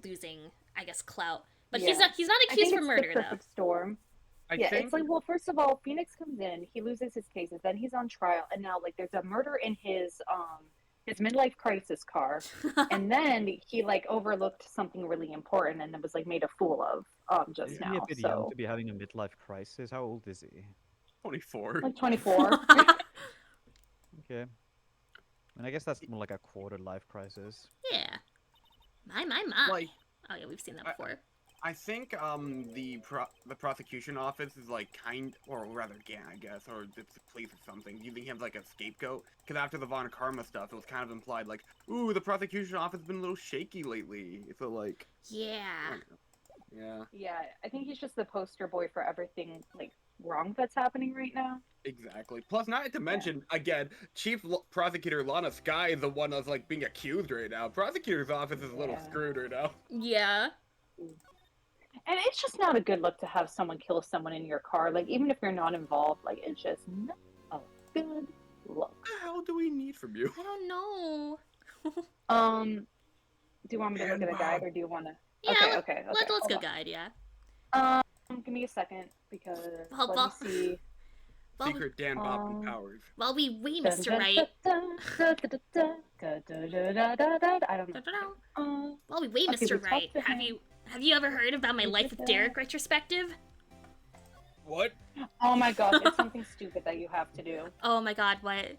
losing, I guess, clout. But Yeah. he's not I accused think for it's murder the though. perfect storm. I think It's like, well, first of all, Phoenix comes in, he loses his cases, then he's on trial, and now like there's a murder in his midlife crisis car, and then he like overlooked something really important and was like made a fool of just Isn't he now. a bit young So to be having a midlife crisis? How old is he? 24. like 24. Okay. I mean, I guess that's more like a quarter life crisis. Yeah. My. Like, Oh yeah, we've seen that I- before. I think the prosecution office is like or rather, yeah, I guess, or it's the police or something, using him like a scapegoat. Because after the Von Karma stuff, it was kind of implied like, ooh, the prosecution office has been a little shaky lately. So like, I Yeah. don't know. Yeah, Yeah, I think he's just the poster boy for everything like wrong that's happening right now. exactly. Plus, not to mention, again, Prosecutor Lana Sky is the one that's like being accused right now. Prosecutor's office is a little Yeah. screwed right now. Yeah. And it's just not a good look to have someone kill someone in your car. Like, even if you're not involved, like, it's just not a good look. What the hell do we need from you? I don't know. Do you want me to look at a Handbook. guide, or do you want to? Yeah, Okay. let's hold go on. guide, yeah. Give me a second, because Well, let me see. While, Secret Dan Bob Um, powers. while we wait, Dun, Mr. dun, Wright. dun, dun, dun, dun, dun, dun, dun, dun, dun, dun, dun. I don't know. While we wait, Okay, Mr. we talked Wright, to him. have you ever heard about my Life with Derek retrospective? What? Oh my god, it's something stupid that you have to do. Oh my god, what?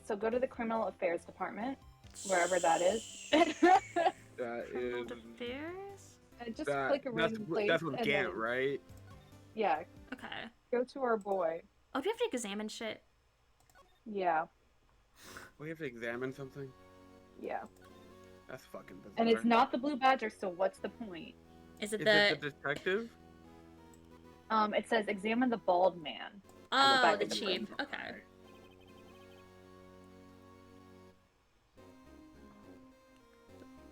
So go to the criminal affairs department, wherever that is. That Criminal is. affairs? And just That, click a random place. that's with and Gant, then- right? Yeah, Okay. go to our boy. Oh, do we have to examine shit? Yeah, We have to examine something? yeah. That's fucking bizarre. And it's not the blue badger, so what's the point? Is it Is the... it the detective? It says examine the bald man. Oh, back the of the chief. room. Okay.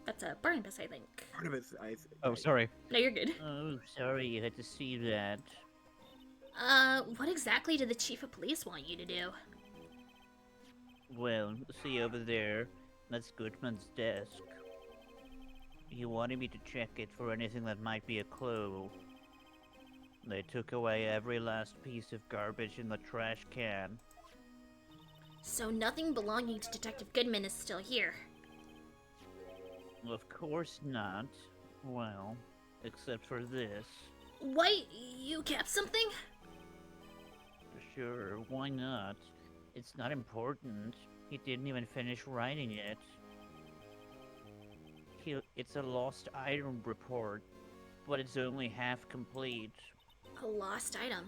That's a Barnabas, I think. Part of it's Oh, sorry. No, you're good. Oh, sorry you had to see that. What exactly did the chief of police want you to do? Well, see over there, that's Goodman's desk. He wanted me to check it for anything that might be a clue. They took away every last piece of garbage in the trash can. So nothing belonging to Detective Goodman is still here. Of course not. Well, except for this. What? You kept something? Sure, why not? It's not important. He didn't even finish writing it. It's a lost item report, but it's only half complete. A lost item.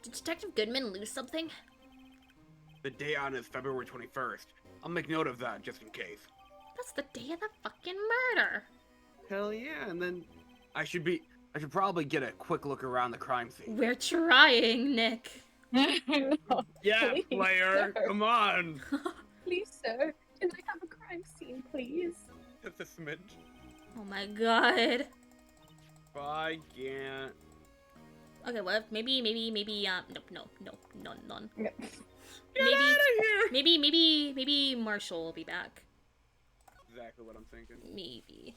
Did Detective Goodman lose something? The day on is February 21st. I'll make note of that just in case. That's the day of the fucking murder. Hell yeah, and then I should probably get a quick look around the crime scene. We're trying, Nick. Yeah, Please, player, sir. come on. Please, sir, can I have a crime scene, please? Just a smidge. Oh my god. I can't. Okay, what? Maybe, no, none. Yeah. Get out of here! Maybe Marshall will be back. Exactly what I'm thinking. Maybe.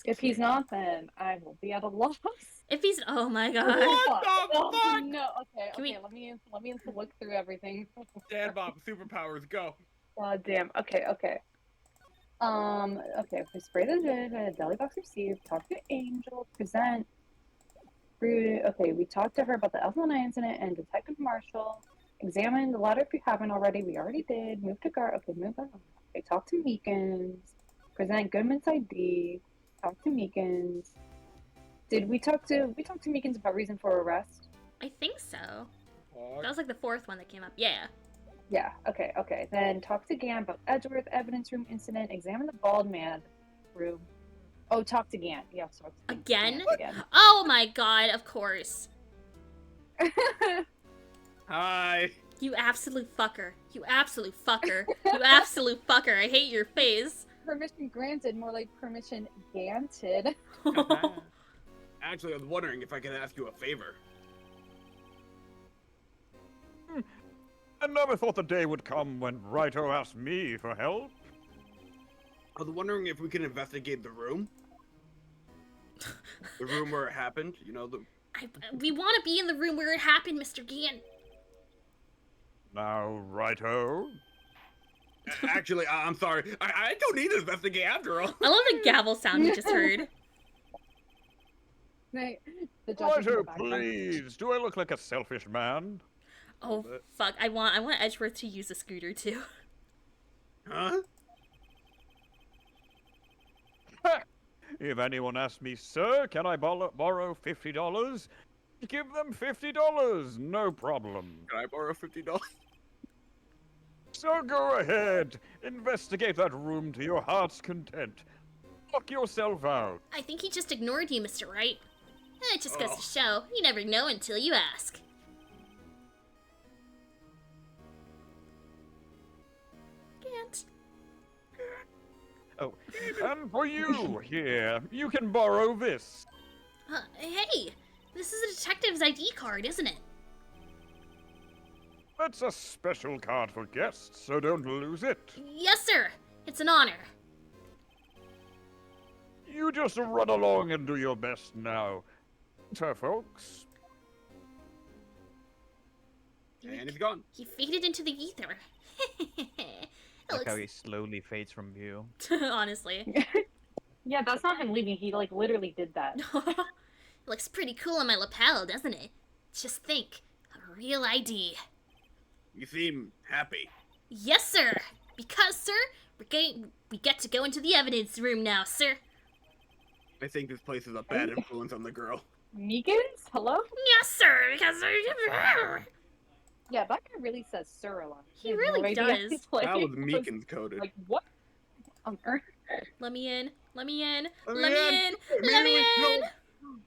If he's not, then I will be at a loss. If he's, oh my god. What the Oh, fuck? no, okay, Can we- let me look through everything. Dad Bob, superpowers, go. God damn. Okay. Okay. We spray the deli box received. Talk to Angel. Present. Okay. We talked to her about the F1 incident and Detective Marshall. Examine the letter if you haven't already. We already did. Move to guard. Okay. Move on. Okay. Talk to Meekins. Present Goodman's ID. Talk to Meekins. Did we talk to Meekins about reason for arrest? I think so. Fuck. That was like the fourth one that came up. Yeah. Yeah, okay. Then talk to Gann about Edgeworth evidence room incident. Examine the bald man room. Oh, talk to Gann. Yeah, talk to Again? Gann Oh my god, of course. again. Hi. You absolute fucker. You absolute fucker. You absolute fucker. I hate your face. Permission granted, more like permission granted. Actually, I was wondering if I could ask you a favor. I never thought the day would come when Raito asked me for help. I was wondering if we could investigate the room. The room where it happened. You know, We want to be in the room where it happened, Mr. Gann. Now, Raito. Actually, I'm sorry. I don't need to investigate after all. I love the gavel sound we just heard. Right. The judge is in the Raito, background. please. Do I look like a selfish man? Oh fuck! I want Edgeworth to use the scooter too. Huh? If anyone asks me, sir, can I borrow $50? Give them $50, no problem. Can I borrow $50? So go ahead, investigate that room to your heart's content. Knock yourself out. I think he just ignored you, Mr. Wright. It just goes Oh. to show, you never know until you ask. Can't. Oh, and for you here, you can borrow this. Hey! This is a detective's ID card, isn't it? That's a special card for guests, so don't lose it. Yes, sir! It's an honor. You just run along and do your best now. So, folks. And he's gone. He faded into the ether. It Like how looks- he slowly fades from view. Honestly. Yeah, that's not him leaving. He like literally did that. Looks pretty cool on my lapel, doesn't it? Just think, a real ID. You seem happy. Yes, sir! Because, sir, we get to go into the evidence room now, sir. I think this place is a bad influence on the girl. Meekins? Hello? Yes, sir, because Yeah, that guy really says sir a lot. He has really no idea does. he's playing. That was Meekins coded. Like, what on earth? Let me in. Let me in. Let me Let me in. in. Wait, Let me wait, wait, in.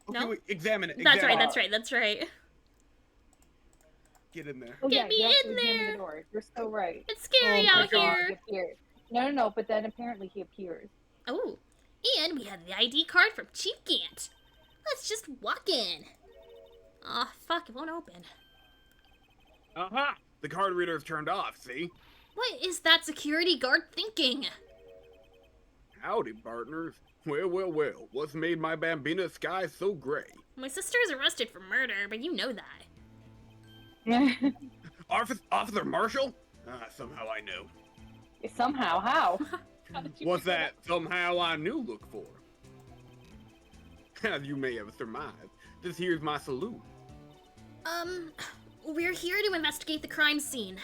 Okay, No? wait, examine it. That's examine right. it. That's right. That's right. Get in there. Oh, Get yeah, me you have in to examine there. the door. You're so right. It's scary Oh my out God, here. he appeared. No, but then apparently he appears. Oh, and we have the ID card from Chief Gant. Let's just walk in. Aw, fuck, it won't open. Uh-huh. The card reader's turned off, see? What is that security guard thinking? Howdy, partners. Well. What's made my Bambina sky so gray? My sister is arrested for murder, but you know that. Officer Marshall? Somehow I knew. Somehow, how? How did you What's figure that somehow I knew look for? As you may have surmised, this here's my saloon. We're here to investigate the crime scene.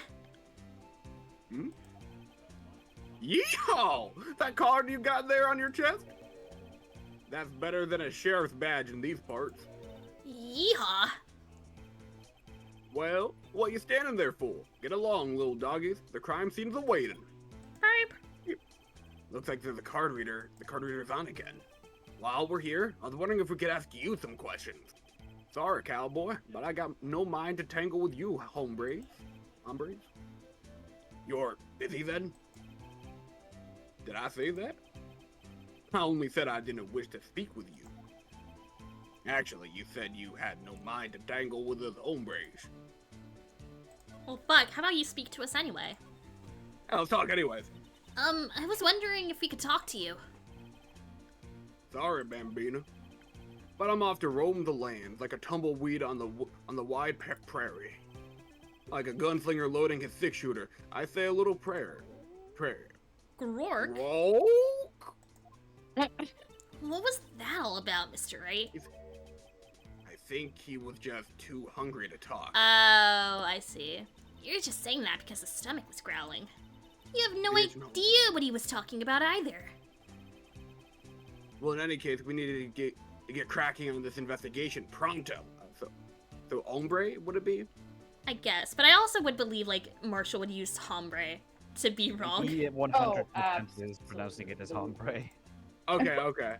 Hmm? Yeehaw! That card you got there on your chest? That's better than a sheriff's badge in these parts. Yeehaw! Well, what you standing there for? Get along, little doggies. The crime scene's awaiting. Herb. Looks like there's a card reader. The card reader's on again. While we're here, I was wondering if we could ask you some questions. Sorry, cowboy, but I got no mind to tangle with you, hombres. Hombres? You're busy then? Did I say that? I only said I didn't wish to speak with you. Actually, you said you had no mind to tangle with us hombres. Well, fuck, how about you speak to us anyway? Let's talk anyways. I was wondering if we could talk to you. Sorry, Bambina, but I'm off to roam the land like a tumbleweed on the wide prairie. Like a gunslinger loading his six-shooter, I say a little prayer. Prayer. Grork? Roll? What was that all about, Mr. Wright? I think he was just too hungry to talk. Oh, I see. You're just saying that because his stomach was growling. You have no It is no- idea what he was talking about either. Well, in any case, we needed to get cracking on this investigation pronto. So hombre, would it be? I guess, but I also would believe, like, Marshall would use hombre to be wrong. He 100% is pronouncing it as hombre. Okay.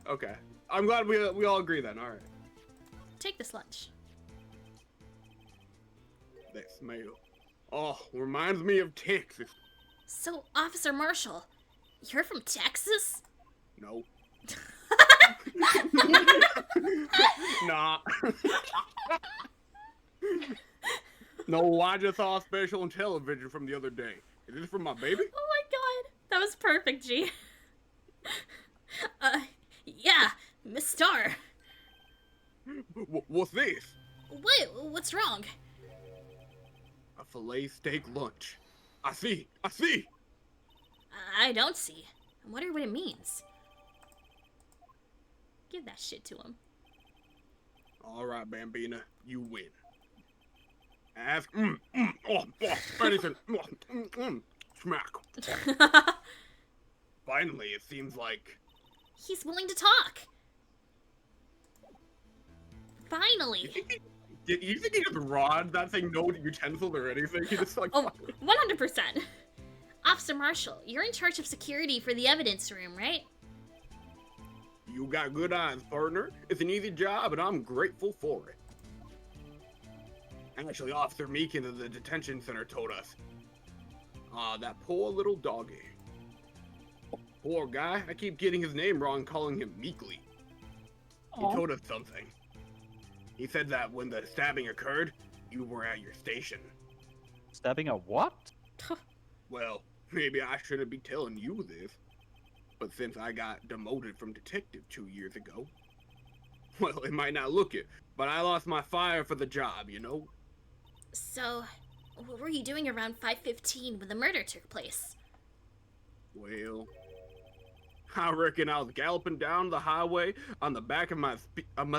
I'm glad we all agree then. All right. Take this lunch. That smell. Oh, reminds me of Texas. So, Officer Marshall, you're from Texas? No. Nah. No, I just saw a special on television from the other day. Is this from my baby? Oh my god, that was perfect, G. Yeah, Miss Star. What's this? What's wrong? A filet steak lunch. I see. I don't see. I wonder what it means. Give that shit to him. All right, Bambina, you win. Ask. Anything. Smack. Finally, it seems like. He's willing to talk. Finally. You think he just rod that thing, no utensil or anything? He just like. Oh, 100%. Officer Marshall, you're in charge of security for the evidence room, right? You got good eyes, partner. It's an easy job, and I'm grateful for it. Actually, Officer Meekin of the detention center told us. That poor little doggy. Poor guy. I keep getting his name wrong, calling him Meekly. He told us something. He said that when the stabbing occurred, you were at your station. Stabbing a what? Well, maybe I shouldn't be telling you this. But since I got demoted from detective 2 years ago, well, it might not look it, but I lost my fire for the job, you know? So, what were you doing around 5:15 when the murder took place? Well, I reckon I was galloping down the highway on the back of my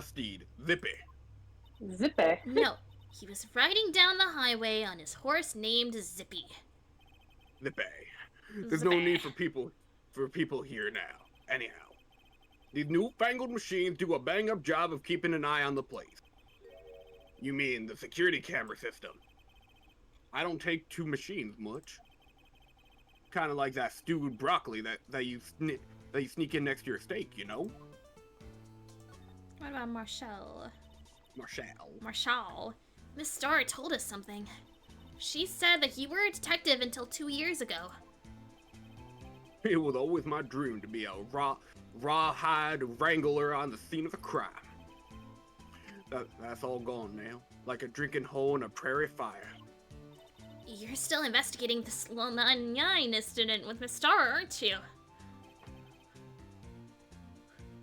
steed, Zippy. Zippy. No, he was riding down the highway on his horse named Zippy. Zippy. There's no need for people here now. Anyhow, these newfangled machines do a bang-up job of keeping an eye on the place. You mean the security camera system? I don't take to machines much. Kind of like that stewed broccoli that you sneak in next to your steak, you know? What about Marshall? Marshall. Miss Starr told us something. She said that you were a detective until 2 years ago. It was always my dream to be a rawhide wrangler on the scene of a crime. That's all gone now, like a drinking hole in a prairie fire. You're still investigating the Slow 99 incident with Miss Starr, aren't you?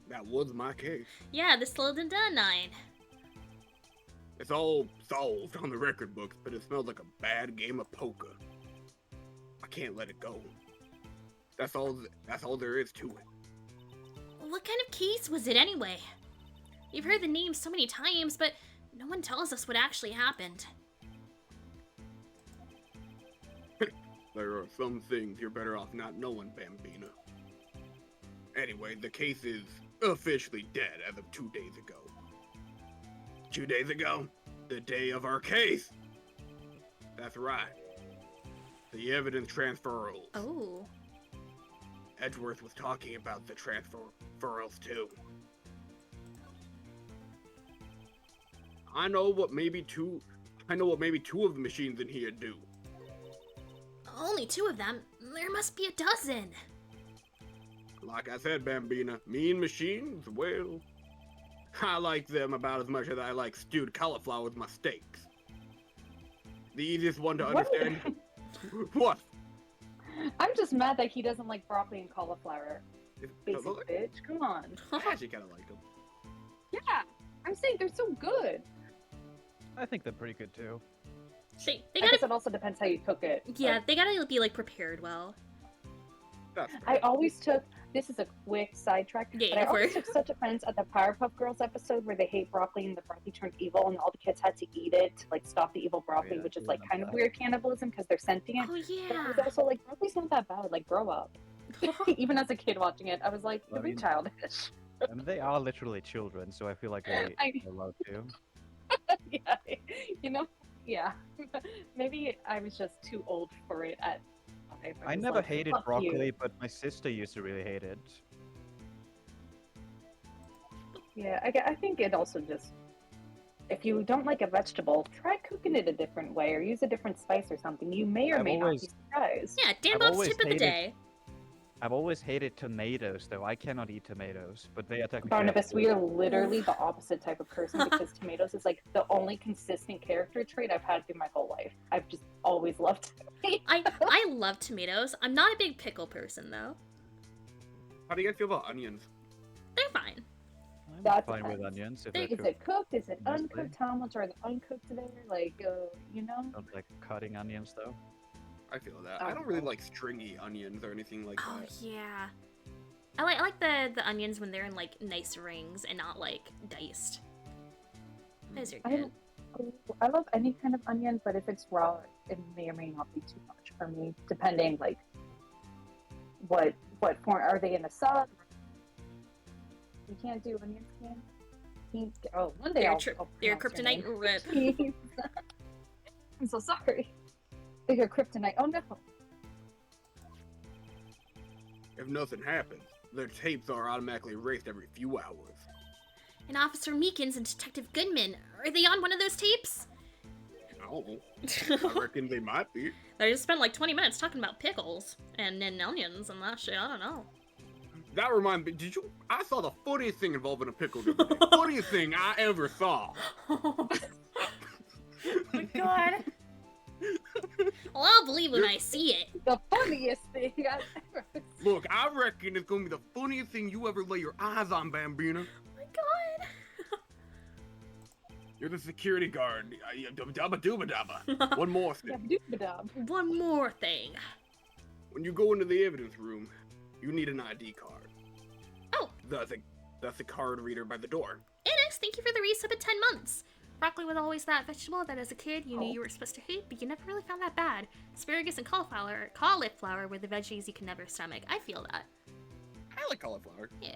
That was my case. Yeah, the Slow 99. It's all solved on the record books, but it smells like a bad game of poker. I can't let it go. That's all there is to it. What kind of case was it anyway? We've heard the name so many times, but no one tells us what actually happened. There are some things you're better off not knowing, Bambina. Anyway, the case is officially dead as of 2 days ago. 2 days ago? The day of our case! That's right. The evidence transferals. Oh. Edgeworth was talking about the transferals too. I know what maybe two of the machines in here do. Only 2 of them? There must be a dozen. Like I said, Bambina, mean machines, well, I like them about as much as I like stewed cauliflower with my steaks. The easiest one to What? understand. What? I'm just mad that he doesn't like broccoli and cauliflower. Basic Look, bitch, come on. I actually kind of like them. Yeah, I'm saying they're so good. I think they're pretty good too. They I gotta, guess it also depends how you cook it. yeah, Like, they gotta be like prepared well. That's I always took, this is a quick sidetrack, Yeah, but I go for always it. took such offense at the Powerpuff Girls episode where they hate broccoli and the broccoli turned evil and all the kids had to eat it to like stop the evil broccoli, yeah, which is I like remember kind of that. weird cannibalism because they're sentient. Oh But I was yeah. also like, broccoli's not that bad, like grow up. Even as a kid watching it, I was like, I you're being mean- childish. I mean, they are literally children, so I feel like they're allowed to. Yeah, you know, yeah. Maybe I was just too old for it at 5. I was never like, hated "Fuck broccoli, you." but my sister used to really hate it. Yeah, I think it also just, if you don't like a vegetable, try cooking it a different way or use a different spice or something. You may or I've may always- not be surprised. Yeah, Dan I've Bob's always tip of the hated- day. I've always hated tomatoes, though. I cannot eat tomatoes, but they are technically. Barnabas, we are literally the opposite type of person because tomatoes is like the only consistent character trait I've had through my whole life. I've just always loved tomatoes. I love tomatoes. I'm not a big pickle person though. How do you guys feel about onions? They're fine. I'm That fine with depends. onions if they're Is cooked. it cooked? Is it nicely. uncooked? How much are the uncooked there? Like, you know? Don't like cutting onions, though. I feel that. Oh, I don't really no. like stringy onions or anything like Oh that. yeah. I like the onions when they're in like nice rings and not like diced. Those are good. I love any kind of onion, but if it's raw, it may or may not be too much for me, depending like what form are they in a salad? You can't do onion skin. Oh, one day They're, I'll they're pronounce your kryptonite rip. name. I'm so sorry. They're kryptonite. Oh no. If nothing happens, their tapes are automatically erased every few hours. And Officer Meekins and Detective Goodman, are they on one of those tapes? No, I reckon they might be. I just spent like 20 minutes talking about pickles and then onions and that shit. I don't know. That reminds me, I saw the funniest thing involving a pickle today. Funniest thing I ever saw. Oh my god. Well, I'll believe when I see it. The funniest thing I've ever seen. Look, I reckon it's gonna be the funniest thing you ever lay your eyes on, Bambina. Oh my god. You're the security guard. Dabba dooba dabba. One more thing. Yabba-dooba-dub. One more thing. When you go into the evidence room, you need an ID card. Oh. That's a card reader by the door. Annex, thank you for the resub at 10 months. Broccoli was always that vegetable that as a kid you knew you were supposed to hate, but you never really found that bad. Asparagus and cauliflower were the veggies you can never stomach. I feel that. I like cauliflower. Yeah.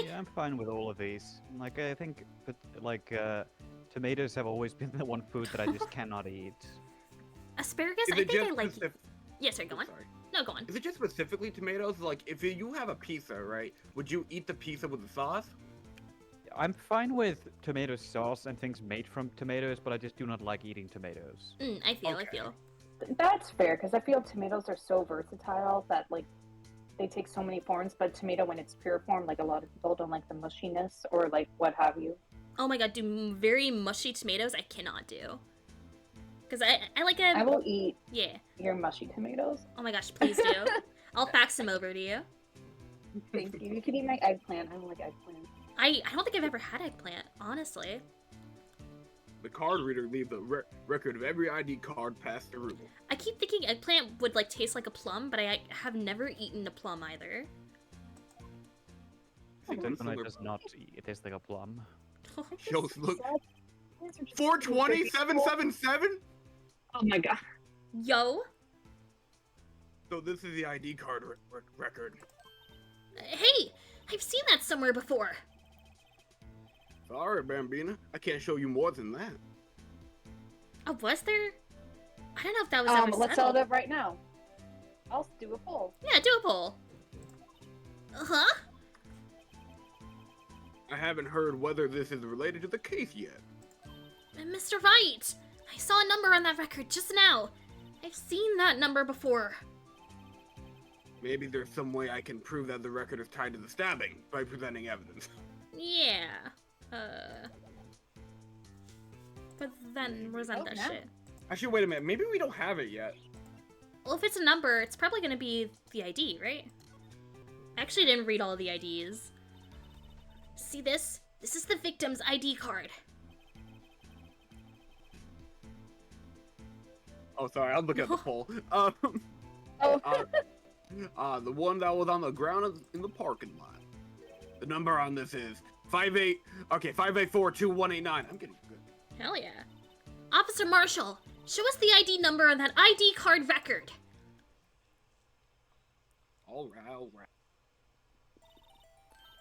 Yeah, I'm fine with all of these. Like, I think, but like, tomatoes have always been the one food that I just cannot eat. Asparagus, Is I it think I just like. specific- Yes, sir, go on. Sorry. No, go on. Is it just specifically tomatoes? Like, if you have a pizza, right? Would you eat the pizza with the sauce? I'm fine with tomato sauce and things made from tomatoes, but I just do not like eating tomatoes. I feel. Okay. That's fair because I feel tomatoes are so versatile that like they take so many forms. But tomato, when it's pure form, like a lot of people don't like the mushiness or like what have you. Oh my god, very mushy tomatoes I cannot do. Because I like a. I will eat Yeah. your mushy tomatoes. Oh my gosh, please do. I'll fax them over to you. Thank you. You can eat my eggplant. I don't like eggplant. I don't think I've ever had eggplant, honestly. The card reader leaves a record of every ID card passed through. I keep thinking eggplant would like taste like a plum, but I have never eaten a plum either. Coconut does not taste like a plum. Yo, look. These are just 420 777? Oh my god. Yo, So this is the ID card record. Hey, I've seen that somewhere before. Sorry, Bambina. I can't show you more than that. Oh, was there? I don't know if that was ever Let's settled. settle it right now. I'll do a poll. Yeah, do a poll. Uh-huh. I haven't heard whether this is related to the case yet. Mr. Wright, I saw a number on that record just now. I've seen that number before. Maybe there's some way I can prove that the record is tied to the stabbing by presenting evidence. Yeah. But then resent that yeah. shit. Actually, wait a minute. Maybe we don't have it yet. Well, if it's a number, it's probably gonna be the ID, right? I actually didn't read all of the IDs. See this? This is the victim's ID card. Oh, sorry. I'll look at the poll. Oh. The one that was on the ground in the parking lot. The number on this is 5842189. I'm getting good. Hell yeah. Officer Marshall, show us the ID number on that ID card record. All right.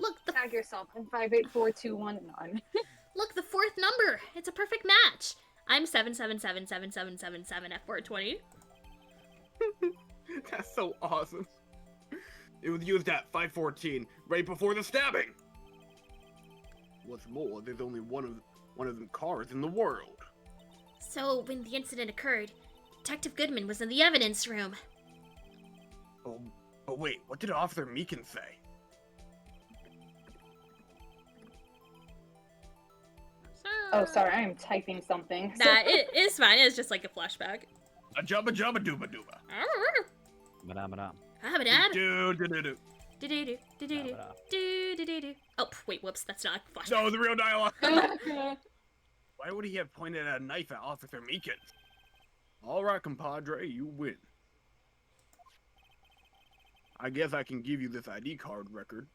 Look, Tag yourself in 5842119. Look, the fourth number. It's a perfect match. I'm 7777777 at 420. That's so awesome. It was used at 5:14, right before the stabbing. What's more, there's only one of them cars in the world. So, when the incident occurred, Detective Goodman was in the evidence room. Oh, but wait, what did Officer Meekin say? Oh, sorry, I am typing something. Nah, it is fine. It's just like a flashback. A jubba jubba dooba dooba. Madame. Habadab. Do do do do. Do-do-do, do-do-do, do-do-do-do. Oh, wait, whoops, that's not a flashback. No, the real dialogue. Why would he have pointed a knife at Officer Meekin? All right, compadre, you win. I guess I can give you this ID card record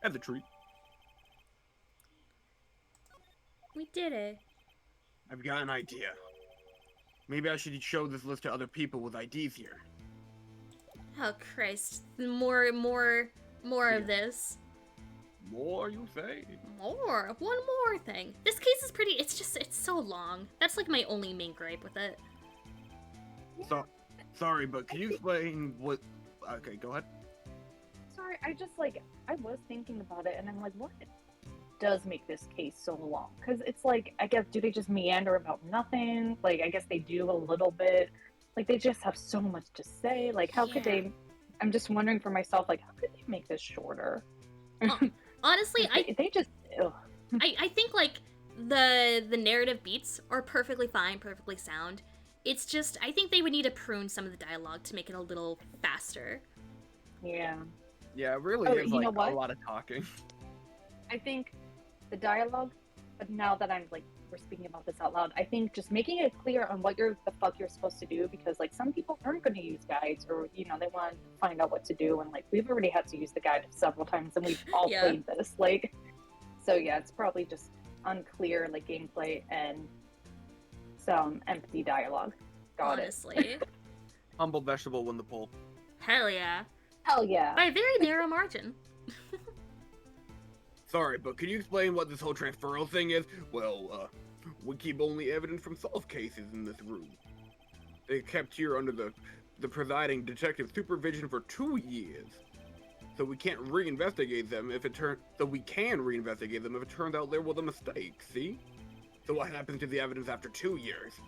as a treat. We did it. I've got an idea. Maybe I should show this list to other people with IDs here. Oh, Christ. More of this. More, you say? More. One more thing. This case is pretty, it's so long. That's like my only main gripe with it. So, sorry, but can you explain what... Okay, go ahead. Sorry, I was thinking about it, and I'm like, what does make this case so long? Because it's like, I guess, do they just meander about nothing? Like, I guess they do a little bit. Like, they just have so much to say. Like, how could they... I'm just wondering for myself, like, how could they make this shorter? Honestly, they just... Ugh. I think, like, the narrative beats are perfectly fine, perfectly sound. It's just, I think they would need to prune some of the dialogue to make it a little faster. Yeah. Yeah, it really Oh, is you like know what? a lot of talking. I think the dialogue, but now that I'm like, we're speaking about this out loud, I think just making it clear on what the fuck you're supposed to do, because like some people aren't going to use guides, or you know, they want to find out what to do, and like we've already had to use the guide several times, and we've all Yeah. played this, like, so yeah, it's probably just unclear like gameplay and some empty dialogue. Got honestly. Humble vegetable won the poll. Hell yeah. Hell yeah. By a very narrow margin. Sorry, but can you explain what this whole transferal thing is? Well, we keep only evidence from solved cases in this room. They kept here under the presiding detective supervision for 2 years. So we can't reinvestigate them if it turns out there was a mistake, see? So what happens to the evidence after 2 years?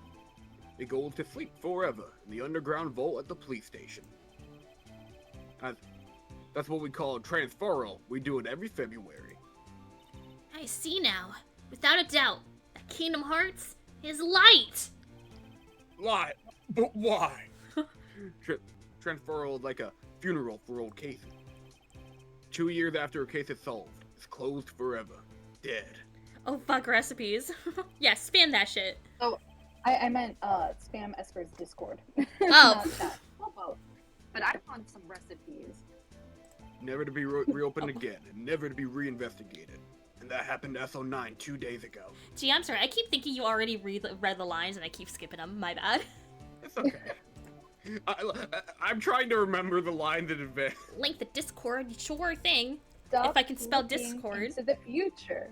It goes to sleep forever in the underground vault at the police station. That's what we call a transferal. We do it every February. I see now. Without a doubt, that Kingdom Hearts is light. Lie, but why? Transferal is like a funeral for old cases. 2 years after a case is solved, it's closed forever. Dead. Oh, fuck recipes. Yeah, spam that shit. I meant spam Esper's Discord. Oh. Not that. Well, both. But I want some recipes. Never to be reopened again, and never to be reinvestigated. And that happened to SO9 2 days ago. Gee, I'm sorry. I keep thinking you already read the lines and I keep skipping them. My bad. It's okay. I'm trying to remember the lines in advance. Link the Discord, sure thing. Stop If I can spell looking Discord. into the future.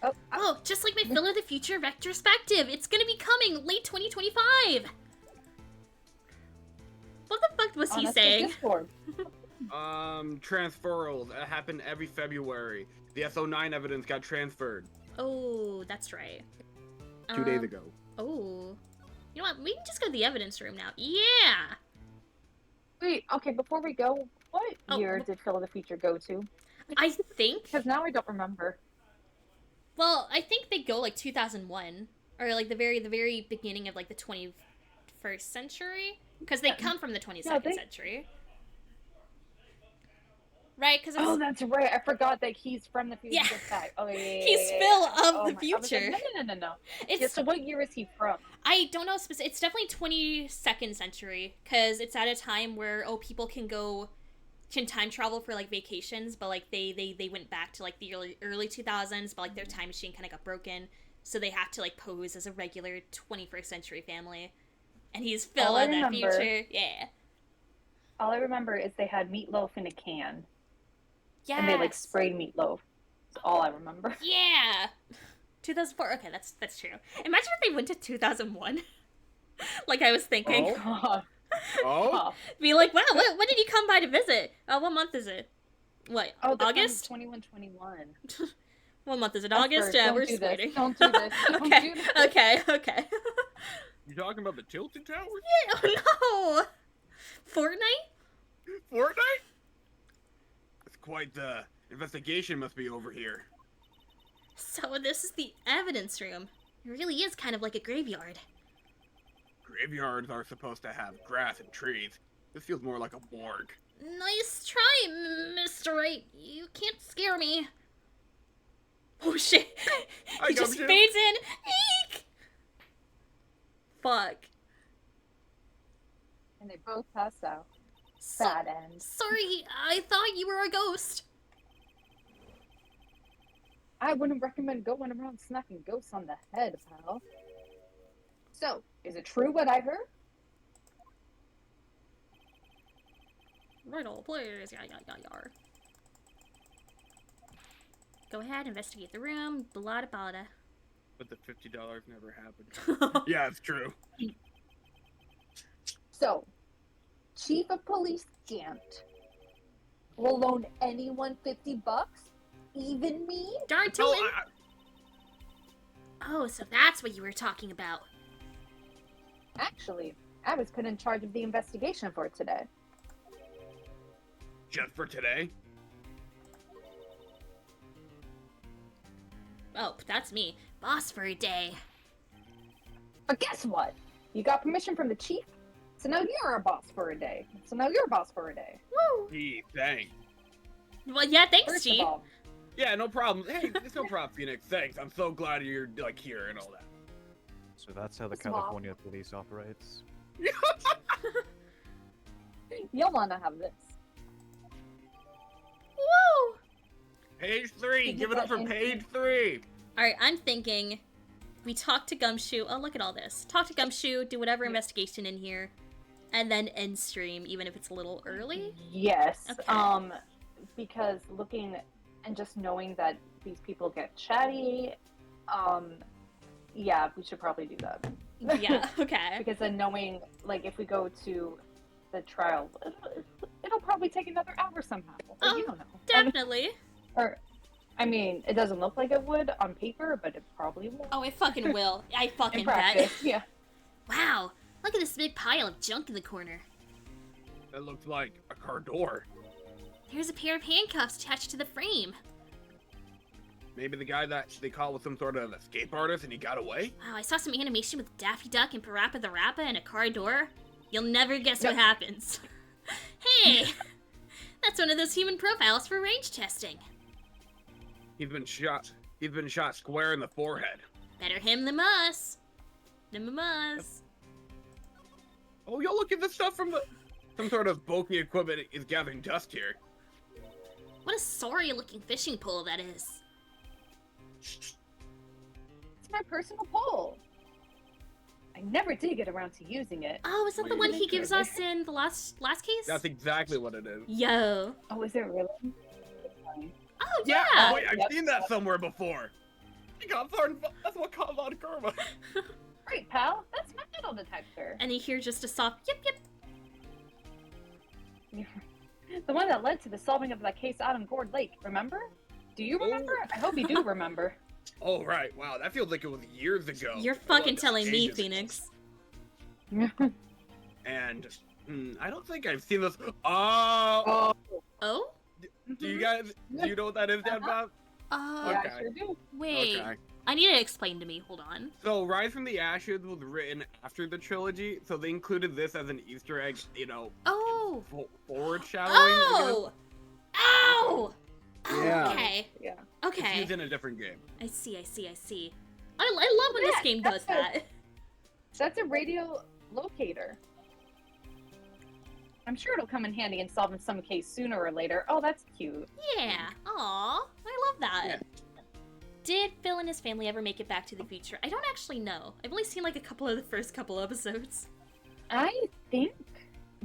Oh, Oh, just like my Phil of the Future retrospective, it's gonna be coming late 2025. What the fuck was on he us to saying? Discord. Transferals. That happened every February. The SO9 evidence got transferred Oh, that's right. 2 days ago. Oh. You know what? We can just go to the evidence room now. Yeah! Wait, okay, before we go, what Oh, year wh- did Phil of the Future go to? I think. Because now I don't remember. Well, I think they go like 2001, or like the very beginning of like the 21st century, because they come from the 22nd century. Right? Because Oh, that's right. I forgot that he's from the future. Yeah. Back. Oh, yeah. He's yeah, Phil yeah. of Oh the my- I was like, future. No. It's Yeah, so what year is he from? I don't know specific. It's definitely 22nd century because it's at a time where people can time travel for like vacations, but like they went back to like the early 2000s, but like their time machine kind of got broken, so they have to like pose as a regular 21st century family, and he's Phil All I of the remember- future. Yeah. All I remember is they had meatloaf in a can, Yeah. and they like sprayed meatloaf. That's all I remember. Yeah. 2004. Okay, that's true. Imagine if they went to 2001. Like I was thinking. God. Oh? Be like, wow, when did he come by to visit? What month is it? What, Oh, August? 2121. What month is it? August? Yeah, we're just waiting. Don't do this. Don't Okay, do this. okay. You talking about the Tilted Towers? Yeah, oh no! Fortnite? Fortnite? It's quite the investigation must be over here. So this is the evidence room. It really is kind of like a graveyard. Graveyards are supposed to have grass and trees. This feels more like a morgue. Nice try, Mr. Wright. You can't scare me. Oh shit! I He got just you. fades in. Eek! Fuck. And they both passed out. So- Bad end. Sorry, I thought you were a ghost. I wouldn't recommend going around smacking ghosts on the head, pal. So, is it true what I heard? Right, all players. Yeah. Go ahead, investigate the room. Blah blah. But the $50 never happened. Yeah, it's true. So, Chief of Police Gant will loan anyone $50, even me? Darn Oh, tootin'. Oh, so that's what you were talking about. Actually, I was put in charge of the investigation for today. just for today? Oh, that's me. Boss for a day. But guess what? You got permission from the chief, so now you're a boss for a day. Woo! Gee, thanks. Well, yeah, thanks, First Chief. of all, Yeah, no problem. Hey, it's no problem, Phoenix. Thanks. I'm so glad you're like here and all that. So that's how the Small. California police operates. you'll want to have this. Woo! Page 3. Did you Give it up put for in- page 3. Alright, I'm thinking we talk to Gumshoe. Oh, look at all this. Talk to Gumshoe, do whatever investigation in here, and then end stream, even if it's a little early. Yes. Okay. Because looking and just knowing that these people get chatty, yeah, we should probably do that. Yeah, okay. Because then knowing, like, if we go to the trial, it'll probably take another hour somehow. But you Oh, don't know. Definitely. Or, I mean, it doesn't look like it would on paper, but it probably will. Oh, I fucking will. I fucking In bet. practice, yeah. Wow, look at this big pile of junk in the corner. That looks like a car door. There's a pair of handcuffs attached to the frame. Maybe the guy that they caught was some sort of escape artist and he got away? Wow, I saw some animation with Daffy Duck and Parappa the Rappa and a car door. You'll never guess Yep. what happens. Hey! That's one of those human profiles for range testing. He's been shot square in the forehead. Better him than us. Than us. Oh, yo, look at the stuff from the... Some sort of bulky equipment is gathering dust here. What a sorry looking fishing pole that is. It's my personal pole. I never did get around to using it. Oh, is that the Wait, one he make gives sure us in the last case? That's exactly what it is. Yo. Oh, is it really? Oh Yeah, yeah. wait, I've Yep. seen that somewhere before. That's what caught Von Karma. Great, pal. That's my metal detector. And you hear just a soft yip yip. The one that led to the solving of that case out on Gourd Lake, remember? Do you remember? I hope you do remember. Oh, right. Wow, that feels like it was years ago. You're Well, fucking that's telling me, ages. Phoenix. And I don't think I've seen this. Oh, Oh? do you guys? Do you know what that is, Dan Bob? Yeah, Okay. I sure do. Wait. Okay. I need to explain to me. Hold on. So, Rise from the Ashes was written after the trilogy, so they included this as an Easter egg, you know, Oh. foreshadowing. Oh. Oh. Yeah. Okay. Yeah. It's Okay. used in a different game. I see. I love when this Yeah, game does that's that. That's a radio locator. I'm sure it'll come in handy in solving some case sooner or later. Oh, that's cute. Yeah. Aw. I love that. Yeah. Did Phil and his family ever make it back to the future? I don't actually know. I've only seen like a couple of the first couple episodes. I think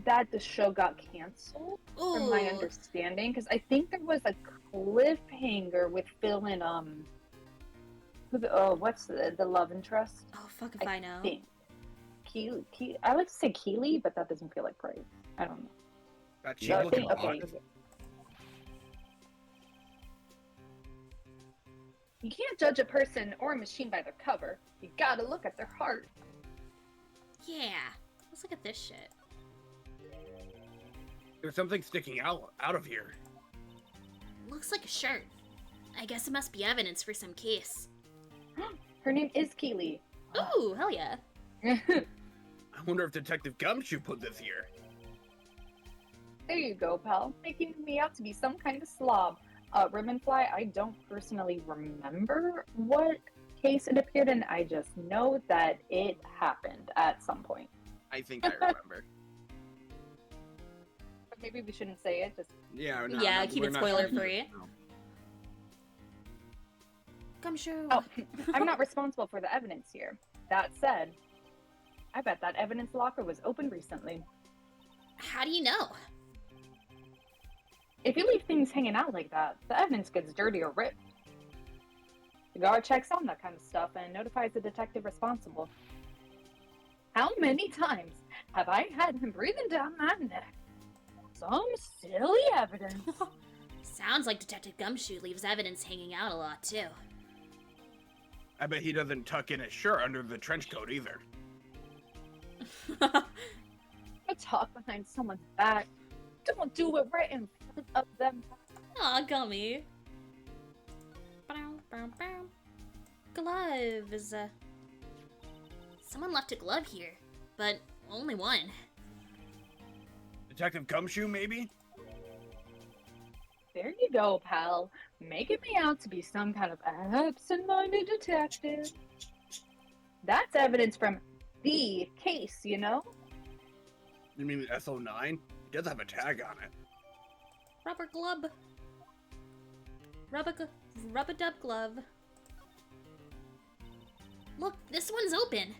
that the show got canceled, from my Ooh. understanding, because I think there was a cliffhanger with Phil and what's the love interest? Oh, fuck if I know. Think. I like to say Keely, but that doesn't feel like right. I don't know. That No, I cheap looking think- okay. box. You can't judge a person or a machine by their cover. You gotta look at their heart. Yeah. Let's look at this shit. There's something sticking out of here. Looks like a shirt. I guess it must be evidence for some case. Her name is Keely. Ooh, hell yeah. I wonder if Detective Gumshoe put this here. There you go, pal. Making me out to be some kind of slob. Ribbonfly, I don't personally remember what case it appeared in. I just know that it happened at some point. I think I remember. But maybe we shouldn't say it. Just Yeah, no, Yeah, no, keep we're it not spoiler talking- free. no. Gumshoe. oh, I'm not responsible for the evidence here. That said, I bet that evidence locker was opened recently. How do you know? If you leave things hanging out like that, the evidence gets dirty or ripped. The guard checks on that kind of stuff and notifies the detective responsible. How many times have I had him breathing down my neck? Some silly evidence. Sounds like Detective Gumshoe leaves evidence hanging out a lot, too. I bet he doesn't tuck in his shirt under the trench coat either. I talk behind someone's back. Don't do it right in front of them. Aw, Gummy. Bow, bow, bow. Gloves. Someone left a glove here, but only one. Detective Gumshoe, maybe? There you go, pal. Making me out to be some kind of absent-minded detective. That's evidence from the case, you know? You mean the SO9? It does have a tag on it. Rubber glove. Rub-a-dub glove. Look, this one's open.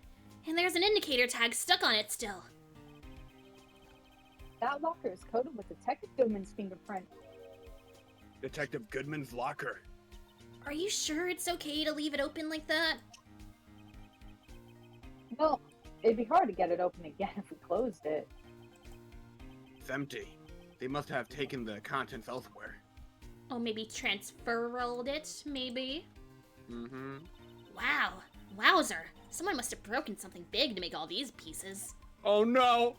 And there's an indicator tag stuck on it still. That locker is coated with Detective Goodman's fingerprint. Detective Goodman's locker. Are you sure it's okay to leave it open like that? Well, it'd be hard to get it open again if we closed it. It's empty. They must have taken the contents elsewhere. Oh, maybe transferred it, maybe? Mm-hmm. Wow. Wowzer. Someone must have broken something big to make all these pieces. Oh no!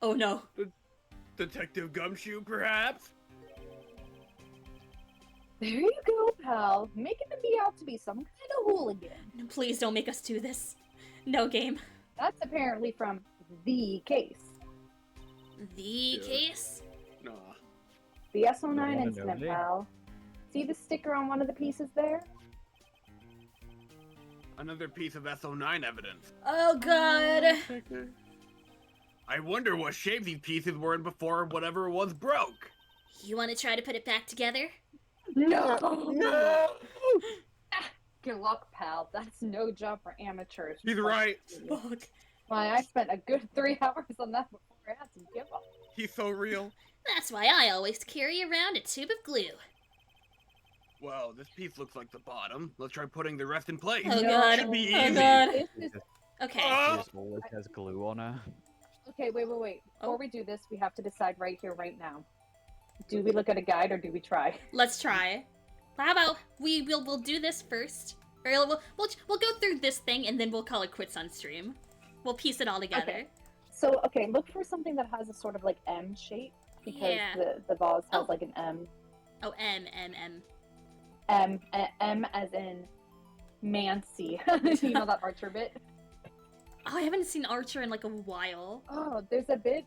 Oh no. Detective Gumshoe, perhaps? There you go, pal. Making me out to be some kind of hooligan. Please don't make us do this. No game. That's apparently from the case. The Yeah. case? Nah. The SO9 Yeah, incident, no, pal. See the sticker on one of the pieces there? Another piece of SO9 evidence. Oh god. I wonder what shape these pieces were in before whatever it was broke. You want to try to put it back together? No! No! Go luck, pal. That's no job for amateurs. He's right. Fuck. Why, I spent a good 3 hours on that before I had to give up. He's so real. That's why I always carry around a tube of glue. Well, this piece looks like the bottom. Let's try putting the rest in place. Oh No. god. Should be Oh easy. god. This is... Okay. Ah! She just always has glue on her. Okay, wait. Before Oh. we do this, we have to decide right here, right now. Do we look at a guide or do we try? Let's try. How about we'll do this first? Or we'll go through this thing and then we'll call it quits on stream. We'll piece it all together. Okay. So, okay, look for something that has a sort of like M shape. Because Yeah. the vase has Oh. like an M. Oh, M. M as in Mancy. You know that Archer bit? Oh, I haven't seen Archer in like a while. Oh, there's a bit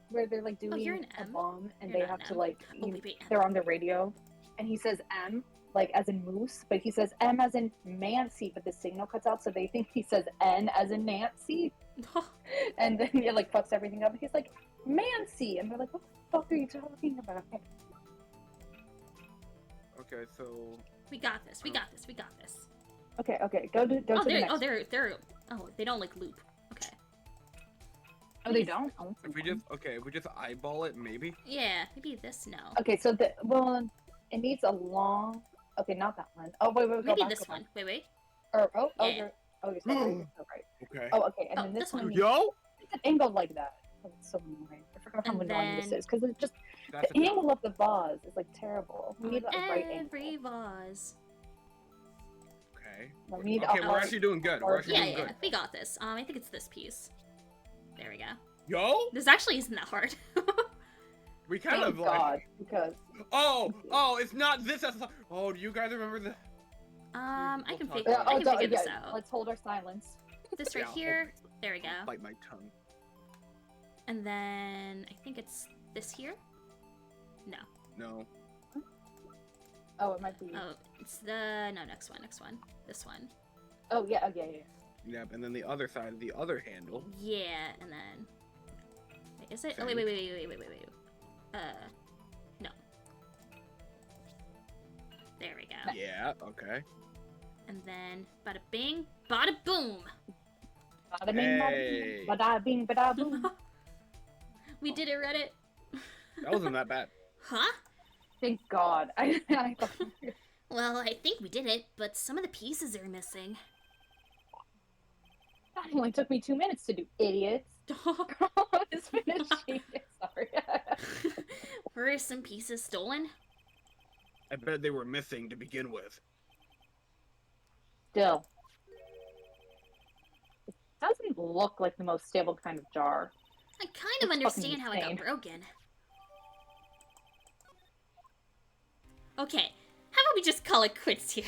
where they're like doing you're an a M? bomb and You're they not have an to M. like Oh, you- wait, M. they're on the radio and he says M like as in moose, but he says M as in Mancy, but the signal cuts out, so they think he says N as in Nancy, and then it like fucks everything up. He's like Mancy, and they're like, what the fuck are you talking about? Okay, so We got this. We got this. We got this. Okay, go to Oh, the they're next. they don't like loop. Okay. Oh, they don't. Oh, if we just eyeball it, maybe. Yeah, maybe this. No. Okay, so it needs a long. Okay, not that one. Oh wait, go Maybe back, this go one. back. Wait. Or Yeah. you're so right. You're so right. Okay. Oh, okay, and Oh, then this this one. one. Yo, It's an angle like that. Oh, it's so annoying. I forgot how And annoying this then- is because it's just that's the angle of the vase is like terrible. We On need a right every angle. vase. okay. We need Okay, a we're hard- actually doing good. We're actually Yeah, doing yeah. good. We got this. I think it's this piece. There we go. Yo, This actually isn't that hard. we kind Thank of like. God, because Oh, it's not this. Oh, do you guys remember the? I We'll can talk figure. about I it. can figure this out. let's hold our silence. This right Yeah, here. There we go. Bite my tongue. And then I think it's this here. No. No. Oh, it might be. Oh, it's next one. This one. Oh yeah, yeah. Yep. And then the other side, the other handle. Yeah, and then wait, is it? Oh Okay. wait. No. There we go. Yeah. Okay. And then bada bing, bada boom. Bada bing, Hey. bada bing, bada boom. We did it, Reddit. That wasn't that bad. Huh? Thank God. I thought Well, I think we did it, but some of the pieces are missing. that only took me 2 minutes to do, idiots. Just finishing it. Sorry. Were some pieces stolen? I bet they were missing to begin with. Still, it doesn't look like the most stable kind of jar. I kind of It's fucking understand how it got insane. broken. Okay, how about we just call it quits here?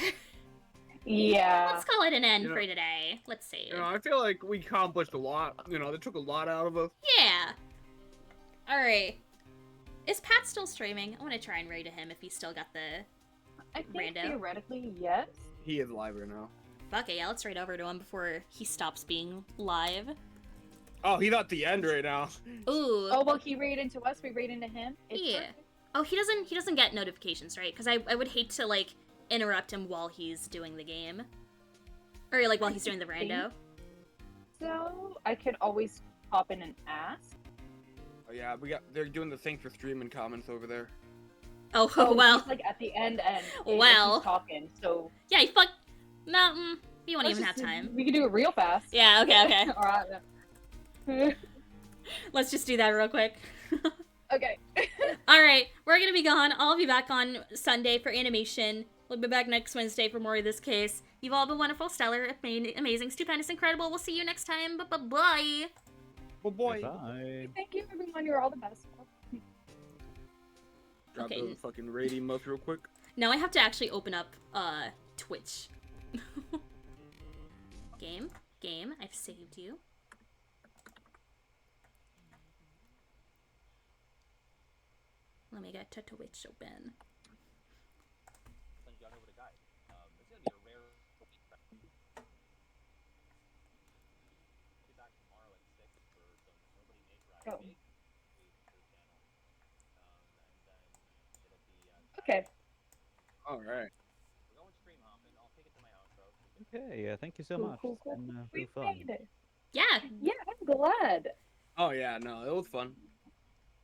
Yeah. Let's call it an end You know- for today. Let's see. You know, I feel like we accomplished a lot. You know, they took a lot out of us. Yeah. Alright. Is Pat still streaming? I want to try and raid him if he's still got the... I think Rando. theoretically, yes. He is live right now. Fuck it, yeah, let's raid over to him before he stops being live. Oh, he's at the end right now. Ooh. Oh, well, he raid into us, we raid into him. It's Yeah. perfect. Oh, he doesn't get notifications, right? Because I would hate to, like, interrupt him while he's doing the game. Or, like, while he's doing the rando. So, I could always pop in and ask. Oh yeah, they're doing the thanks for streaming comments over there. Oh, Oh, well. he's, like, at the end, and Well. he's talking, so... Yeah, he fuck... No, we won't let's even have just- time. We can do it real fast. Yeah, okay. Alright. Let's just do that real quick. Okay. Alright, we're gonna be gone. I'll be back on Sunday for animation. We'll be back next Wednesday for more of this case. You've all been wonderful, stellar, amazing, stupendous, incredible. We'll see you next time. Bye-bye. Oh boy. Bye. Thank you, everyone. You're all the best. Drop Okay. the fucking raid emotes real quick. Now I have to actually open up, Twitch. Game, I've saved you. Let me get to Twitch open. Oh. Okay. All right. Okay, yeah, thank you so Cool, much. cool, It's cool. been We real fun. made it. Yeah. Yeah, I'm glad. Oh yeah, no, it was fun.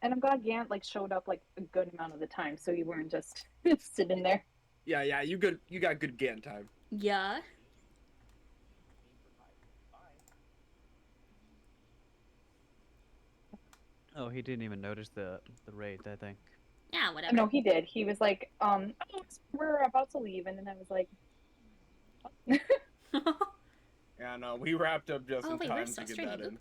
And I'm glad Gant like showed up like a good amount of the time, so you weren't just sitting there. Yeah, you got good GAN time. Yeah. Oh, he didn't even notice the raid, I think. Yeah, whatever. No, he did. He was like, oh, we're about to leave, and then I was like, Yeah, no, we wrapped up just Oh, in wait, time where's to get Australia? that in.